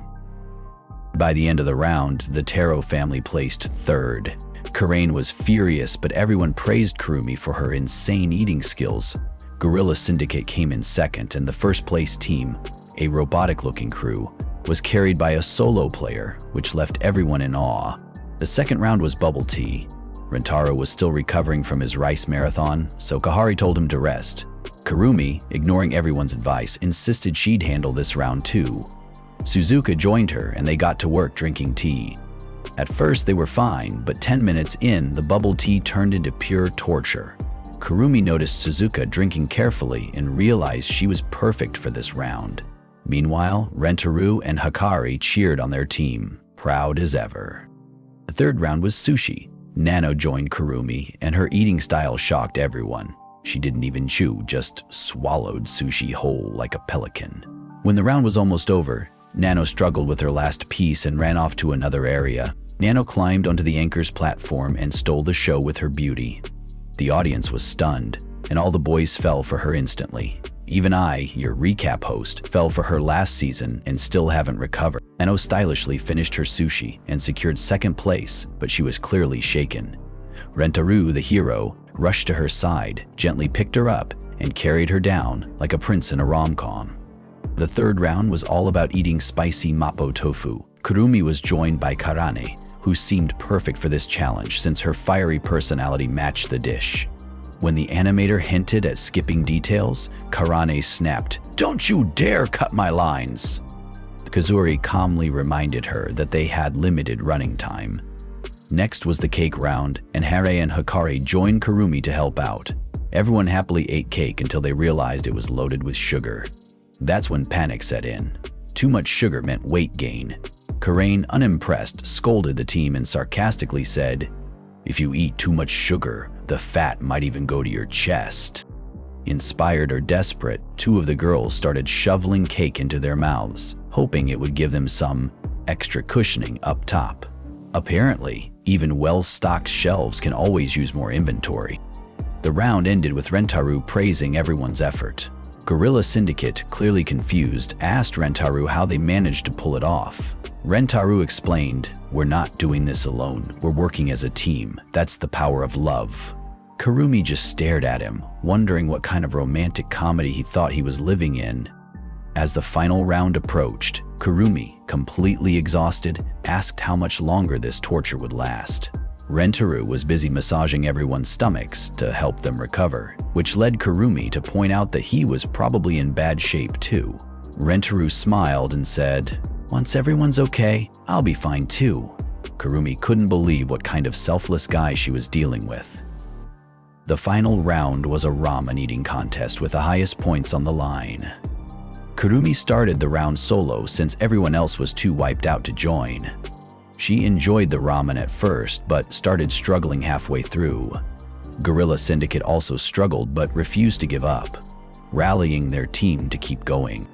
By the end of the round, the Taro family placed third. Karain was furious, but everyone praised Kurumi for her insane eating skills. Gorilla Syndicate came in second, and the first place team, a robotic-looking crew, was carried by a solo player, which left everyone in awe. The second round was bubble tea. Rentaro was still recovering from his rice marathon, so Kahari told him to rest. Kurumi, ignoring everyone's advice, insisted she'd handle this round too. Suzuka joined her, and they got to work drinking tea. At first they were fine, but 10 minutes in, the bubble tea turned into pure torture. Kurumi noticed Suzuka drinking carefully and realized she was perfect for this round. Meanwhile, Rentaro and Hikari cheered on their team, proud as ever. The third round was sushi. Nano joined Kurumi, and her eating style shocked everyone. She didn't even chew, just swallowed sushi whole like a pelican. When the round was almost over, Nano struggled with her last piece and ran off to another area. Nano climbed onto the anchor's platform and stole the show with her beauty. The audience was stunned, and all the boys fell for her instantly. Even I, your recap host, fell for her last season and still haven't recovered. Nano stylishly finished her sushi and secured second place, but she was clearly shaken. Rentaro, the hero, rushed to her side, gently picked her up, and carried her down like a prince in a rom-com. The third round was all about eating spicy mapo tofu. Kurumi was joined by Karane, who seemed perfect for this challenge since her fiery personality matched the dish. When the animator hinted at skipping details, Karane snapped, "Don't you dare cut my lines!" Kazuri calmly reminded her that they had limited running time. Next was the cake round, and Hare and Hikari joined Kurumi to help out. Everyone happily ate cake until they realized it was loaded with sugar. That's when panic set in. Too much sugar meant weight gain. Karain, unimpressed, scolded the team and sarcastically said, "If you eat too much sugar, the fat might even go to your chest." Inspired or desperate, two of the girls started shoveling cake into their mouths, hoping it would give them some extra cushioning up top. Apparently, even well-stocked shelves can always use more inventory. The round ended with Rentaro praising everyone's effort. Gorilla Syndicate, clearly confused, asked Rentaro how they managed to pull it off. Rentaro explained, "We're not doing this alone. We're working as a team. That's the power of love." Kurumi just stared at him, wondering what kind of romantic comedy he thought he was living in. As the final round approached, Kurumi, completely exhausted, asked how much longer this torture would last. Rentaro was busy massaging everyone's stomachs to help them recover, which led Kurumi to point out that he was probably in bad shape too. Rentaro smiled and said, "Once everyone's okay, I'll be fine too." Kurumi couldn't believe what kind of selfless guy she was dealing with. The final round was a ramen eating contest with the highest points on the line. Kurumi started the round solo since everyone else was too wiped out to join. She enjoyed the ramen at first, but started struggling halfway through. Gorilla Syndicate also struggled but refused to give up, rallying their team to keep going.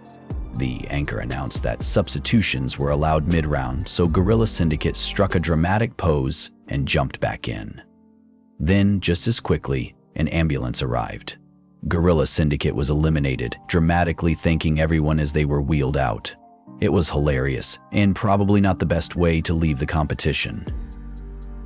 The anchor announced that substitutions were allowed mid-round, so Gorilla Syndicate struck a dramatic pose and jumped back in. Then, just as quickly, an ambulance arrived. Gorilla Syndicate was eliminated, dramatically thanking everyone as they were wheeled out. It was hilarious, and probably not the best way to leave the competition.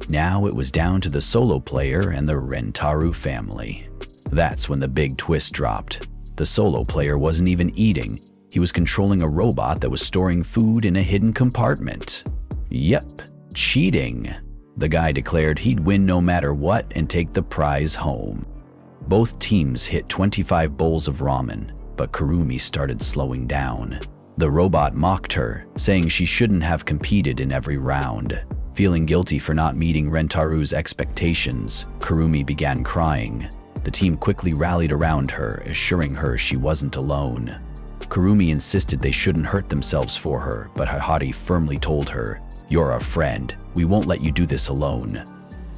Now it was down to the solo player and the Rentaro family. That's when the big twist dropped. The solo player wasn't even eating. He was controlling a robot that was storing food in a hidden compartment. Yep, cheating. The guy declared he'd win no matter what and take the prize home. Both teams hit 25 bowls of ramen, but Kurumi started slowing down. The robot mocked her, saying she shouldn't have competed in every round. Feeling guilty for not meeting Rentaru's expectations, Kurumi began crying. The team quickly rallied around her, assuring her she wasn't alone. Kurumi insisted they shouldn't hurt themselves for her, but Hahari firmly told her, "You're our friend. We won't let you do this alone."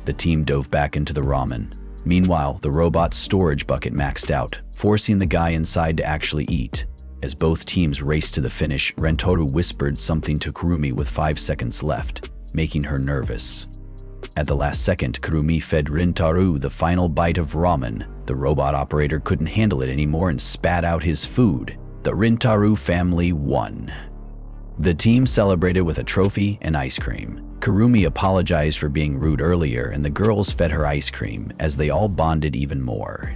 The team dove back into the ramen. Meanwhile, the robot's storage bucket maxed out, forcing the guy inside to actually eat. As both teams raced to the finish, Rentaro whispered something to Kurumi with 5 seconds left, making her nervous. At the last second, Kurumi fed Rentaro the final bite of ramen. The robot operator couldn't handle it anymore and spat out his food. The Rentaro family won. The team celebrated with a trophy and ice cream. Kurumi apologized for being rude earlier, and the girls fed her ice cream as they all bonded even more.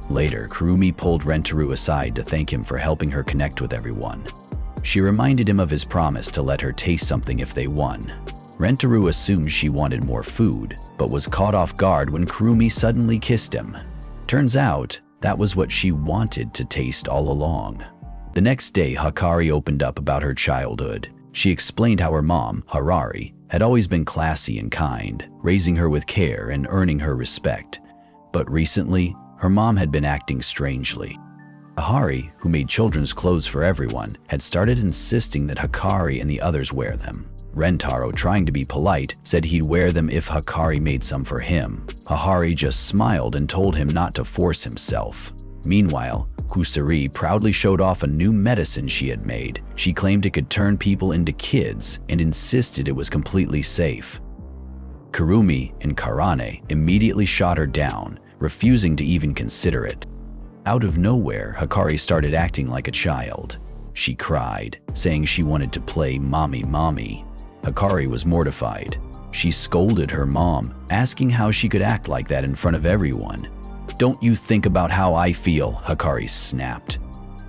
Later, Kurumi pulled Rentaro aside to thank him for helping her connect with everyone. She reminded him of his promise to let her taste something if they won. Rentaro assumed she wanted more food, but was caught off guard when Kurumi suddenly kissed him. Turns out, that was what she wanted to taste all along. The next day, Hikari opened up about her childhood. She explained how her mom, Harari, had always been classy and kind, raising her with care and earning her respect. But recently, her mom had been acting strangely. Hikari, who made children's clothes for everyone, had started insisting that Hikari and the others wear them. Rentaro, trying to be polite, said he'd wear them if Hikari made some for him. Hikari just smiled and told him not to force himself. Meanwhile, Kusari proudly showed off a new medicine she had made. She claimed it could turn people into kids and insisted it was completely safe. Kurumi and Karane immediately shot her down, refusing to even consider it. Out of nowhere, Hikari started acting like a child. She cried, saying she wanted to play mommy mommy. Hikari was mortified. She scolded her mom, asking how she could act like that in front of everyone. "Don't you think about how I feel," Hikari snapped.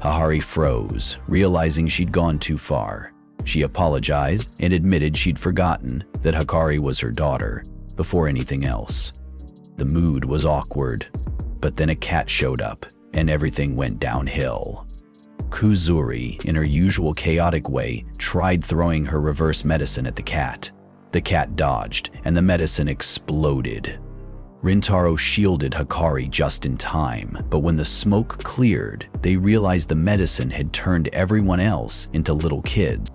Hikari froze, realizing she'd gone too far. She apologized and admitted she'd forgotten that Hikari was her daughter, before anything else. The mood was awkward, but then a cat showed up, and everything went downhill. Kuzuri, in her usual chaotic way, tried throwing her reverse medicine at the cat. The cat dodged, and the medicine exploded. Rentaro shielded Hikari just in time, but when the smoke cleared, they realized the medicine had turned everyone else into little kids.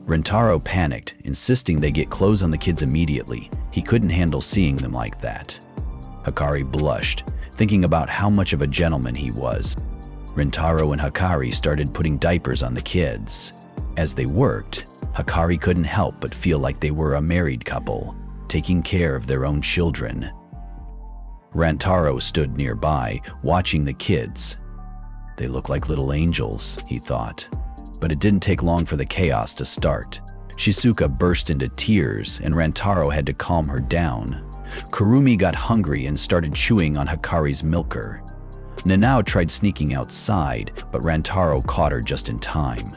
Rentaro panicked, insisting they get clothes on the kids immediately. He couldn't handle seeing them like that. Hikari blushed, thinking about how much of a gentleman he was. Rentaro and Hikari started putting diapers on the kids. As they worked, Hikari couldn't help but feel like they were a married couple, taking care of their own children. Rentaro stood nearby, watching the kids. They look like little angels, he thought. But it didn't take long for the chaos to start. Shizuka burst into tears, and Rentaro had to calm her down. Kurumi got hungry and started chewing on Hikari's milker. Nanao tried sneaking outside, but Rentaro caught her just in time.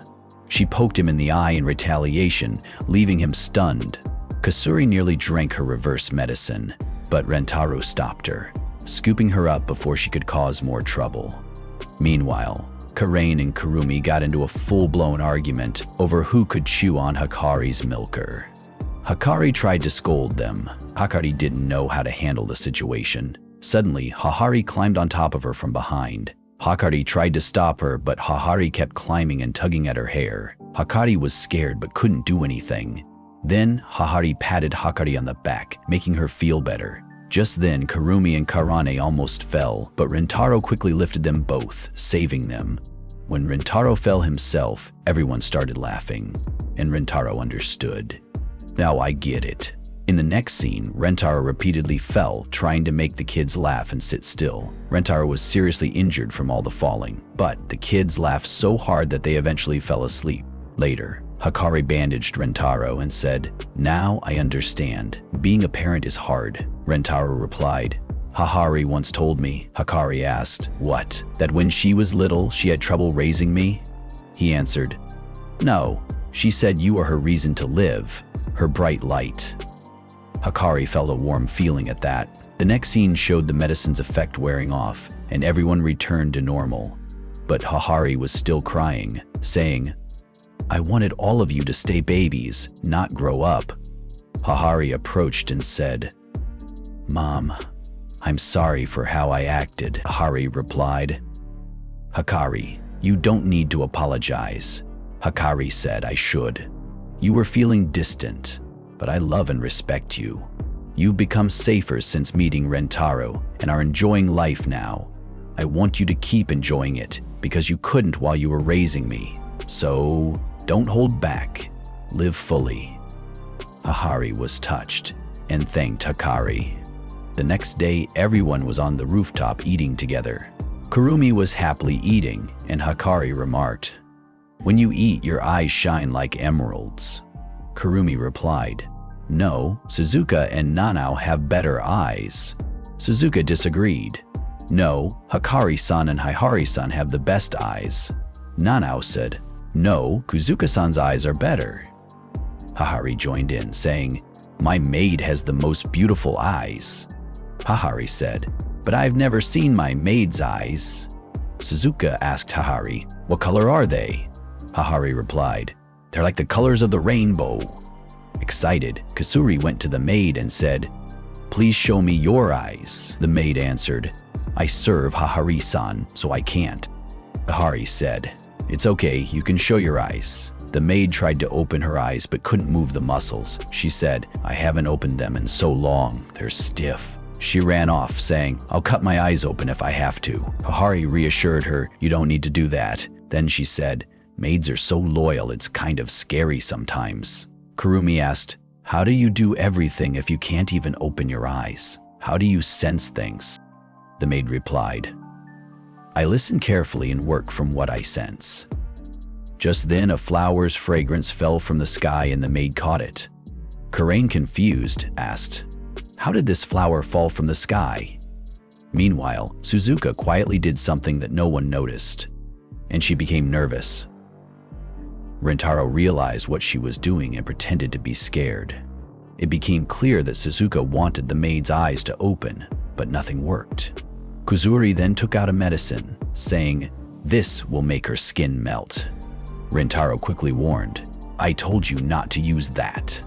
She poked him in the eye in retaliation, leaving him stunned. Kusuri nearly drank her reverse medicine, but Rentaro stopped her, scooping her up before she could cause more trouble. Meanwhile, Karain and Kurumi got into a full-blown argument over who could chew on Hikari's milker. Hikari tried to scold them. Hikari didn't know how to handle the situation. Suddenly, Hikari climbed on top of her from behind. Hikari tried to stop her, but Hikari kept climbing and tugging at her hair. Hikari was scared but couldn't do anything. Then, Hikari patted Hikari on the back, making her feel better. Just then, Kurumi and Karane almost fell, but Rentaro quickly lifted them both, saving them. When Rentaro fell himself, everyone started laughing, and Rentaro understood. "Now I get it." In the next scene, Rentaro repeatedly fell, trying to make the kids laugh and sit still. Rentaro was seriously injured from all the falling, but the kids laughed so hard that they eventually fell asleep. Later, Hikari bandaged Rentaro and said, "Now I understand. Being a parent is hard." Rentaro replied, "Hahari once told me." Hikari asked, "What? That when she was little, she had trouble raising me?" He answered, "No. She said you are her reason to live, her bright light." Hikari felt a warm feeling at that. The next scene showed the medicine's effect wearing off, and everyone returned to normal. But Hahari was still crying, saying, "I wanted all of you to stay babies, not grow up." Hahari approached and said, "Mom, I'm sorry for how I acted." Hahari replied, "Hikari, you don't need to apologize." Hikari said, "I should. You were feeling distant, but I love and respect you. You've become safer since meeting Rentaro and are enjoying life now. I want you to keep enjoying it because you couldn't while you were raising me. So don't hold back. Live fully." Hahari was touched and thanked Hikari. The next day, everyone was on the rooftop eating together. Kurumi was happily eating, and Hikari remarked, "When you eat, your eyes shine like emeralds." Kurumi replied, "No, Suzuka and Nanao have better eyes." Suzuka disagreed. "No, Hikari-san and Hihari-san have the best eyes." Nanao said, "No, Kuzuka-san's eyes are better." Hahari joined in, saying, "My maid has the most beautiful eyes." Hahari said, "But I've never seen my maid's eyes." Suzuka asked Hahari, "What color are they?" Hahari replied, "They're like the colors of the rainbow." Excited, Kasuri went to the maid and said, "Please show me your eyes." The maid answered, "I serve Hahari-san, so I can't." Hahari said, "It's okay, you can show your eyes." The maid tried to open her eyes but couldn't move the muscles. She said, "I haven't opened them in so long, they're stiff." She ran off, saying, "I'll cut my eyes open if I have to." Hahari reassured her, "You don't need to do that." Then she said, "Maids are so loyal, it's kind of scary sometimes." Kurumi asked, "How do you do everything if you can't even open your eyes? How do you sense things?" The maid replied, "I listen carefully and work from what I sense." Just then, a flower's fragrance fell from the sky and the maid caught it. Karain, confused, asked, "How did this flower fall from the sky?" Meanwhile, Suzuka quietly did something that no one noticed, and she became nervous. Rentaro realized what she was doing and pretended to be scared. It became clear that Suzuka wanted the maid's eyes to open, but nothing worked. Kuzuri then took out a medicine, saying, "This will make her skin melt." Rentaro quickly warned, "I told you not to use that."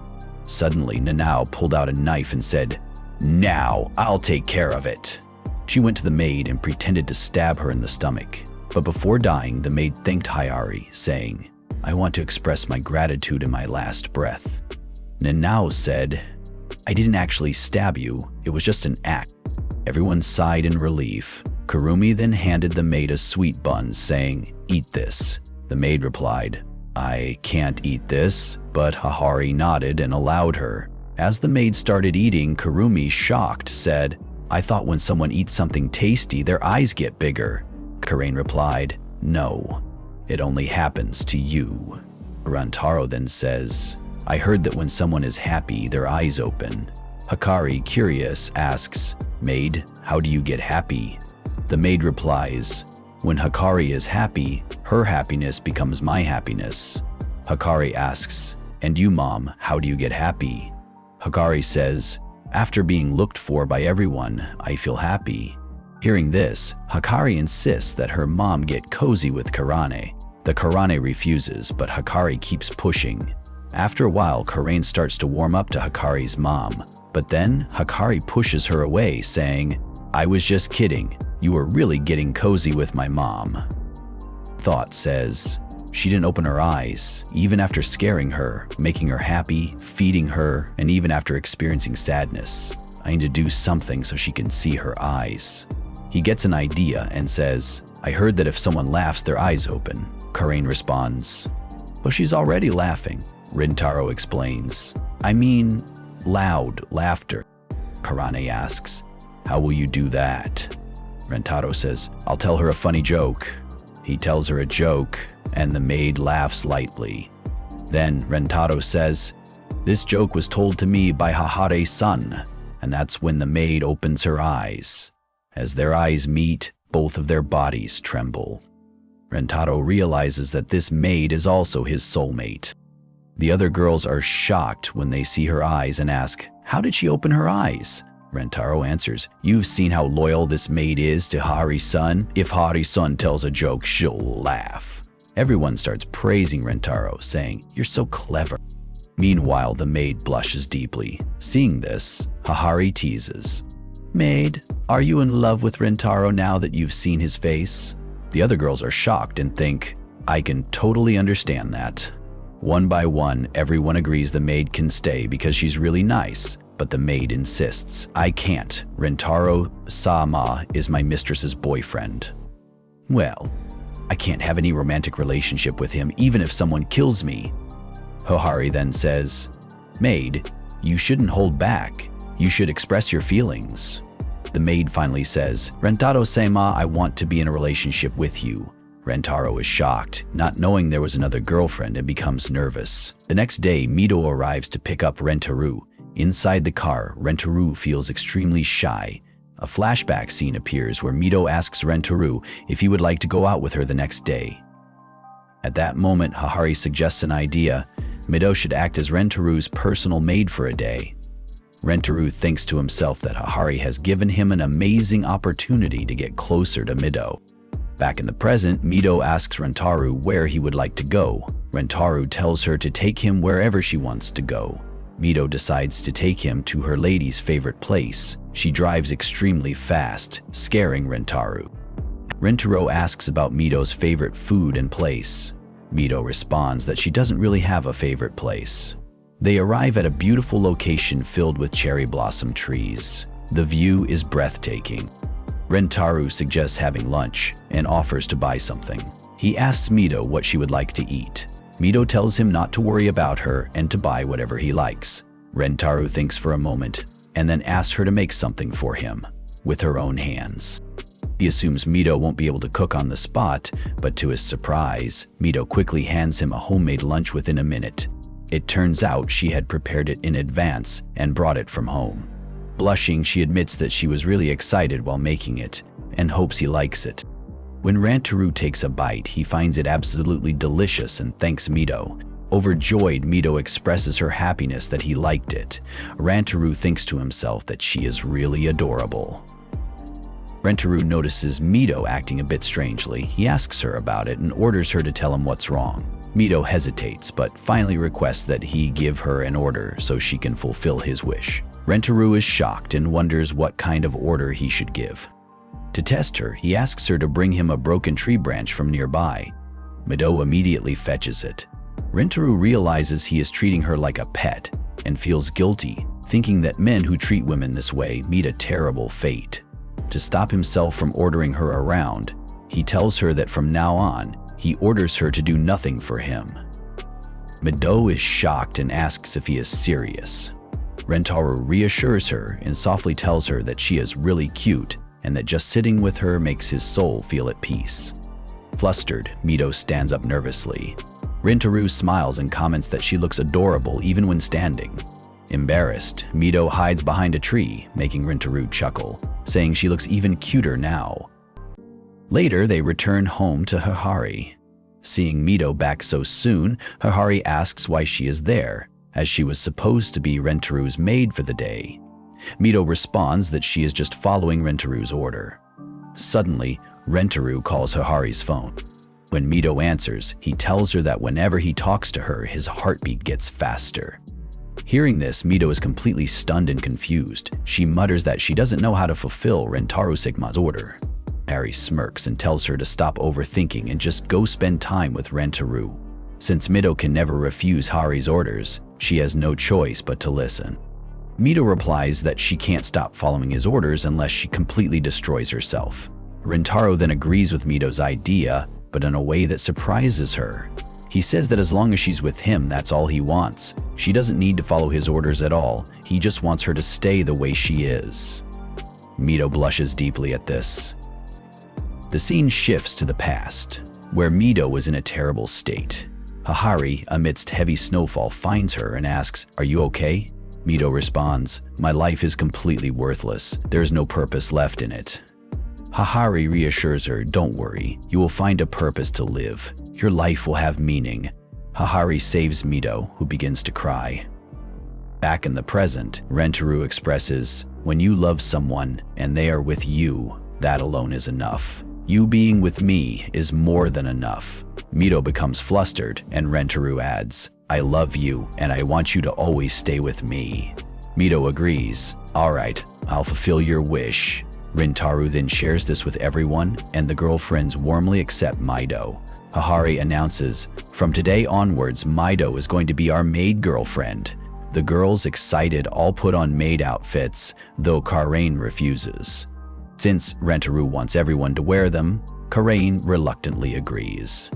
Suddenly, Nanao pulled out a knife and said, "Now, I'll take care of it." She went to the maid and pretended to stab her in the stomach. But before dying, the maid thanked Hikari, saying, "I want to express my gratitude in my last breath." Nanao said, "I didn't actually stab you, it was just an act." Everyone sighed in relief. Kurumi then handed the maid a sweet bun, saying, "Eat this." The maid replied, "I can't eat this," but Hahari nodded and allowed her. As the maid started eating, Kurumi, shocked, said, "I thought when someone eats something tasty, their eyes get bigger." Karain replied, "No, it only happens to you." Rantaro then says, "I heard that when someone is happy, their eyes open." Hikari, curious, asks, "Maid, how do you get happy?" The maid replies, "When Hikari is happy, her happiness becomes my happiness." Hikari asks, "And you, Mom, how do you get happy?" Hikari says, "After being looked for by everyone, I feel happy." Hearing this, Hikari insists that her mom get cozy with Karane. The Karane refuses, but Hikari keeps pushing. After a while, Karain starts to warm up to Hikari's mom, but then Hikari pushes her away, saying, "I was just kidding. You were really getting cozy with my mom." Thought says, "She didn't open her eyes, even after scaring her, making her happy, feeding her, and even after experiencing sadness. I need to do something so she can see her eyes." He gets an idea and says, "I heard that if someone laughs, their eyes open." Karain responds, "But she's already laughing." Rintaro explains, "I mean, loud laughter." Karane asks, "How will you do that?" Rentaro says, "I'll tell her a funny joke." He tells her a joke, and the maid laughs lightly. Then Rentaro says, "This joke was told to me by Hahare-san," and that's when the maid opens her eyes. As their eyes meet, both of their bodies tremble. Rentaro realizes that this maid is also his soulmate. The other girls are shocked when they see her eyes and ask, "How did she open her eyes?" Rentaro answers, "You've seen how loyal this maid is to Hahare-san. If Hahare-san tells a joke, she'll laugh." Everyone starts praising Rentaro, saying, "You're so clever." Meanwhile, the maid blushes deeply. Seeing this, Hahari teases, "Maid, are you in love with Rentaro now that you've seen his face?" The other girls are shocked and think, "I can totally understand that." One by one, everyone agrees the maid can stay because she's really nice, but the maid insists, "I can't. Rentaro-sama is my mistress's boyfriend." "Well, I can't have any romantic relationship with him even if someone kills me." Hahari then says, "Maid, you shouldn't hold back. You should express your feelings." The maid finally says, "Rentaro-sama, I want to be in a relationship with you." Rentaro is shocked, not knowing there was another girlfriend, and becomes nervous. The next day, Mito arrives to pick up Rentaro. Inside the car, Rentaro feels extremely shy. A flashback scene appears where Mito asks Rentaro if he would like to go out with her the next day. At that moment, Hahari suggests an idea. Mito should act as Rentaro's personal maid for a day. Rentaro thinks to himself that Hahari has given him an amazing opportunity to get closer to Mito. Back in the present, Mito asks Rentaro where he would like to go. Rentaro tells her to take him wherever she wants to go. Mito decides to take him to her lady's favorite place. She drives extremely fast, scaring Rentaro. Rentaro asks about Mito's favorite food and place. Mito responds that she doesn't really have a favorite place. They arrive at a beautiful location filled with cherry blossom trees. The view is breathtaking. Rentaro suggests having lunch and offers to buy something. He asks Mito what she would like to eat. Mito tells him not to worry about her and to buy whatever he likes. Rentaro thinks for a moment and then asks her to make something for him with her own hands. He assumes Mito won't be able to cook on the spot, but to his surprise, Mito quickly hands him a homemade lunch within a minute. It turns out she had prepared it in advance and brought it from home. Blushing, she admits that she was really excited while making it and hopes he likes it. When Rentaro takes a bite, he finds it absolutely delicious and thanks Mito. Overjoyed, Mito expresses her happiness that he liked it. Rentaro thinks to himself that she is really adorable. Rentaro notices Mito acting a bit strangely. He asks her about it and orders her to tell him what's wrong. Mito hesitates, but finally requests that he give her an order so she can fulfill his wish. Rentaro is shocked and wonders what kind of order he should give. To test her, he asks her to bring him a broken tree branch from nearby. Mito immediately fetches it. Rentaro realizes he is treating her like a pet and feels guilty, thinking that men who treat women this way meet a terrible fate. To stop himself from ordering her around, he tells her that from now on, he orders her to do nothing for him. Mito is shocked and asks if he is serious. Rentaro reassures her and softly tells her that she is really cute and that just sitting with her makes his soul feel at peace. Flustered, Mito stands up nervously. Rentaro smiles and comments that she looks adorable even when standing. Embarrassed, Mito hides behind a tree, making Rentaro chuckle, saying she looks even cuter now. Later, they return home to Hahari. Seeing Mito back so soon, Hahari asks why she is there, as she was supposed to be Rentaro's maid for the day. Mito responds that she is just following Rentaro's order. Suddenly, Rentaro calls Hahari's phone. When Mito answers, he tells her that whenever he talks to her, his heartbeat gets faster. Hearing this, Mito is completely stunned and confused. She mutters that she doesn't know how to fulfill Rentaro Sigma's order. Harry smirks and tells her to stop overthinking and just go spend time with Rentaro. Since Mito can never refuse Hari's orders, she has no choice but to listen. Mito replies that she can't stop following his orders unless she completely destroys herself. Rentaro then agrees with Mito's idea, but in a way that surprises her. He says that as long as she's with him, that's all he wants. She doesn't need to follow his orders at all. He just wants her to stay the way she is. Mito blushes deeply at this. The scene shifts to the past, where Mito was in a terrible state. Hahari, amidst heavy snowfall, finds her and asks, "Are you okay?" Mito responds, "My life is completely worthless. There's no purpose left in it." Hahari reassures her, "Don't worry, you will find a purpose to live. Your life will have meaning." Hahari saves Mito, who begins to cry. Back in the present, Rentaro expresses, "When you love someone and they are with you, that alone is enough. You being with me is more than enough." Mito becomes flustered and Rentaro adds, "I love you and I want you to always stay with me." Mito agrees, "All right, I'll fulfill your wish." Rentaro then shares this with everyone and the girlfriends warmly accept Mito. Hahari announces, "From today onwards, Mito is going to be our maid girlfriend." The girls, excited, all put on maid outfits, though Karain refuses. Since Rentaro wants everyone to wear them, Karain reluctantly agrees.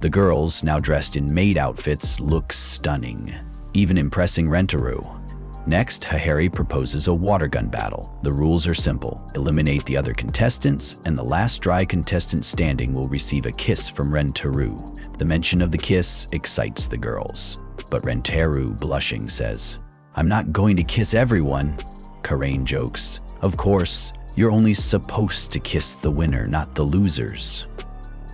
The girls, now dressed in maid outfits, look stunning, even impressing Rentaro. Next, Hahari proposes a water gun battle. The rules are simple. Eliminate the other contestants, and the last dry contestant standing will receive a kiss from Rentaro. The mention of the kiss excites the girls. But Rentaro, blushing, says, "I'm not going to kiss everyone." Karain jokes, "Of course, you're only supposed to kiss the winner, not the losers."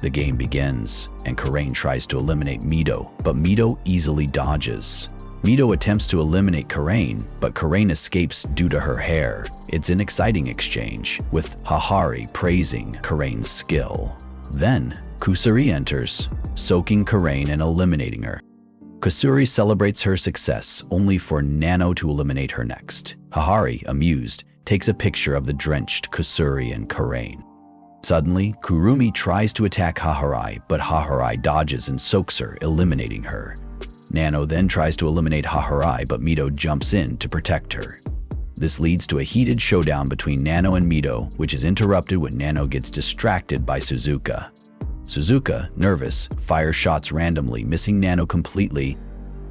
The game begins, and Karain tries to eliminate Mito, but Mito easily dodges. Mito attempts to eliminate Karain, but Karain escapes due to her hair. It's an exciting exchange, with Hahari praising Karain's skill. Then, Kusuri enters, soaking Karain and eliminating her. Kusuri celebrates her success, only for Nano to eliminate her next. Hahari, amused, takes a picture of the drenched Kusuri and Karain. Suddenly, Kurumi tries to attack Hahari, but Hahari dodges and soaks her, eliminating her. Nano then tries to eliminate Hahari, but Mito jumps in to protect her. This leads to a heated showdown between Nano and Mito, which is interrupted when Nano gets distracted by Suzuka. Suzuka, nervous, fires shots randomly, missing Nano completely.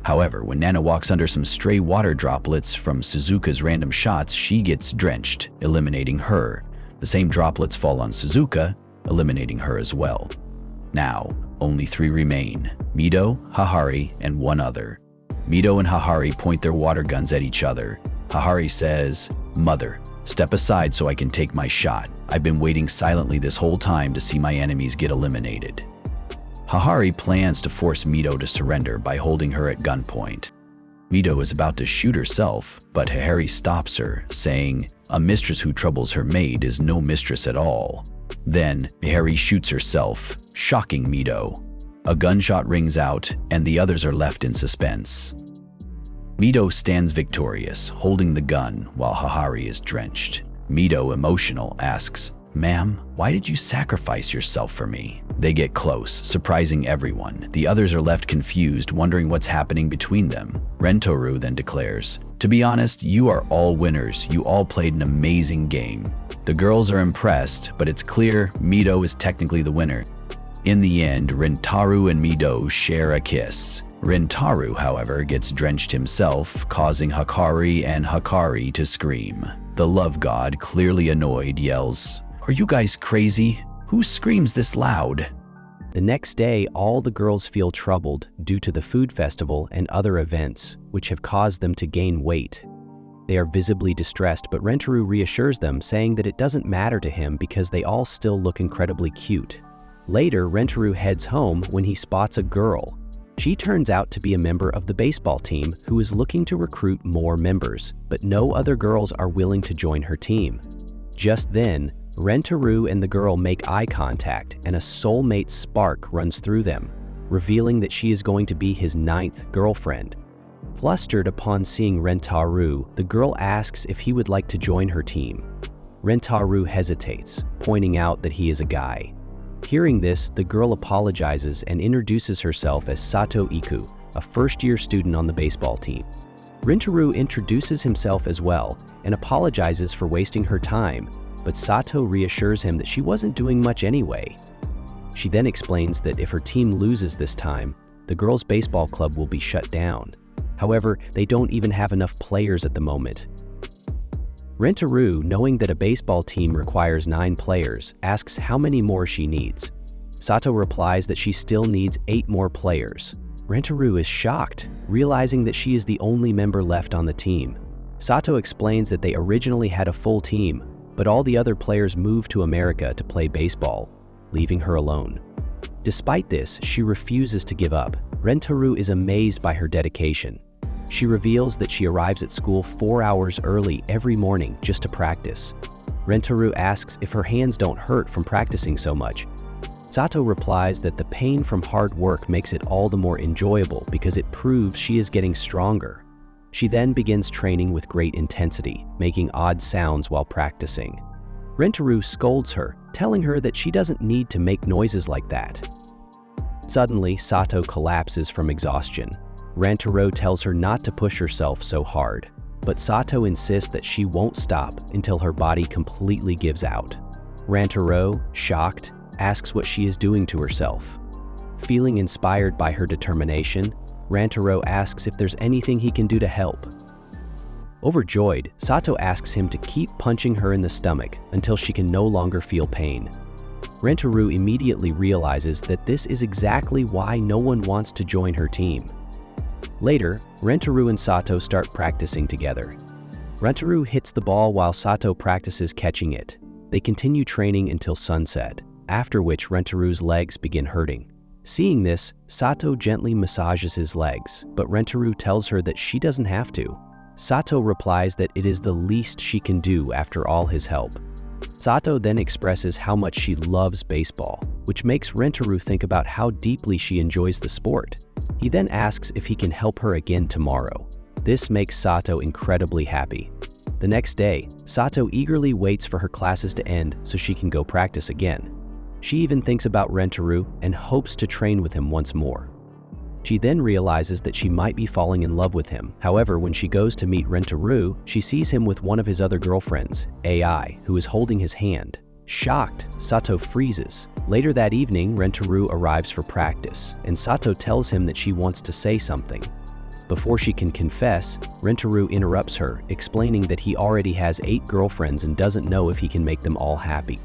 However, when Nano walks under some stray water droplets from Suzuka's random shots, she gets drenched, eliminating her. The same droplets fall on Suzuka, eliminating her as well. Now, only 3 remain: Mito, Hahari, and one other. Mito and Hahari point their water guns at each other. Hahari says, "Mother, step aside so I can take my shot. I've been waiting silently this whole time to see my enemies get eliminated." Hahari plans to force Mito to surrender by holding her at gunpoint. Mito is about to shoot herself, but Hahari stops her, saying, "A mistress who troubles her maid is no mistress at all." Then, Hahari shoots herself, shocking Mito. A gunshot rings out, and the others are left in suspense. Mito stands victorious, holding the gun while Hahari is drenched. Mito, emotional, asks, "Ma'am, why did you sacrifice yourself for me?" They get close, surprising everyone. The others are left confused, wondering what's happening between them. Rentaro then declares, "To be honest, you are all winners. You all played an amazing game." The girls are impressed, but it's clear Mito is technically the winner. In the end, Rentaro and Mito share a kiss. Rentaro, however, gets drenched himself, causing Hahari to scream. The love god, clearly annoyed, yells, "Are you guys crazy? Who screams this loud?" The next day, all the girls feel troubled due to the food festival and other events, which have caused them to gain weight. They are visibly distressed, but Rentaro reassures them, saying that it doesn't matter to him because they all still look incredibly cute. Later, Rentaro heads home when he spots a girl. She turns out to be a member of the baseball team who is looking to recruit more members, but no other girls are willing to join her team. Just then, Rentaro and the girl make eye contact, and a soulmate spark runs through them, revealing that she is going to be his 9th girlfriend. Flustered upon seeing Rentaro, the girl asks if he would like to join her team. Rentaro hesitates, pointing out that he is a guy. Hearing this, the girl apologizes and introduces herself as Sato Iku, a first-year student on the baseball team. Rentaro introduces himself as well and apologizes for wasting her time, but Sato reassures him that she wasn't doing much anyway. She then explains that if her team loses this time, the girls' baseball club will be shut down. However, they don't even have enough players at the moment. Rentaro, knowing that a baseball team requires 9 players, asks how many more she needs. Sato replies that she still needs 8 more players. Rentaro is shocked, realizing that she is the only member left on the team. Sato explains that they originally had a full team, but all the other players moved to America to play baseball, leaving her alone. Despite this, she refuses to give up. Rentaro is amazed by her dedication. She reveals that she arrives at school 4 hours early every morning just to practice. Rentaro asks if her hands don't hurt from practicing so much. Sato replies that the pain from hard work makes it all the more enjoyable because it proves she is getting stronger. She then begins training with great intensity, making odd sounds while practicing. Rentaro scolds her, telling her that she doesn't need to make noises like that. Suddenly, Sato collapses from exhaustion. Rentaro tells her not to push herself so hard, but Sato insists that she won't stop until her body completely gives out. Rentaro, shocked, asks what she is doing to herself. Feeling inspired by her determination, Rentaro asks if there's anything he can do to help. Overjoyed, Sato asks him to keep punching her in the stomach until she can no longer feel pain. Rentaro immediately realizes that this is exactly why no one wants to join her team. Later, Rentaro and Sato start practicing together. Rentaro hits the ball while Sato practices catching it. They continue training until sunset, after which Rentaro's legs begin hurting. Seeing this, Sato gently massages his legs, but Rentaro tells her that she doesn't have to. Sato replies that it is the least she can do after all his help. Sato then expresses how much she loves baseball, which makes Rentaro think about how deeply she enjoys the sport. He then asks if he can help her again tomorrow. This makes Sato incredibly happy. The next day, Sato eagerly waits for her classes to end so she can go practice again. She even thinks about Rentaro and hopes to train with him once more. She then realizes that she might be falling in love with him. However, when she goes to meet Rentaro, she sees him with one of his other girlfriends, AI, who is holding his hand. Shocked, Sato freezes. Later that evening, Rentaro arrives for practice, and Sato tells him that she wants to say something. Before she can confess, Rentaro interrupts her, explaining that he already has 8 girlfriends and doesn't know if he can make them all happy.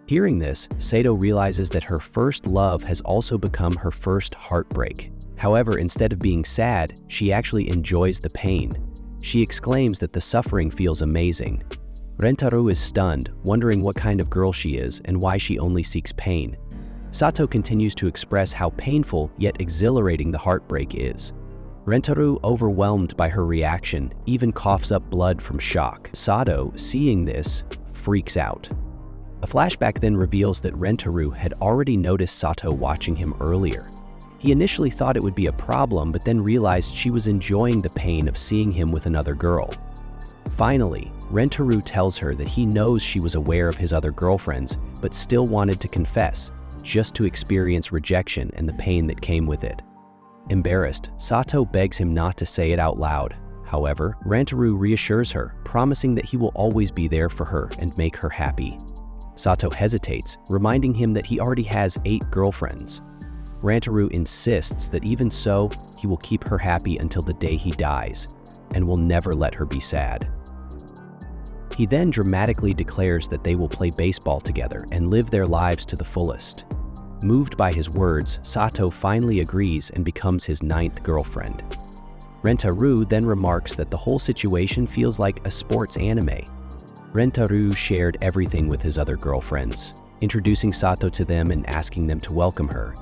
Hearing this, Sato realizes that her first love has also become her first heartbreak. However, instead of being sad, she actually enjoys the pain. She exclaims that the suffering feels amazing. Rentaro is stunned, wondering what kind of girl she is and why she only seeks pain. Sato continues to express how painful yet exhilarating the heartbreak is. Rentaro, overwhelmed by her reaction, even coughs up blood from shock. Sato, seeing this, freaks out. A flashback then reveals that Rentaro had already noticed Sato watching him earlier. He initially thought it would be a problem, but then realized she was enjoying the pain of seeing him with another girl. Finally, Rentaro tells her that he knows she was aware of his other girlfriends, but still wanted to confess, just to experience rejection and the pain that came with it. Embarrassed, Sato begs him not to say it out loud. However, Rentaro reassures her, promising that he will always be there for her and make her happy. Sato hesitates, reminding him that he already has 8 girlfriends. Rentaro insists that even so, he will keep her happy until the day he dies, and will never let her be sad. He then dramatically declares that they will play baseball together and live their lives to the fullest. Moved by his words, Sato finally agrees and becomes his 9th girlfriend. Rentaro then remarks that the whole situation feels like a sports anime. Rentaro shared everything with his other girlfriends, introducing Sato to them and asking them to welcome her.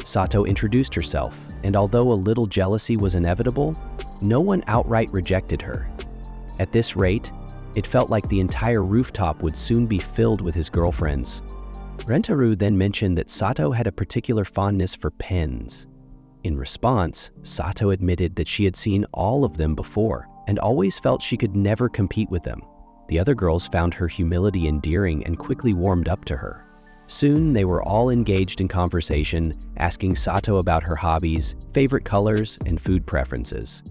Sato introduced herself, and although a little jealousy was inevitable, no one outright rejected her. At this rate, it felt like the entire rooftop would soon be filled with his girlfriends. Rentaro then mentioned that Sato had a particular fondness for pens. In response, Sato admitted that she had seen all of them before and always felt she could never compete with them. The other girls found her humility endearing and quickly warmed up to her. Soon, they were all engaged in conversation, asking Sato about her hobbies, favorite colors, and food preferences.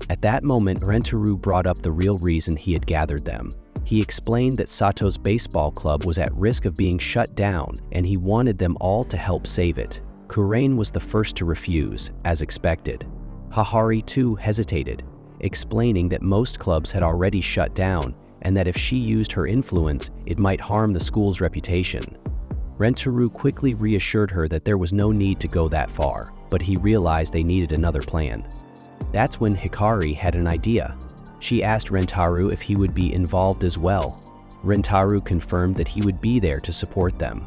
At that moment, Rentaro brought up the real reason he had gathered them. He explained that Sato's baseball club was at risk of being shut down, and he wanted them all to help save it. Kurain was the first to refuse, as expected. Hahari too hesitated, explaining that most clubs had already shut down, and that if she used her influence, it might harm the school's reputation. Rentaro quickly reassured her that there was no need to go that far, but he realized they needed another plan. That's when Hikari had an idea. She asked Rentaro if he would be involved as well. Rentaro confirmed that he would be there to support them.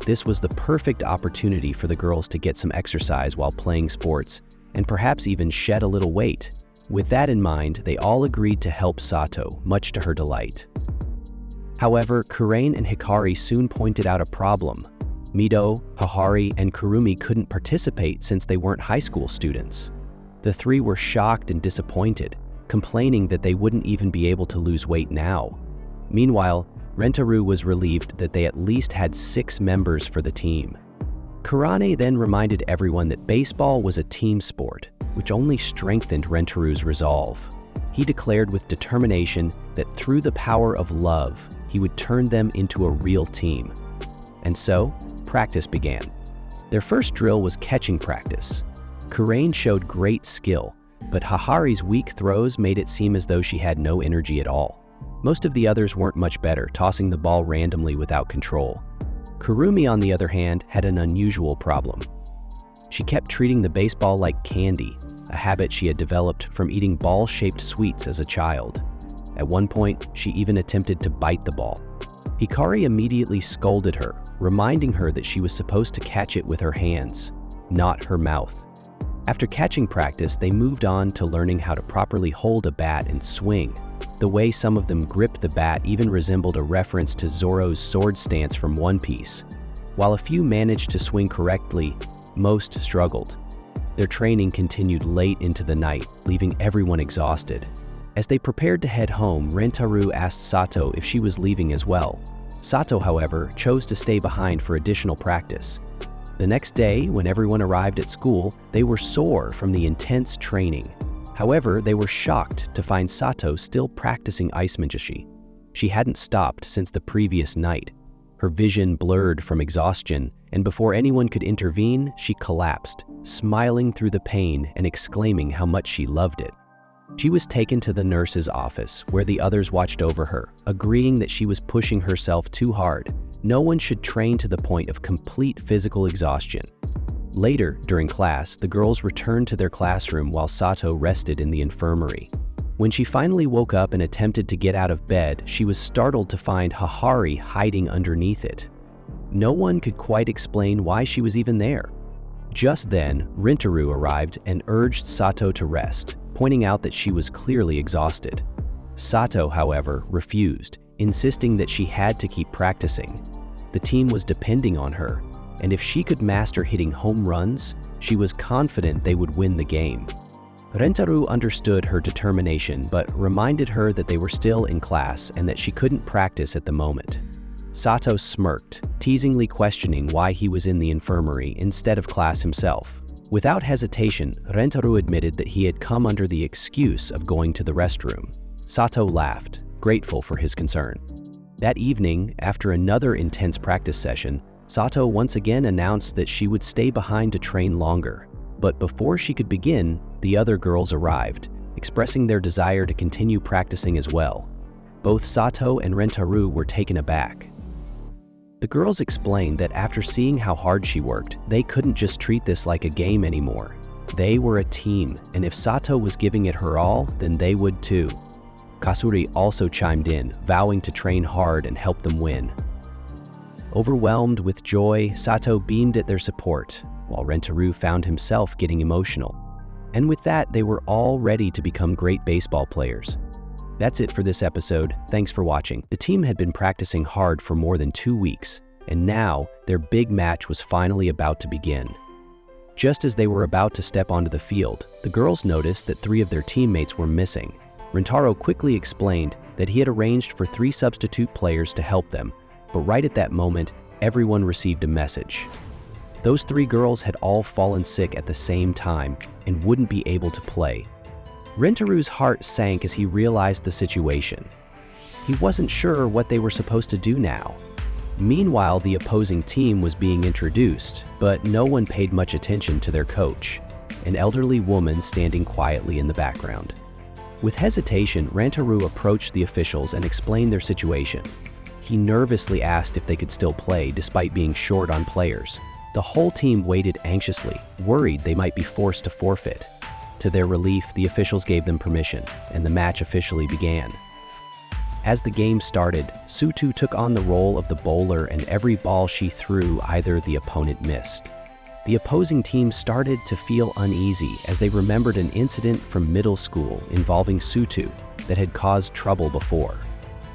This was the perfect opportunity for the girls to get some exercise while playing sports, and perhaps even shed a little weight. With that in mind, they all agreed to help Sato, much to her delight. However, Kurain and Hikari soon pointed out a problem. Mido, Hahari, and Kurumi couldn't participate since they weren't high school students. The three were shocked and disappointed, complaining that they wouldn't even be able to lose weight now. Meanwhile, Rentaro was relieved that they at least had 6 members for the team. Kurane then reminded everyone that baseball was a team sport, which only strengthened Rentaro's resolve. He declared with determination that through the power of love, he would turn them into a real team. And so, practice began. Their first drill was catching practice. Kurain showed great skill, but Hahari's weak throws made it seem as though she had no energy at all. Most of the others weren't much better, tossing the ball randomly without control. Kurumi, on the other hand, had an unusual problem. She kept treating the baseball like candy, a habit she had developed from eating ball-shaped sweets as a child. At one point, she even attempted to bite the ball. Hikari immediately scolded her, reminding her that she was supposed to catch it with her hands, not her mouth. After catching practice, they moved on to learning how to properly hold a bat and swing. The way some of them gripped the bat even resembled a reference to Zoro's sword stance from One Piece. While a few managed to swing correctly, most struggled. Their training continued late into the night, leaving everyone exhausted. As they prepared to head home, Rentaro asked Sato if she was leaving as well. Sato, however, chose to stay behind for additional practice. The next day, when everyone arrived at school, they were sore from the intense training. However, they were shocked to find Sato still practicing ice manjushi. She hadn't stopped since the previous night. Her vision blurred from exhaustion, and before anyone could intervene, she collapsed, smiling through the pain and exclaiming how much she loved it. She was taken to the nurse's office, where the others watched over her, agreeing that she was pushing herself too hard. No one should train to the point of complete physical exhaustion. Later, during class, the girls returned to their classroom while Sato rested in the infirmary. When she finally woke up and attempted to get out of bed, she was startled to find Hahari hiding underneath it. No one could quite explain why she was even there. Just then, Rentaro arrived and urged Sato to rest, pointing out that she was clearly exhausted. Sato, however, refused, insisting that she had to keep practicing. The team was depending on her, and if she could master hitting home runs, she was confident they would win the game. Rentaro understood her determination, but reminded her that they were still in class and that she couldn't practice at the moment. Sato smirked, teasingly questioning why he was in the infirmary instead of class himself. Without hesitation, Rentaro admitted that he had come under the excuse of going to the restroom. Sato laughed, grateful for his concern. That evening, after another intense practice session, Sato once again announced that she would stay behind to train longer. But before she could begin, the other girls arrived, expressing their desire to continue practicing as well. Both Sato and Rentaro were taken aback. The girls explained that after seeing how hard she worked, they couldn't just treat this like a game anymore. They were a team, and if Sato was giving it her all, then they would too. Kasuri also chimed in, vowing to train hard and help them win. Overwhelmed with joy, Sato beamed at their support, while Rentaro found himself getting emotional. And with that, they were all ready to become great baseball players. That's it for this episode. Thanks for watching. The team had been practicing hard for more than 2 weeks, and now their big match was finally about to begin. Just as they were about to step onto the field, the girls noticed that 3 of their teammates were missing. Rentaro quickly explained that he had arranged for 3 substitute players to help them, but right at that moment, everyone received a message. Those 3 girls had all fallen sick at the same time and wouldn't be able to play. Rentaro's heart sank as he realized the situation. He wasn't sure what they were supposed to do now. Meanwhile, the opposing team was being introduced, but no one paid much attention to their coach, an elderly woman standing quietly in the background. With hesitation, Rentaro approached the officials and explained their situation. He nervously asked if they could still play despite being short on players. The whole team waited anxiously, worried they might be forced to forfeit. To their relief, the officials gave them permission, and the match officially began. As the game started, Sutu took on the role of the bowler, and every ball she threw, either the opponent missed. The opposing team started to feel uneasy as they remembered an incident from middle school involving Sutu that had caused trouble before.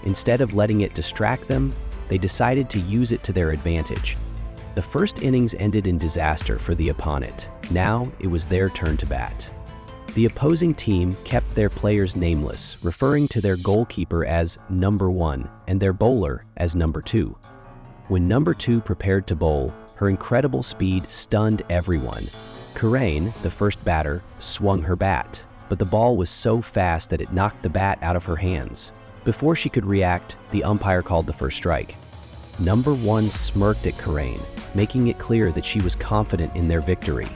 Instead of letting it distract them, they decided to use it to their advantage. The first innings ended in disaster for the opponent. Now it was their turn to bat. The opposing team kept their players nameless, referring to their goalkeeper as number 1 and their bowler as number 2. When number 2 prepared to bowl, her incredible speed stunned everyone. Karain, the first batter, swung her bat, but the ball was so fast that it knocked the bat out of her hands. Before she could react, the umpire called the first strike. Number 1 smirked at Karain, making it clear that she was confident in their victory.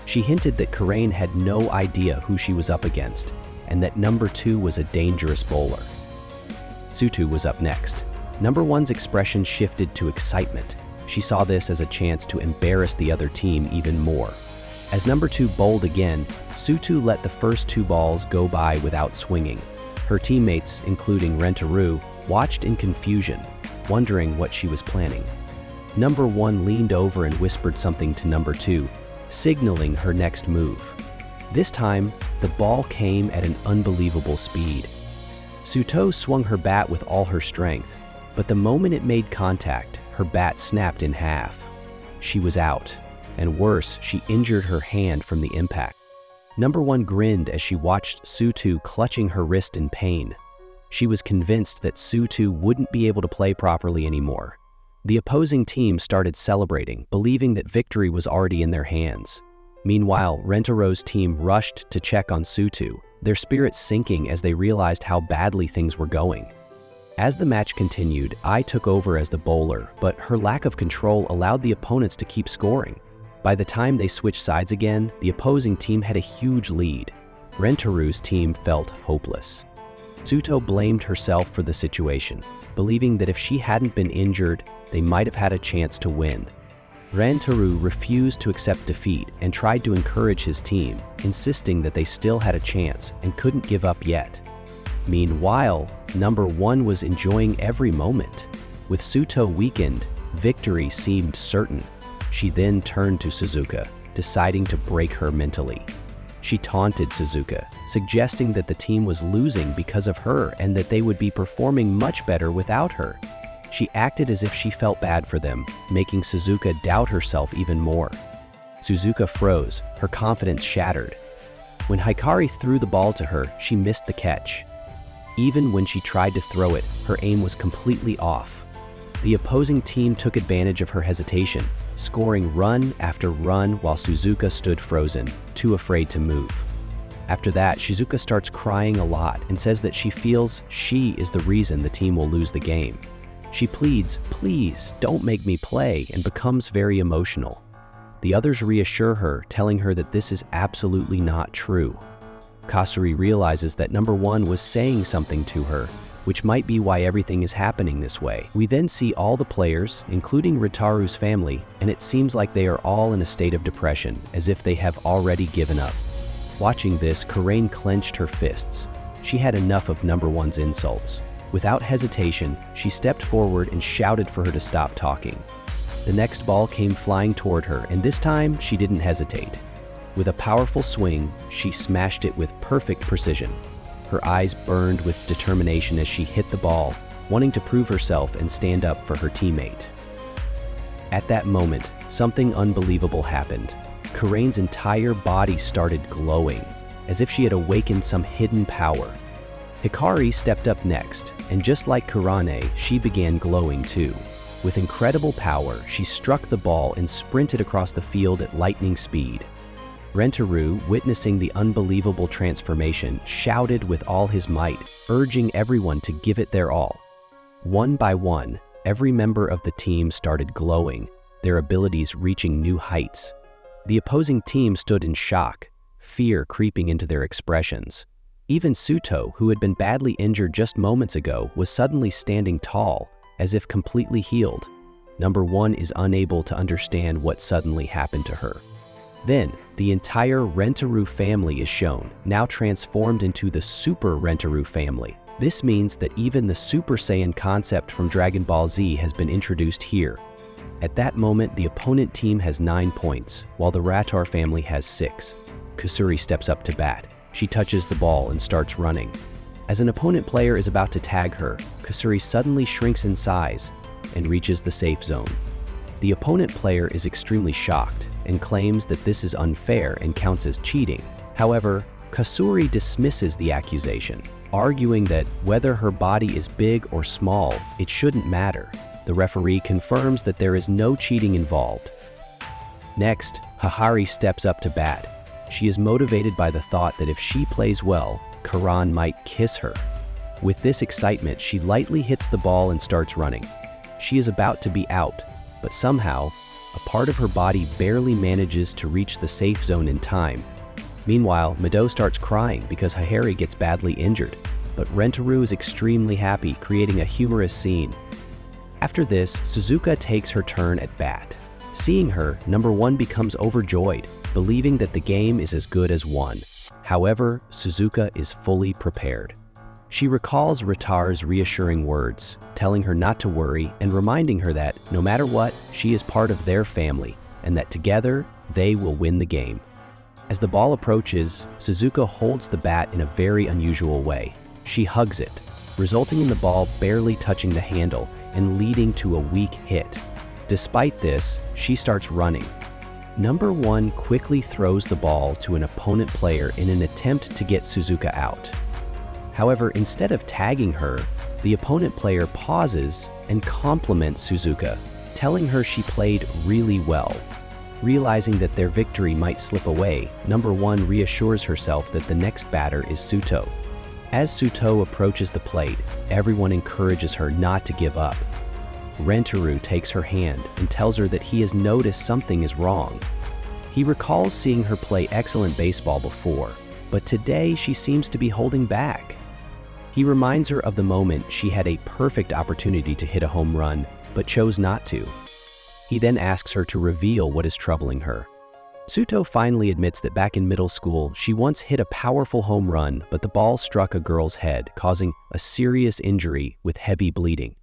She hinted that Karain had no idea who she was up against, and that number 2 was a dangerous bowler. Sutu was up next. Number 1's expression shifted to excitement. She saw this as a chance to embarrass the other team even more. As number 2 bowled again, Sutu let the first 2 balls go by without swinging. Her teammates, including Rentaru, watched in confusion, wondering what she was planning. Number 1 leaned over and whispered something to number 2, signaling her next move. This time, the ball came at an unbelievable speed. Suto swung her bat with all her strength, but the moment it made contact, her bat snapped in half. She was out, and worse, she injured her hand from the impact. Number 1 grinned as she watched Sutu clutching her wrist in pain. She was convinced that Sutu wouldn't be able to play properly anymore. The opposing team started celebrating, believing that victory was already in their hands. Meanwhile, Rentaro's team rushed to check on Sutu, their spirits sinking as they realized how badly things were going. As the match continued, I took over as the bowler, but her lack of control allowed the opponents to keep scoring. By the time they switched sides again, the opposing team had a huge lead. Rentaru's team felt hopeless. Suto blamed herself for the situation, believing that if she hadn't been injured, they might have had a chance to win. Rentaru refused to accept defeat and tried to encourage his team, insisting that they still had a chance and couldn't give up yet. Meanwhile, number 1 was enjoying every moment. With Suto weakened, victory seemed certain. She then turned to Suzuka, deciding to break her mentally. She taunted Suzuka, suggesting that the team was losing because of her and that they would be performing much better without her. She acted as if she felt bad for them, making Suzuka doubt herself even more. Suzuka froze, her confidence shattered. When Hikari threw the ball to her, she missed the catch. Even when she tried to throw it, her aim was completely off. The opposing team took advantage of her hesitation, scoring run after run while Suzuka stood frozen, too afraid to move. After that, Shizuka starts crying a lot and says that she feels she is the reason the team will lose the game. She pleads, "Please, don't make me play," and becomes very emotional. The others reassure her, telling her that this is absolutely not true. Kasuri realizes that number 1 was saying something to her, which might be why everything is happening this way. We then see all the players, including Ritaru's family, and it seems like they are all in a state of depression, as if they have already given up. Watching this, Karain clenched her fists. She had enough of number 1's insults. Without hesitation, she stepped forward and shouted for her to stop talking. The next ball came flying toward her, and this time she didn't hesitate. With a powerful swing, she smashed it with perfect precision. Her eyes burned with determination as she hit the ball, wanting to prove herself and stand up for her teammate. At that moment, something unbelievable happened. Karain's entire body started glowing, as if she had awakened some hidden power. Hikari stepped up next, and just like Kurane, she began glowing too. With incredible power, she struck the ball and sprinted across the field at lightning speed. Rentaru, witnessing the unbelievable transformation, shouted with all his might, urging everyone to give it their all. One by one, every member of the team started glowing, their abilities reaching new heights. The opposing team stood in shock, fear creeping into their expressions. Even Suto, who had been badly injured just moments ago, was suddenly standing tall, as if completely healed. Number 1 is unable to understand what suddenly happened to her. Then, the entire Rentaru family is shown, now transformed into the Super Rentaru family. This means that even the Super Saiyan concept from Dragon Ball Z has been introduced here. At that moment, the opponent team has 9 points, while the Ratar family has 6. Kusuri steps up to bat. She touches the ball and starts running. As an opponent player is about to tag her, Kusuri suddenly shrinks in size and reaches the safe zone. The opponent player is extremely shocked and claims that this is unfair and counts as cheating. However, Kusuri dismisses the accusation, arguing that whether her body is big or small, it shouldn't matter. The referee confirms that there is no cheating involved. Next, Hahari steps up to bat. She is motivated by the thought that if she plays well, Karan might kiss her. With this excitement, she lightly hits the ball and starts running. She is about to be out, but somehow, a part of her body barely manages to reach the safe zone in time. Meanwhile, Mado starts crying because Hahari gets badly injured, but Rentaru is extremely happy, creating a humorous scene. After this, Suzuka takes her turn at bat. Seeing her, number 1 becomes overjoyed, believing that the game is as good as won. However, Suzuka is fully prepared. She recalls Ratar's reassuring words, telling her not to worry and reminding her that, no matter what, she is part of their family, and that together, they will win the game. As the ball approaches, Suzuka holds the bat in a very unusual way. She hugs it, resulting in the ball barely touching the handle and leading to a weak hit. Despite this, she starts running. Number 1 quickly throws the ball to an opponent player in an attempt to get Suzuka out. However, instead of tagging her, the opponent player pauses and compliments Suzuka, telling her she played really well. Realizing that their victory might slip away, number 1 reassures herself that the next batter is Suto. As Suto approaches the plate, everyone encourages her not to give up. Rentaru takes her hand and tells her that he has noticed something is wrong. He recalls seeing her play excellent baseball before, but today she seems to be holding back. He reminds her of the moment she had a perfect opportunity to hit a home run, but chose not to. He then asks her to reveal what is troubling her. Suto finally admits that back in middle school, she once hit a powerful home run, but the ball struck a girl's head, causing a serious injury with heavy bleeding.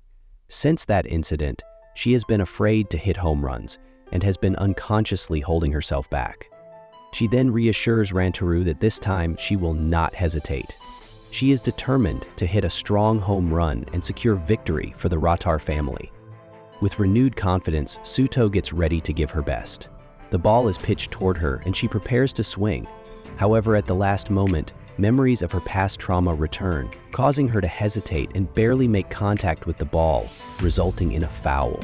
Since that incident, she has been afraid to hit home runs and has been unconsciously holding herself back. She then reassures Rentaru that this time she will not hesitate. She is determined to hit a strong home run and secure victory for the Ratar family. With renewed confidence, Suto gets ready to give her best. The ball is pitched toward her and she prepares to swing. However, at the last moment, memories of her past trauma return, causing her to hesitate and barely make contact with the ball, resulting in a foul.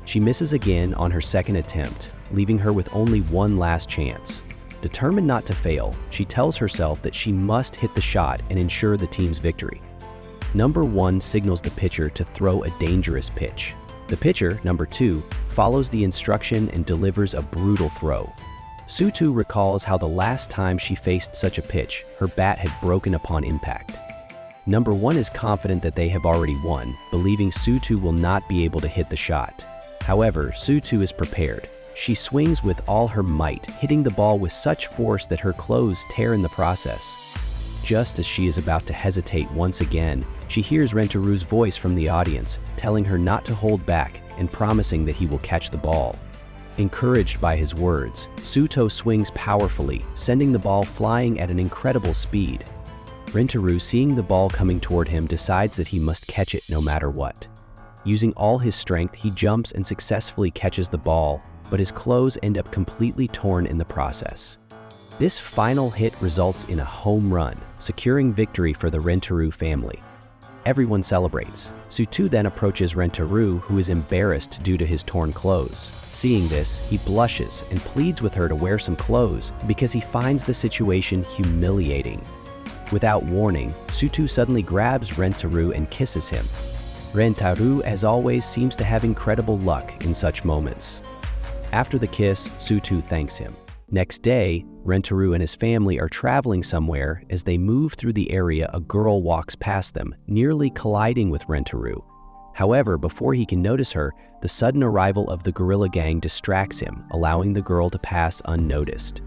She misses again on her second attempt, leaving her with only one last chance. Determined not to fail, she tells herself that she must hit the shot and ensure the team's victory. Number 1 signals the pitcher to throw a dangerous pitch. The pitcher, number 2, follows the instruction and delivers a brutal throw. Suto recalls how the last time she faced such a pitch, her bat had broken upon impact. Number 1 is confident that they have already won, believing Suto will not be able to hit the shot. However, Suto is prepared. She swings with all her might, hitting the ball with such force that her clothes tear in the process. Just as she is about to hesitate once again, she hears Rentaru's voice from the audience, telling her not to hold back and promising that he will catch the ball. Encouraged by his words, Suto swings powerfully, sending the ball flying at an incredible speed. Rentaru, seeing the ball coming toward him, decides that he must catch it no matter what. Using all his strength, he jumps and successfully catches the ball, but his clothes end up completely torn in the process. This final hit results in a home run, securing victory for the Rentaru family. Everyone celebrates. Suto then approaches Rentaru, who is embarrassed due to his torn clothes. Seeing this, he blushes and pleads with her to wear some clothes because he finds the situation humiliating. Without warning, Suto suddenly grabs Rentaru and kisses him. Rentaru, as always, seems to have incredible luck in such moments. After the kiss, Suto thanks him. Next day, Rentaru and his family are traveling somewhere. As they move through the area, a girl walks past them, nearly colliding with Rentaru. However, before he can notice her, the sudden arrival of the gorilla gang distracts him, allowing the girl to pass unnoticed.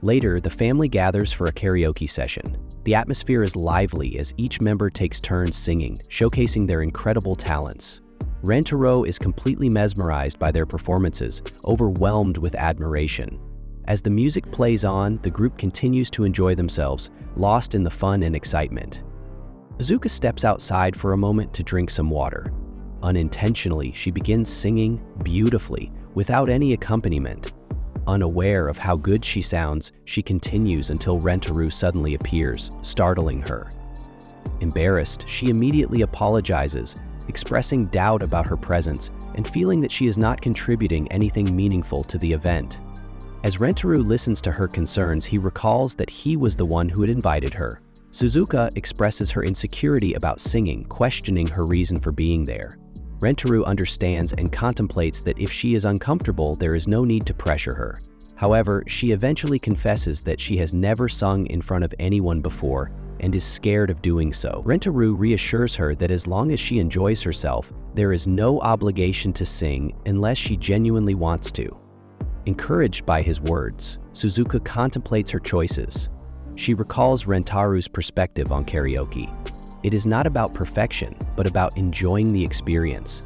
Later, the family gathers for a karaoke session. The atmosphere is lively as each member takes turns singing, showcasing their incredible talents. Rentaro is completely mesmerized by their performances, overwhelmed with admiration. As the music plays on, the group continues to enjoy themselves, lost in the fun and excitement. Izuka steps outside for a moment to drink some water. Unintentionally, she begins singing beautifully, without any accompaniment. Unaware of how good she sounds, she continues until Rentaro suddenly appears, startling her. Embarrassed, she immediately apologizes, expressing doubt about her presence and feeling that she is not contributing anything meaningful to the event. As Rentaro listens to her concerns, he recalls that he was the one who had invited her. Suzuka expresses her insecurity about singing, questioning her reason for being there. Rentaro understands and contemplates that if she is uncomfortable, there is no need to pressure her. However, she eventually confesses that she has never sung in front of anyone before and is scared of doing so. Rentaro reassures her that as long as she enjoys herself, there is no obligation to sing unless she genuinely wants to. Encouraged by his words, Suzuka contemplates her choices. She recalls Rentaro's perspective on karaoke. It is not about perfection, but about enjoying the experience.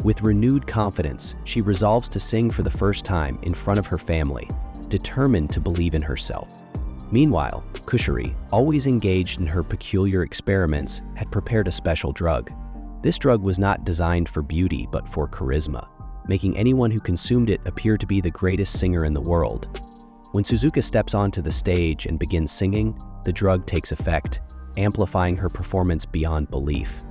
With renewed confidence, she resolves to sing for the first time in front of her family, determined to believe in herself. Meanwhile, Kushari, always engaged in her peculiar experiments, had prepared a special drug. This drug was not designed for beauty, but for charisma, making anyone who consumed it appear to be the greatest singer in the world. When Suzuka steps onto the stage and begins singing, the drug takes effect, amplifying her performance beyond belief.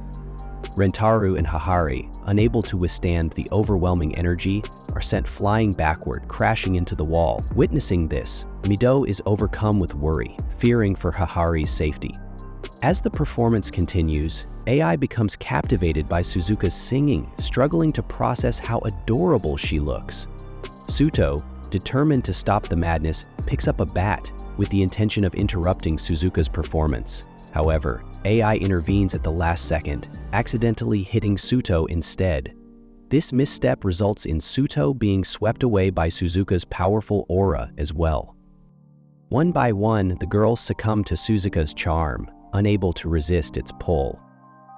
Rentaro and Hahari, unable to withstand the overwhelming energy, are sent flying backward, crashing into the wall. Witnessing this, Mido is overcome with worry, fearing for Hahari's safety. As the performance continues, AI becomes captivated by Suzuka's singing, struggling to process how adorable she looks. Suto, determined to stop the madness, picks up a bat with the intention of interrupting Suzuka's performance. However, AI intervenes at the last second, accidentally hitting Suto instead. This misstep results in Suto being swept away by Suzuka's powerful aura as well. One by one, the girls succumb to Suzuka's charm, unable to resist its pull.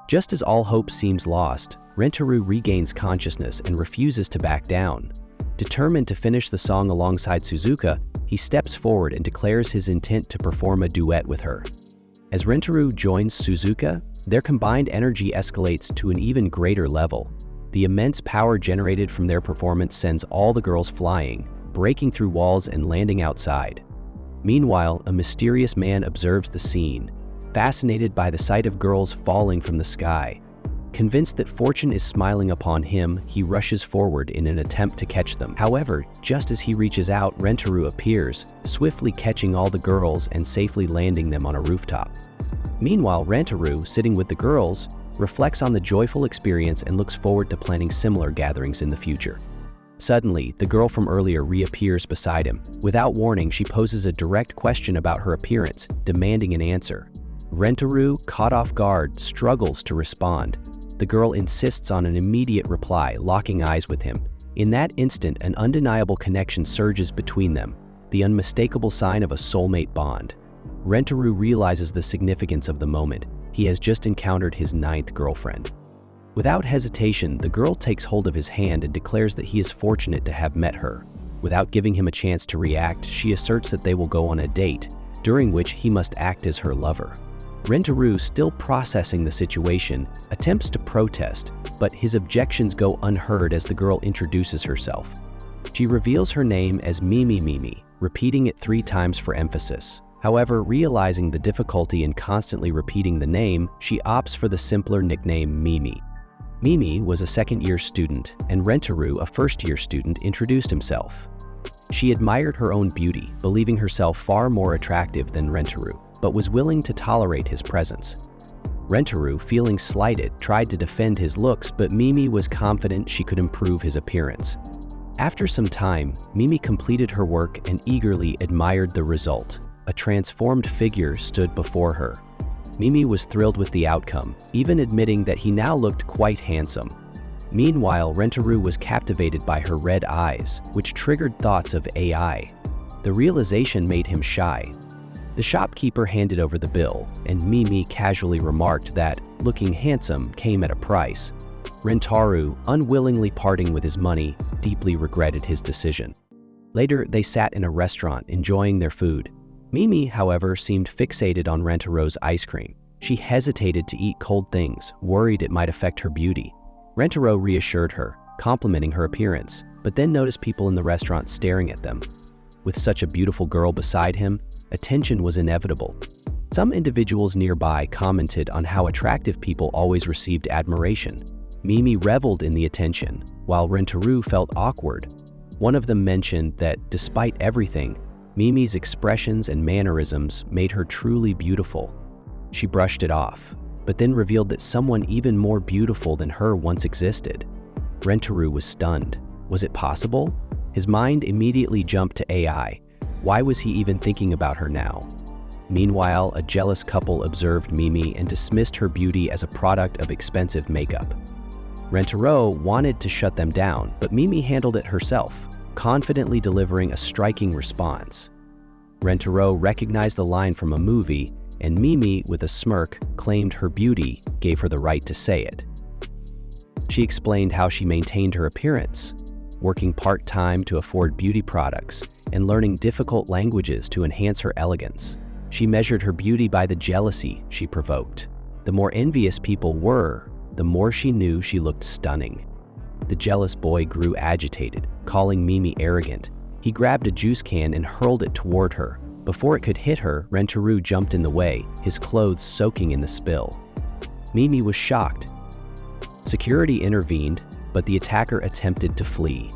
Just as all hope seems lost, Rentaro regains consciousness and refuses to back down. Determined to finish the song alongside Suzuka, he steps forward and declares his intent to perform a duet with her. As Rentaro joins Suzuka, their combined energy escalates to an even greater level. The immense power generated from their performance sends all the girls flying, breaking through walls and landing outside. Meanwhile, a mysterious man observes the scene, fascinated by the sight of girls falling from the sky. Convinced that fortune is smiling upon him, he rushes forward in an attempt to catch them. However, just as he reaches out, Rentaro appears, swiftly catching all the girls and safely landing them on a rooftop. Meanwhile, Rentaro, sitting with the girls, reflects on the joyful experience and looks forward to planning similar gatherings in the future. Suddenly, the girl from earlier reappears beside him. Without warning, she poses a direct question about her appearance, demanding an answer. Rentaro, caught off guard, struggles to respond. The girl insists on an immediate reply, locking eyes with him. In that instant, an undeniable connection surges between them, the unmistakable sign of a soulmate bond. Rentaro realizes the significance of the moment. He has just encountered his 9th girlfriend. Without hesitation, the girl takes hold of his hand and declares that he is fortunate to have met her. Without giving him a chance to react, she asserts that they will go on a date, during which he must act as her lover. Rentaro, still processing the situation, attempts to protest, but his objections go unheard as the girl introduces herself. She reveals her name as Mimi, repeating it 3 times for emphasis. However, realizing the difficulty in constantly repeating the name, she opts for the simpler nickname Mimi. Mimi was a second-year student, and Rentaro, a first-year student, introduced himself. She admired her own beauty, believing herself far more attractive than Rentaro, but was willing to tolerate his presence. Rentaro, feeling slighted, tried to defend his looks, but Mimi was confident she could improve his appearance. After some time, Mimi completed her work and eagerly admired the result. A transformed figure stood before her. Mimi was thrilled with the outcome, even admitting that he now looked quite handsome. Meanwhile, Rentaru was captivated by her red eyes, which triggered thoughts of AI. The realization made him shy. The shopkeeper handed over the bill, and Mimi casually remarked that looking handsome came at a price. Rentaru, unwillingly parting with his money, deeply regretted his decision. Later, they sat in a restaurant enjoying their food. Mimi, however, seemed fixated on Rentaru's ice cream. She hesitated to eat cold things, worried it might affect her beauty. Rentaro reassured her, complimenting her appearance, but then noticed people in the restaurant staring at them. With such a beautiful girl beside him, attention was inevitable. Some individuals nearby commented on how attractive people always received admiration. Mimi reveled in the attention, while Rentaru felt awkward. One of them mentioned that, despite everything, Mimi's expressions and mannerisms made her truly beautiful. She brushed it off, but then revealed that someone even more beautiful than her once existed. Rentaru was stunned. Was it possible? His mind immediately jumped to AI. Why was he even thinking about her now? Meanwhile, a jealous couple observed Mimi and dismissed her beauty as a product of expensive makeup. Rentaro wanted to shut them down, but Mimi handled it herself, confidently delivering a striking response. Rentaro recognized the line from a movie, and Mimi, with a smirk, claimed her beauty gave her the right to say it. She explained how she maintained her appearance, working part-time to afford beauty products and learning difficult languages to enhance her elegance. She measured her beauty by the jealousy she provoked. The more envious people were, the more she knew she looked stunning. The jealous boy grew agitated, calling Mimi arrogant. He grabbed a juice can and hurled it toward her. Before it could hit her, Rentaru jumped in the way, his clothes soaking in the spill. Mimi was shocked. Security intervened, but the attacker attempted to flee.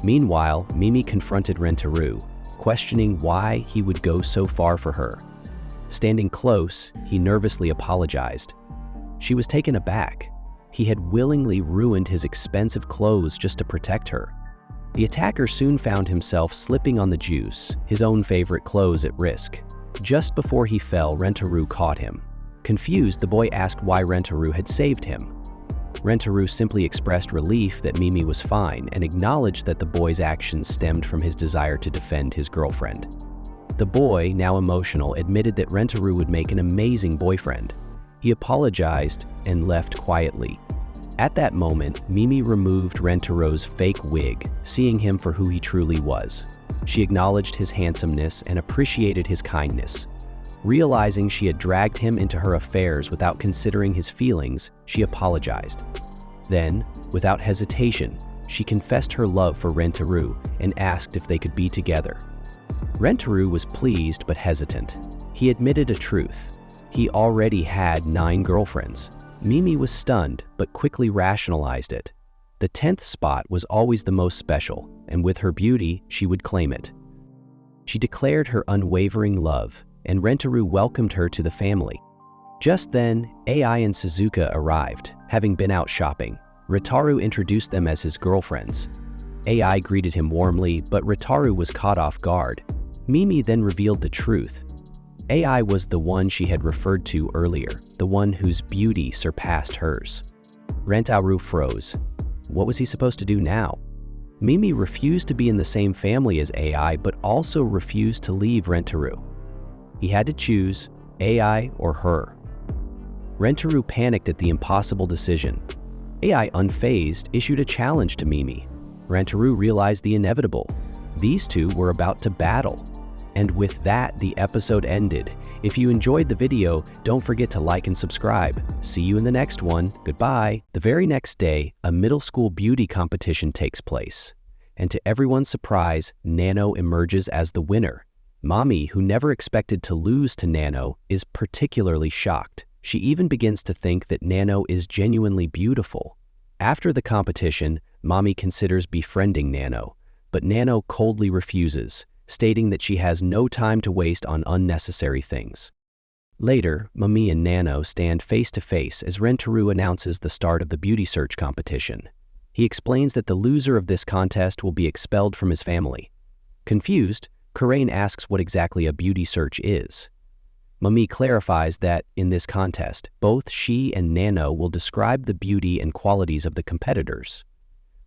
Meanwhile, Mimi confronted Rentaru, questioning why he would go so far for her. Standing close, he nervously apologized. She was taken aback. He had willingly ruined his expensive clothes just to protect her. The attacker soon found himself slipping on the juice, his own favorite clothes at risk. Just before he fell, Rentaru caught him. Confused, the boy asked why Rentaru had saved him. Rentaru simply expressed relief that Mimi was fine and acknowledged that the boy's actions stemmed from his desire to defend his girlfriend. The boy, now emotional, admitted that Rentaru would make an amazing boyfriend. He apologized and left quietly. At that moment, Mimi removed Rentaru's fake wig, seeing him for who he truly was. She acknowledged his handsomeness and appreciated his kindness. Realizing she had dragged him into her affairs without considering his feelings, she apologized. Then, without hesitation, she confessed her love for Rentaru and asked if they could be together. Rentaru was pleased but hesitant. He admitted a truth. He already had 9 girlfriends. Mimi was stunned but quickly rationalized it. The 10th spot was always the most special, and with her beauty, she would claim it. She declared her unwavering love, and Rentaru welcomed her to the family. Just then, AI and Suzuka arrived, having been out shopping. Rentaru introduced them as his girlfriends. AI greeted him warmly, but Rentaru was caught off guard. Mimi then revealed the truth. AI was the one she had referred to earlier, the one whose beauty surpassed hers. Rentaru froze. What was he supposed to do now? Mimi refused to be in the same family as AI, but also refused to leave Rentaru. He had to choose AI or her. Rentaru panicked at the impossible decision. AI, unfazed, issued a challenge to Mimi. Rentaru realized the inevitable. These two were about to battle. And with that, the episode ended. If you enjoyed the video, don't forget to like and subscribe. See you in the next one. Goodbye. The very next day, a middle school beauty competition takes place. And to everyone's surprise, Nano emerges as the winner. Mami, who never expected to lose to Nano, is particularly shocked. She even begins to think that Nano is genuinely beautiful. After the competition, Mami considers befriending Nano, but Nano coldly refuses, stating that she has no time to waste on unnecessary things. Later, Mami and Nano stand face to face as Rentaru announces the start of the beauty search competition. He explains that the loser of this contest will be expelled from his family. Confused, Karain asks what exactly a beauty search is. Mami clarifies that, in this contest, both she and Nano will describe the beauty and qualities of the competitors.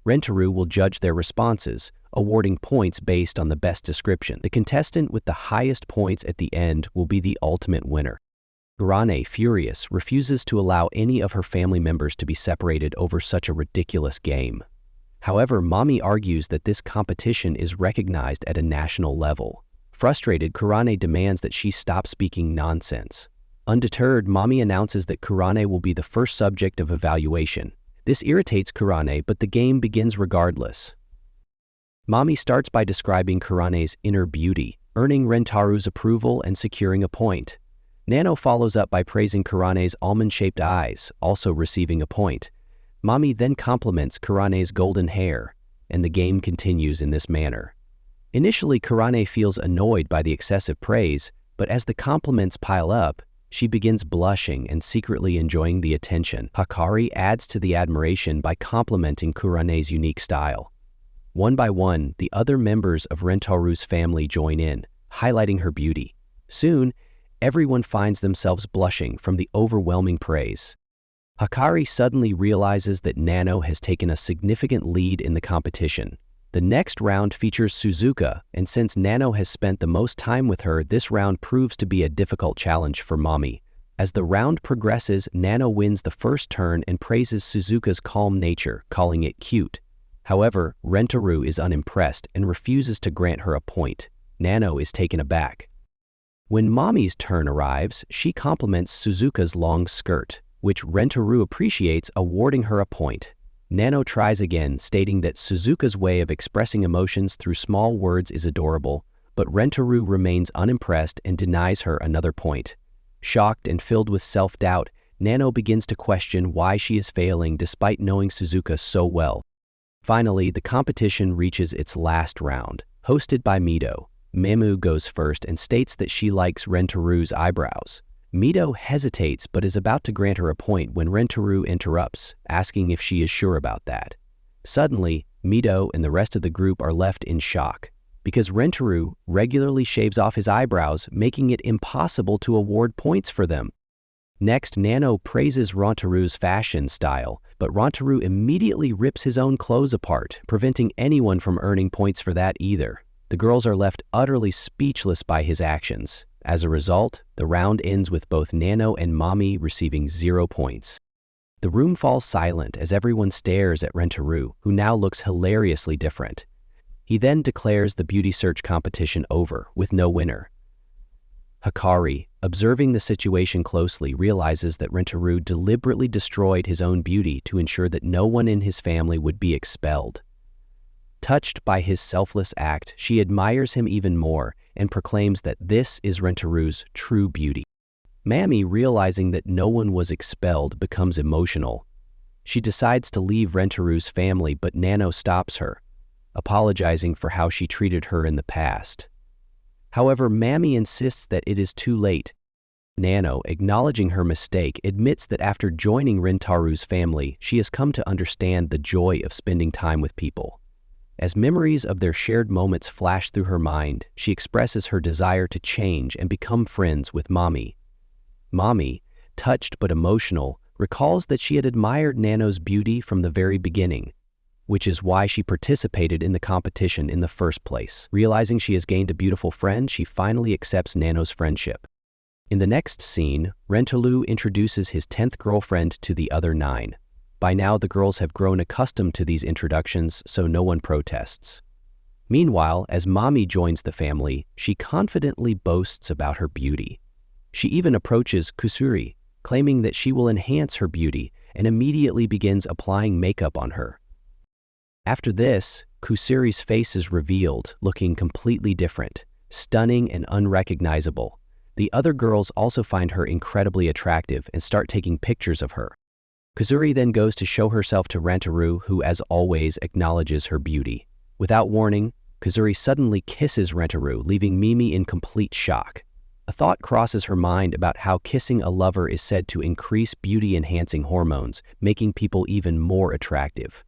Rentaro will judge their responses, awarding points based on the best description. The contestant with the highest points at the end will be the ultimate winner. Kurane, furious, refuses to allow any of her family members to be separated over such a ridiculous game. However, Mami argues that this competition is recognized at a national level. Frustrated, Kurane demands that she stop speaking nonsense. Undeterred, Mami announces that Kurane will be the first subject of evaluation. This irritates Kurane, but the game begins regardless. Mami starts by describing Kurane's inner beauty, earning Rentaru's approval and securing a point. Nano follows up by praising Kurane's almond-shaped eyes, also receiving a point. Mami then compliments Kurane's golden hair, and the game continues in this manner. Initially, Kurane feels annoyed by the excessive praise, but as the compliments pile up, she begins blushing and secretly enjoying the attention. Hakari adds to the admiration by complimenting Kurane's unique style. One by one, the other members of Rentaru's family join in, highlighting her beauty. Soon, everyone finds themselves blushing from the overwhelming praise. Hakari suddenly realizes that Nano has taken a significant lead in the competition. The next round features Suzuka, and since Nano has spent the most time with her, this round proves to be a difficult challenge for Mami. As the round progresses, Nano wins the first turn and praises Suzuka's calm nature, calling it cute. However, Rentaru is unimpressed and refuses to grant her a point. Nano is taken aback. When Mami's turn arrives, she compliments Suzuka's long skirt, which Rentaru appreciates, awarding her a point. Nano tries again, stating that Suzuka's way of expressing emotions through small words is adorable, but Rentaru remains unimpressed and denies her another point. Shocked and filled with self-doubt, Nano begins to question why she is failing despite knowing Suzuka so well. Finally, the competition reaches its last round, hosted by Mito. Mamu goes first and states that she likes Rentaru's eyebrows. Mito hesitates but is about to grant her a point when Rentaru interrupts, asking if she is sure about that. Suddenly, Mito and the rest of the group are left in shock, because Rentaru regularly shaves off his eyebrows, making it impossible to award points for them. Next, Nano praises Rentaru's fashion style, but Rentaru immediately rips his own clothes apart, preventing anyone from earning points for that either. The girls are left utterly speechless by his actions. As a result, the round ends with both Nano and Mami receiving 0 points. The room falls silent as everyone stares at Rentaru, who now looks hilariously different. He then declares the beauty search competition over, with no winner. Hakari, observing the situation closely, realizes that Rentaru deliberately destroyed his own beauty to ensure that no one in his family would be expelled. Touched by his selfless act, she admires him even more and proclaims that this is Rentaru's true beauty. Mami, realizing that no one was expelled, becomes emotional. She decides to leave Rentaru's family, but Nano stops her, apologizing for how she treated her in the past. However, Mami insists that it is too late. Nano, acknowledging her mistake, admits that after joining Rentaru's family, she has come to understand the joy of spending time with people. As memories of their shared moments flash through her mind, she expresses her desire to change and become friends with Mami. Mami, touched but emotional, recalls that she had admired Nano's beauty from the very beginning, which is why she participated in the competition in the first place. Realizing she has gained a beautiful friend, she finally accepts Nano's friendship. In the next scene, Rentaru introduces his 10th girlfriend to the other 9. By now, the girls have grown accustomed to these introductions, so no one protests. Meanwhile, as Mami joins the family, she confidently boasts about her beauty. She even approaches Kusuri, claiming that she will enhance her beauty, and immediately begins applying makeup on her. After this, Kusuri's face is revealed, looking completely different, stunning and unrecognizable. The other girls also find her incredibly attractive and start taking pictures of her. Kusuri then goes to show herself to Rentaru, who as always acknowledges her beauty. Without warning, Kusuri suddenly kisses Rentaru, leaving Mimi in complete shock. A thought crosses her mind about how kissing a lover is said to increase beauty-enhancing hormones, making people even more attractive.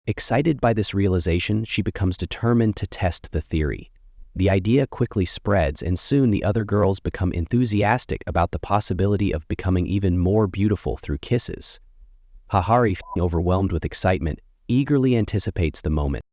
Excited by this realization, she becomes determined to test the theory. The idea quickly spreads, and soon the other girls become enthusiastic about the possibility of becoming even more beautiful through kisses. Hahari, overwhelmed with excitement, eagerly anticipates the moment.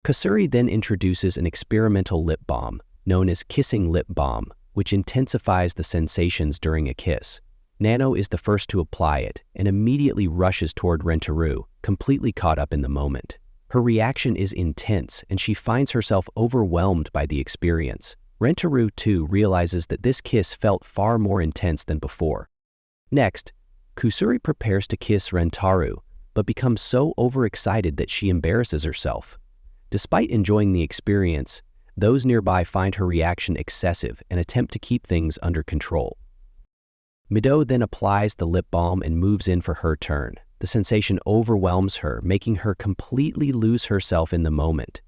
Kasuri then introduces an experimental lip balm, known as kissing lip balm, which intensifies the sensations during a kiss. Nano is the first to apply it and immediately rushes toward Rentaro, completely caught up in the moment. Her reaction is intense, and she finds herself overwhelmed by the experience. Rentaro, too, realizes that this kiss felt far more intense than before. Next, Kusuri prepares to kiss Rentaro, but becomes so overexcited that she embarrasses herself. Despite enjoying the experience, those nearby find her reaction excessive and attempt to keep things under control. Mido then applies the lip balm and moves in for her turn. The sensation overwhelms her, making her completely lose herself in the moment,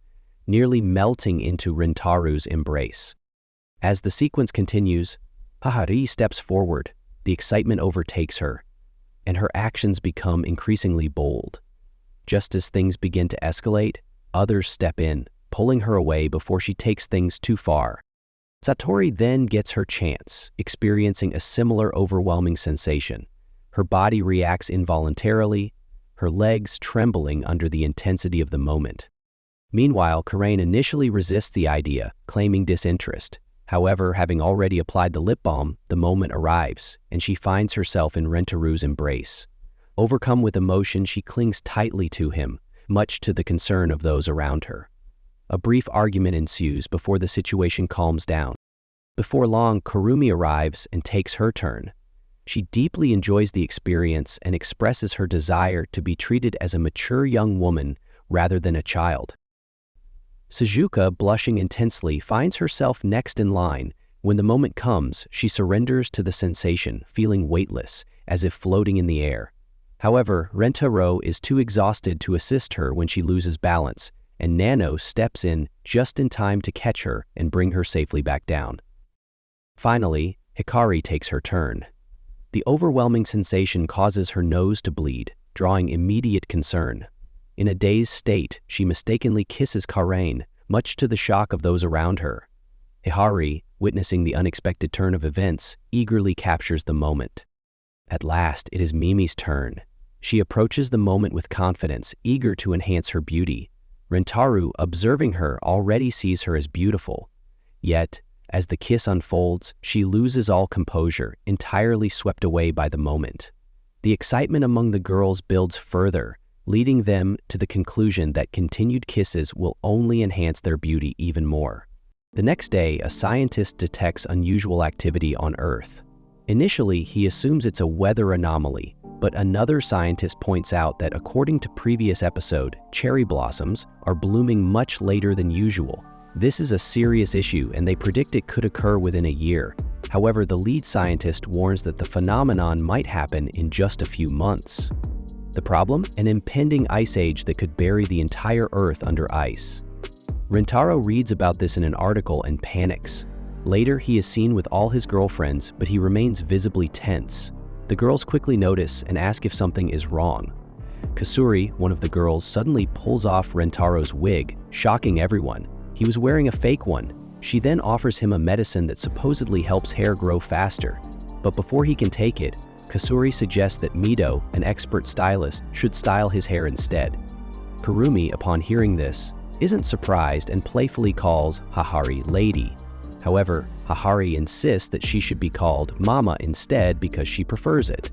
nearly melting into Rentaro's embrace. As the sequence continues, Hahari steps forward, the excitement overtakes her, and her actions become increasingly bold. Just as things begin to escalate, others step in, pulling her away before she takes things too far. Satori then gets her chance, experiencing a similar overwhelming sensation. Her body reacts involuntarily, her legs trembling under the intensity of the moment. Meanwhile, Karain initially resists the idea, claiming disinterest. However, having already applied the lip balm, the moment arrives, and she finds herself in Rentaro's embrace. Overcome with emotion, she clings tightly to him, much to the concern of those around her. A brief argument ensues before the situation calms down. Before long, Kurumi arrives and takes her turn. She deeply enjoys the experience and expresses her desire to be treated as a mature young woman rather than a child. Suzuka, blushing intensely, finds herself next in line. When the moment comes, she surrenders to the sensation, feeling weightless, as if floating in the air. However, Rentaro is too exhausted to assist her when she loses balance, and Nano steps in just in time to catch her and bring her safely back down. Finally, Hikari takes her turn. The overwhelming sensation causes her nose to bleed, drawing immediate concern. In a dazed state, she mistakenly kisses Karain, much to the shock of those around her. Hikari, witnessing the unexpected turn of events, eagerly captures the moment. At last, it is Mimi's turn. She approaches the moment with confidence, eager to enhance her beauty. Rentaro, observing her, already sees her as beautiful. Yet, as the kiss unfolds, she loses all composure, entirely swept away by the moment. The excitement among the girls builds further, leading them to the conclusion that continued kisses will only enhance their beauty even more. The next day, a scientist detects unusual activity on Earth. Initially, he assumes it's a weather anomaly, but another scientist points out that according to previous episode, cherry blossoms are blooming much later than usual. This is a serious issue, and they predict it could occur within a year. However, the lead scientist warns that the phenomenon might happen in just a few months. The problem? An impending ice age that could bury the entire Earth under ice. Rentaro reads about this in an article and panics. Later, he is seen with all his girlfriends, but he remains visibly tense. The girls quickly notice and ask if something is wrong. Kasuri, one of the girls, suddenly pulls off Rentaro's wig, shocking everyone. He was wearing a fake one. She then offers him a medicine that supposedly helps hair grow faster. But before he can take it, Kasuri suggests that Mido, an expert stylist, should style his hair instead. Kurumi, upon hearing this, isn't surprised and playfully calls Hahari Lady. However, Hahari insists that she should be called Mama instead because she prefers it.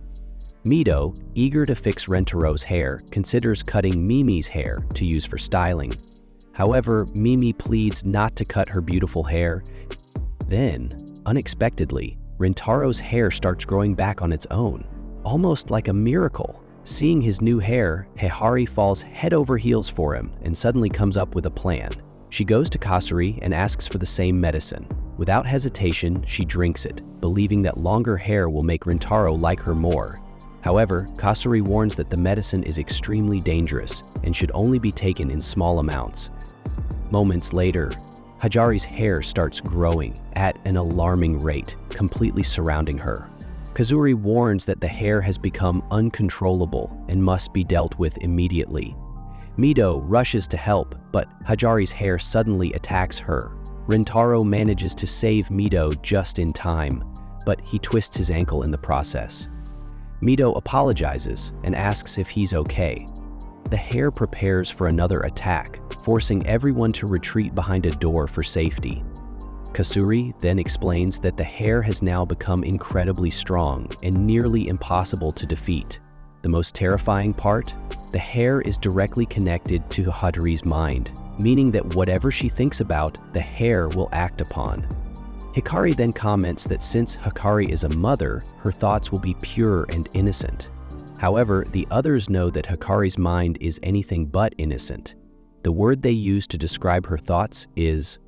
Mido, eager to fix Rentaro's hair, considers cutting Mimi's hair to use for styling. However, Mimi pleads not to cut her beautiful hair. Then, unexpectedly, Rentaro's hair starts growing back on its own, almost like a miracle. Seeing his new hair, Hahari falls head over heels for him and suddenly comes up with a plan. She goes to Kasuri and asks for the same medicine. Without hesitation, she drinks it, believing that longer hair will make Rentaro like her more. However, Kasuri warns that the medicine is extremely dangerous and should only be taken in small amounts. Moments later, Hajari's hair starts growing at an alarming rate, completely surrounding her. Kazuri warns that the hair has become uncontrollable and must be dealt with immediately. Mido rushes to help, but Hajari's hair suddenly attacks her. Rentaro manages to save Mito just in time, but he twists his ankle in the process. Mito apologizes and asks if he's okay. The hare prepares for another attack, forcing everyone to retreat behind a door for safety. Kasuri then explains that the hare has now become incredibly strong and nearly impossible to defeat. The most terrifying part? The hare is directly connected to Hikari's mind, meaning that whatever she thinks about, the hare will act upon. Hikari then comments that since Hikari is a mother, her thoughts will be pure and innocent. However, the others know that Hikari's mind is anything but innocent. The word they use to describe her thoughts is,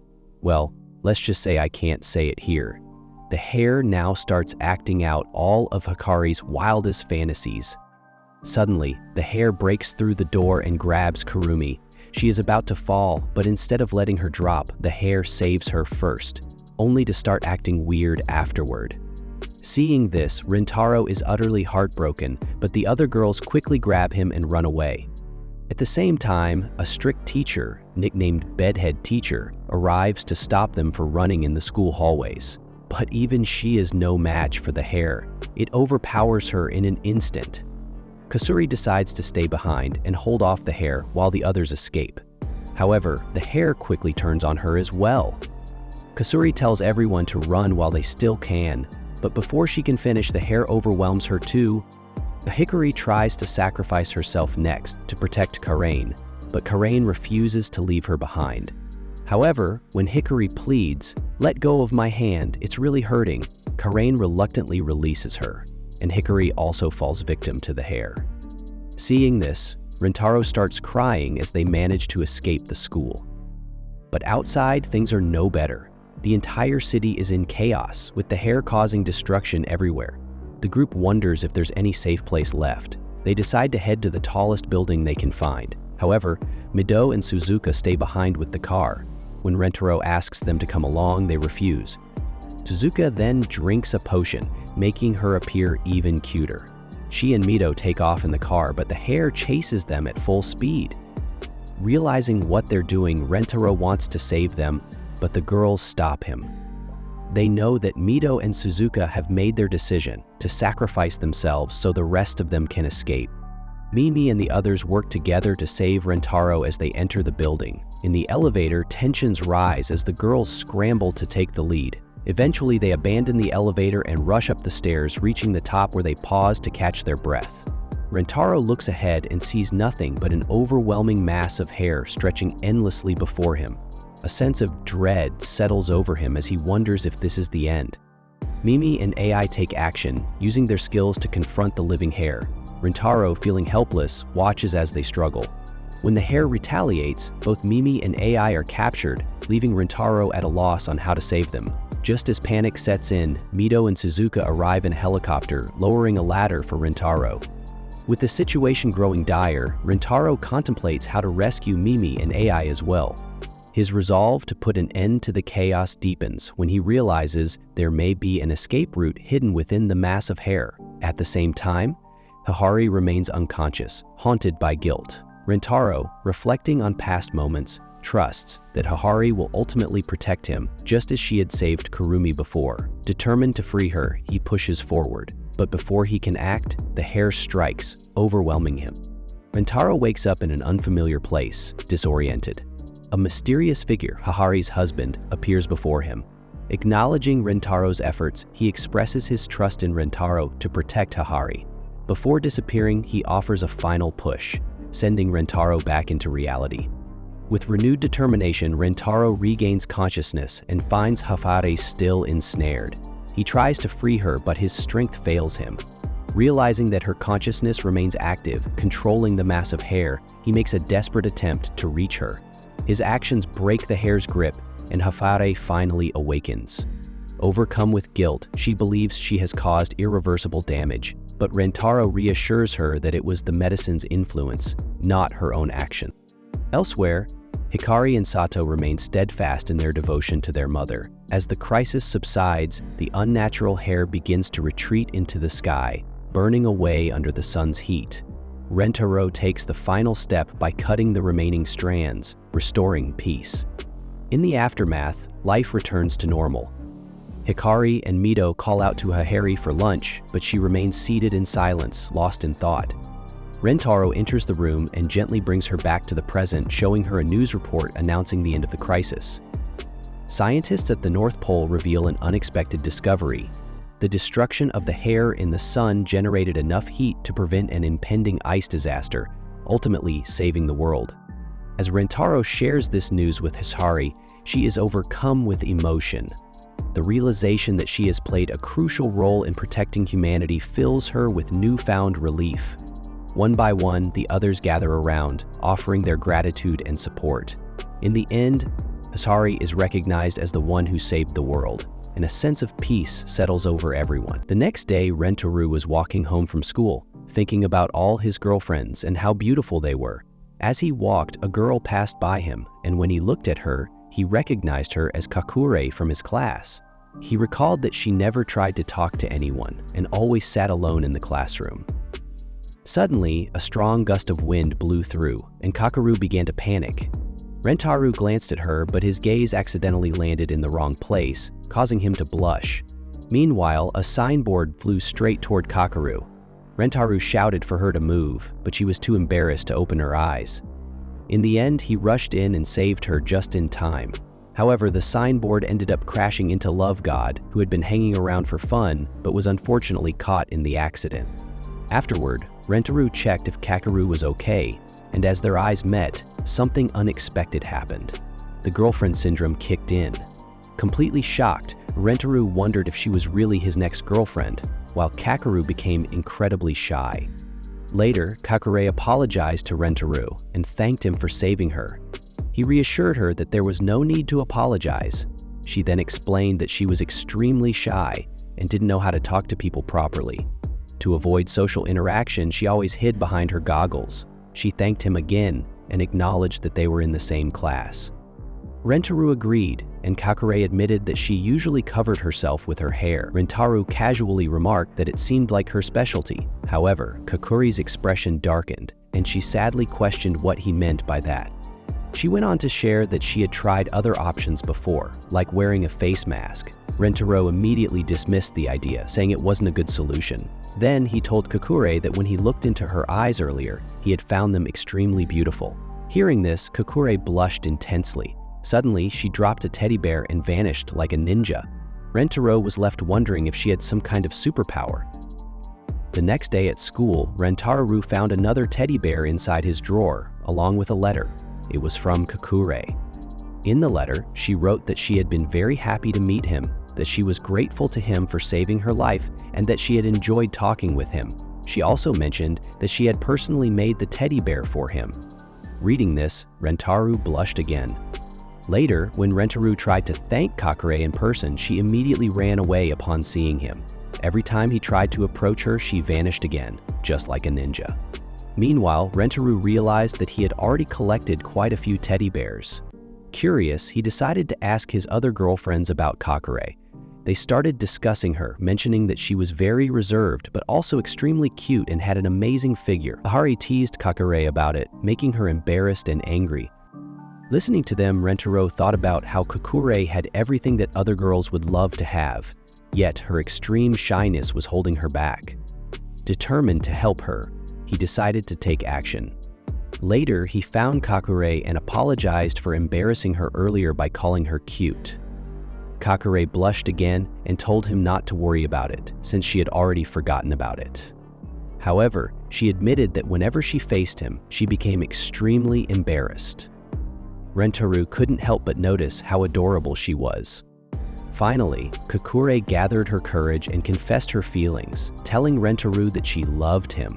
well, let's just say I can't say it here. The hare now starts acting out all of Hikari's wildest fantasies. Suddenly, the hare breaks through the door and grabs Kurumi. She is about to fall, but instead of letting her drop, the hare saves her first, only to start acting weird afterward. Seeing this, Rentaro is utterly heartbroken, but the other girls quickly grab him and run away. At the same time, a strict teacher, nicknamed Bedhead Teacher, arrives to stop them from running in the school hallways. But even she is no match for the hare. It overpowers her in an instant. Kasuri decides to stay behind and hold off the hare while the others escape. However, the hare quickly turns on her as well. Kasuri tells everyone to run while they still can, but before she can finish, the hare overwhelms her too. Hikari tries to sacrifice herself next to protect Karain, but Karain refuses to leave her behind. However, when Hikari pleads, "Let go of my hand, it's really hurting," Karain reluctantly releases her, and Hikari also falls victim to the hare. Seeing this, Rentaro starts crying as they manage to escape the school. But outside, things are no better. The entire city is in chaos, with the hare causing destruction everywhere. The group wonders if there's any safe place left. They decide to head to the tallest building they can find. However, Mido and Suzuka stay behind with the car. When Rentaro asks them to come along, they refuse. Suzuka then drinks a potion, making her appear even cuter. She and Mido take off in the car, but the hare chases them at full speed. Realizing what they're doing, Rentaro wants to save them, but the girls stop him. They know that Mido and Suzuka have made their decision to sacrifice themselves so the rest of them can escape. Mimi and the others work together to save Rentaro as they enter the building. In the elevator, tensions rise as the girls scramble to take the lead. Eventually, they abandon the elevator and rush up the stairs, reaching the top where they pause to catch their breath. Rentaro looks ahead and sees nothing but an overwhelming mass of hair stretching endlessly before him. A sense of dread settles over him as he wonders if this is the end. Mimi and AI take action, using their skills to confront the living hare. Rentaro, feeling helpless, watches as they struggle. When the hare retaliates, both Mimi and AI are captured, leaving Rentaro at a loss on how to save them. Just as panic sets in, Mido and Suzuka arrive in a helicopter, lowering a ladder for Rentaro. With the situation growing dire, Rentaro contemplates how to rescue Mimi and AI as well. His resolve to put an end to the chaos deepens when he realizes there may be an escape route hidden within the mass of hair. At the same time, Hikari remains unconscious, haunted by guilt. Rentaro, reflecting on past moments, trusts that Hikari will ultimately protect him, just as she had saved Kurumi before. Determined to free her, he pushes forward. But before he can act, the hare strikes, overwhelming him. Rentaro wakes up in an unfamiliar place, disoriented. A mysterious figure, Hikari's husband, appears before him. Acknowledging Rentaro's efforts, he expresses his trust in Rentaro to protect Hikari. Before disappearing, he offers a final push, sending Rentaro back into reality. With renewed determination, Rentaro regains consciousness and finds Hikari still ensnared. He tries to free her, but his strength fails him. Realizing that her consciousness remains active, controlling the mass of hair, he makes a desperate attempt to reach her. His actions break the hare's grip, and Hikari finally awakens. Overcome with guilt, she believes she has caused irreversible damage, but Rentaro reassures her that it was the medicine's influence, not her own action. Elsewhere, Hikari and Sato remain steadfast in their devotion to their mother. As the crisis subsides, the unnatural hair begins to retreat into the sky, burning away under the sun's heat. Rentaro takes the final step by cutting the remaining strands, restoring peace. In the aftermath, life returns to normal. Hikari and Mito call out to Hahari for lunch, but she remains seated in silence, lost in thought. Rentaro enters the room and gently brings her back to the present, showing her a news report announcing the end of the crisis. Scientists at the North Pole reveal an unexpected discovery. The destruction of the hair in the sun generated enough heat to prevent an impending ice disaster, ultimately saving the world. As Rentaro shares this news with Hikari, she is overcome with emotion. The realization that she has played a crucial role in protecting humanity fills her with newfound relief. One by one, the others gather around, offering their gratitude and support. In the end, Hikari is recognized as the one who saved the world, and a sense of peace settles over everyone. The next day, Rentaro was walking home from school, thinking about all his girlfriends and how beautiful they were. As he walked, a girl passed by him, and when he looked at her, he recognized her as Kakure from his class. He recalled that she never tried to talk to anyone and always sat alone in the classroom. Suddenly, a strong gust of wind blew through, and Kakeru began to panic. Rentaro glanced at her, but his gaze accidentally landed in the wrong place, causing him to blush. Meanwhile, a signboard flew straight toward Kakeru. Rentaro shouted for her to move, but she was too embarrassed to open her eyes. In the end, he rushed in and saved her just in time. However, the signboard ended up crashing into Love God, who had been hanging around for fun, but was unfortunately caught in the accident. Afterward, Rentaro checked if Kakeru was okay, and as their eyes met, something unexpected happened. The girlfriend syndrome kicked in. Completely shocked, Rentaro wondered if she was really his next girlfriend, while Kakeru became incredibly shy. Later, Kakure apologized to Rentaro and thanked him for saving her. He reassured her that there was no need to apologize. She then explained that she was extremely shy and didn't know how to talk to people properly. To avoid social interaction, she always hid behind her goggles. She thanked him again and acknowledged that they were in the same class. Rentaro agreed, and Kakure admitted that she usually covered herself with her hair. Rentaro casually remarked that it seemed like her specialty. However, Kakure's expression darkened, and she sadly questioned what he meant by that. She went on to share that she had tried other options before, like wearing a face mask. Rentaro immediately dismissed the idea, saying it wasn't a good solution. Then he told Kakure that when he looked into her eyes earlier, he had found them extremely beautiful. Hearing this, Kakure blushed intensely. Suddenly, she dropped a teddy bear and vanished like a ninja. Rentaro was left wondering if she had some kind of superpower. The next day at school, Rentaro found another teddy bear inside his drawer, along with a letter. It was from Kakure. In the letter, she wrote that she had been very happy to meet him, that she was grateful to him for saving her life, and that she had enjoyed talking with him. She also mentioned that she had personally made the teddy bear for him. Reading this, Rentaro blushed again. Later, when Rentaro tried to thank Kakure in person, she immediately ran away upon seeing him. Every time he tried to approach her, she vanished again, just like a ninja. Meanwhile, Rentaro realized that he had already collected quite a few teddy bears. Curious, he decided to ask his other girlfriends about Kakure. They started discussing her, mentioning that she was very reserved but also extremely cute and had an amazing figure. Hahari teased Kakure about it, making her embarrassed and angry. Listening to them, Rentaro thought about how Kakure had everything that other girls would love to have, yet her extreme shyness was holding her back. Determined to help her, he decided to take action. Later, he found Kakure and apologized for embarrassing her earlier by calling her cute. Kakure blushed again and told him not to worry about it, since she had already forgotten about it. However, she admitted that whenever she faced him, she became extremely embarrassed. Rentaro couldn't help but notice how adorable she was. Finally, Kakure gathered her courage and confessed her feelings, telling Rentaro that she loved him.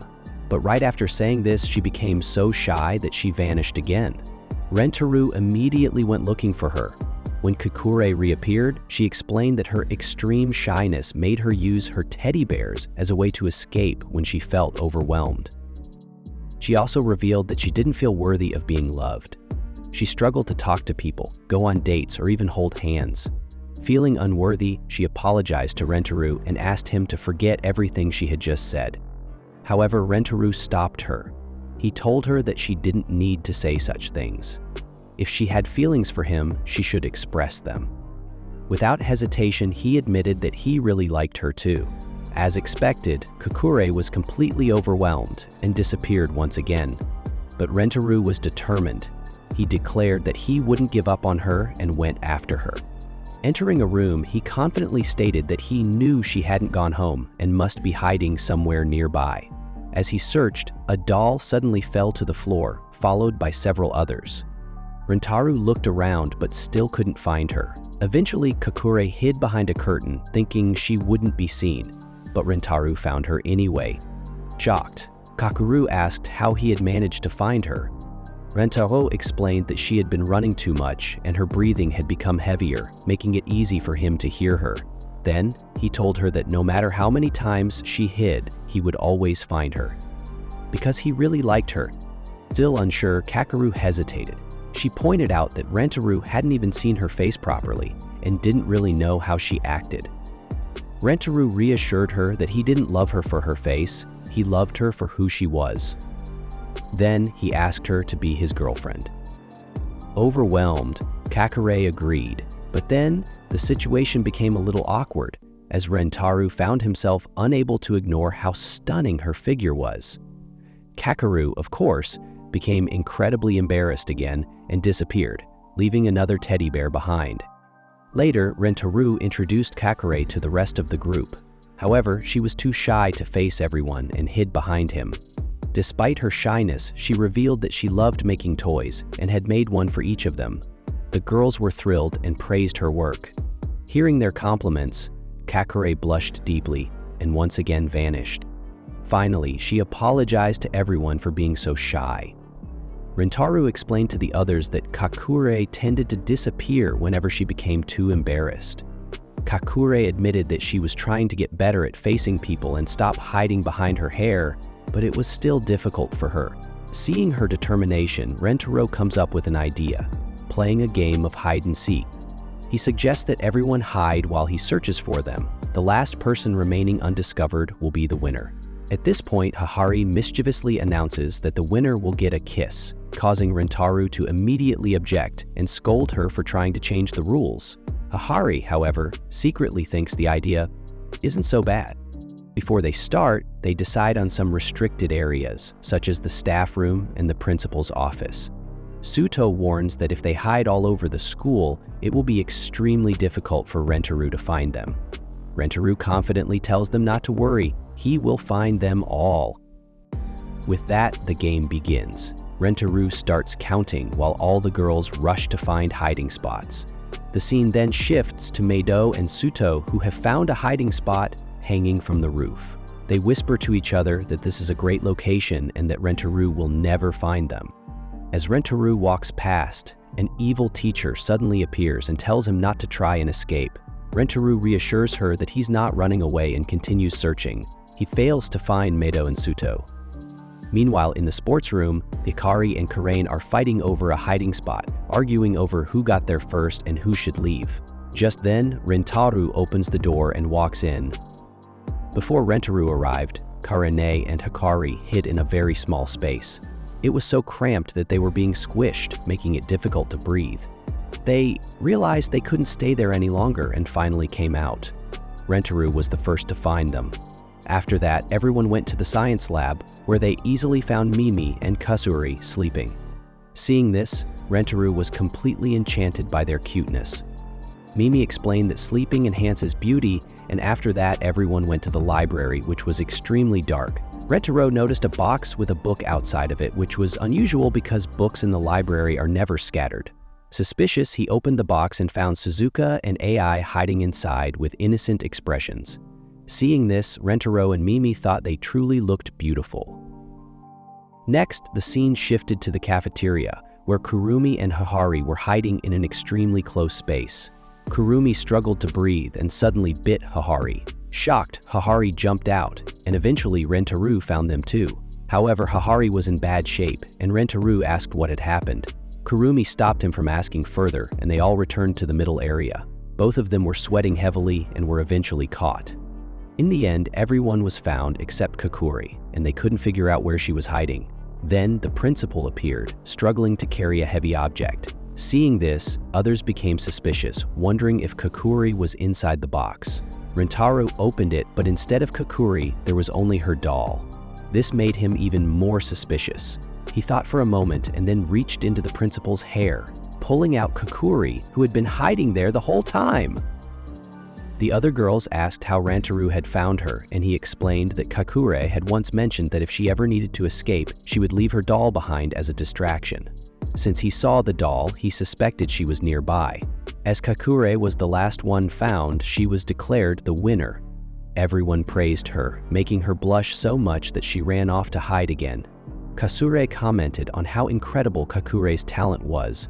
But right after saying this, she became so shy that she vanished again. Rentaro immediately went looking for her. When Kakure reappeared, she explained that her extreme shyness made her use her teddy bears as a way to escape when she felt overwhelmed. She also revealed that she didn't feel worthy of being loved. She struggled to talk to people, go on dates, or even hold hands. Feeling unworthy, she apologized to Rentaro and asked him to forget everything she had just said. However, Rentaro stopped her. He told her that she didn't need to say such things. If she had feelings for him, she should express them. Without hesitation, he admitted that he really liked her too. As expected, Kakure was completely overwhelmed and disappeared once again. But Rentaru was determined. He declared that he wouldn't give up on her and went after her. Entering a room, he confidently stated that he knew she hadn't gone home and must be hiding somewhere nearby. As he searched, a doll suddenly fell to the floor, followed by several others. Rentaru looked around but still couldn't find her. Eventually, Kakure hid behind a curtain, thinking she wouldn't be seen, but Rentaru found her anyway. Shocked, Kakuru asked how he had managed to find her. Rentaro explained that she had been running too much and her breathing had become heavier, making it easy for him to hear her. Then, he told her that no matter how many times she hid, he would always find her. Because he really liked her. Still unsure, Kakuru hesitated. She pointed out that Rentaru hadn't even seen her face properly and didn't really know how she acted. Rentaru reassured her that he didn't love her for her face, he loved her for who she was. Then he asked her to be his girlfriend. Overwhelmed, Kakure agreed, but then the situation became a little awkward as Rentaru found himself unable to ignore how stunning her figure was. Kakuru, of course, became incredibly embarrassed again and disappeared, leaving another teddy bear behind. Later, Rentaru introduced Kakure to the rest of the group. However, she was too shy to face everyone and hid behind him. Despite her shyness, she revealed that she loved making toys and had made one for each of them. The girls were thrilled and praised her work. Hearing their compliments, Kakure blushed deeply and once again vanished. Finally, she apologized to everyone for being so shy. Rentaru explained to the others that Kakure tended to disappear whenever she became too embarrassed. Kakure admitted that she was trying to get better at facing people and stop hiding behind her hair, but it was still difficult for her. Seeing her determination, Rentaro comes up with an idea, playing a game of hide and seek. He suggests that everyone hide while he searches for them. The last person remaining undiscovered will be the winner. At this point, Hahari mischievously announces that the winner will get a kiss, causing Rentaru to immediately object and scold her for trying to change the rules. Hahari, however, secretly thinks the idea isn't so bad. Before they start, they decide on some restricted areas, such as the staff room and the principal's office. Suto warns that if they hide all over the school, it will be extremely difficult for Rentaru to find them. Rentaru confidently tells them not to worry, he will find them all. With that, the game begins. Rentaru starts counting while all the girls rush to find hiding spots. The scene then shifts to Meido and Suto, who have found a hiding spot hanging from the roof. They whisper to each other that this is a great location and that Rentaru will never find them. As Rentaru walks past, an evil teacher suddenly appears and tells him not to try and escape. Rentaru reassures her that he's not running away and continues searching. He fails to find Meido and Suto. Meanwhile, in the sports room, Hikari and Karain are fighting over a hiding spot, arguing over who got there first and who should leave. Just then, Rentaru opens the door and walks in. Before Rentaru arrived, Karane and Hikari hid in a very small space. It was so cramped that they were being squished, making it difficult to breathe. They realized they couldn't stay there any longer and finally came out. Rentaru was the first to find them. After that, everyone went to the science lab, where they easily found Mimi and Kasuri sleeping. Seeing this, Rentaru was completely enchanted by their cuteness. Mimi explained that sleeping enhances beauty, and after that, everyone went to the library, which was extremely dark. Rentaru noticed a box with a book outside of it, which was unusual because books in the library are never scattered. Suspicious, he opened the box and found Suzuka and AI hiding inside with innocent expressions. Seeing this, Rentaru and Mimi thought they truly looked beautiful. Next, the scene shifted to the cafeteria, where Kurumi and Hahari were hiding in an extremely close space. Kurumi struggled to breathe and suddenly bit Hahari. Shocked, Hahari jumped out, and eventually Rentaru found them too. However, Hahari was in bad shape, and Rentaru asked what had happened. Kurumi stopped him from asking further, and they all returned to the middle area. Both of them were sweating heavily and were eventually caught. In the end, everyone was found except Kakuri, and they couldn't figure out where she was hiding. Then the principal appeared, struggling to carry a heavy object. Seeing this, others became suspicious, wondering if Kakuri was inside the box. Rentaro opened it, but instead of Kakuri, there was only her doll. This made him even more suspicious. He thought for a moment and then reached into the principal's hair, pulling out Kakuri, who had been hiding there the whole time. The other girls asked how Rantaro had found her, and he explained that Kakure had once mentioned that if she ever needed to escape, she would leave her doll behind as a distraction. Since he saw the doll, he suspected she was nearby. As Kakure was the last one found, she was declared the winner. Everyone praised her, making her blush so much that she ran off to hide again. Kasure commented on how incredible Kakure's talent was.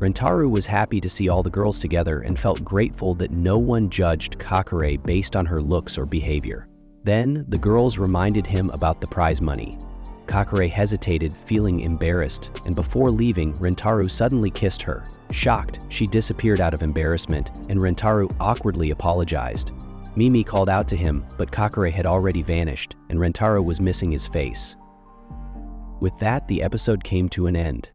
Rentaro was happy to see all the girls together and felt grateful that no one judged Kakure based on her looks or behavior. Then, the girls reminded him about the prize money. Kakure hesitated, feeling embarrassed, and before leaving, Rentaro suddenly kissed her. Shocked, she disappeared out of embarrassment, and Rentaro awkwardly apologized. Mimi called out to him, but Kakure had already vanished, and Rentaro was missing his face. With that, the episode came to an end.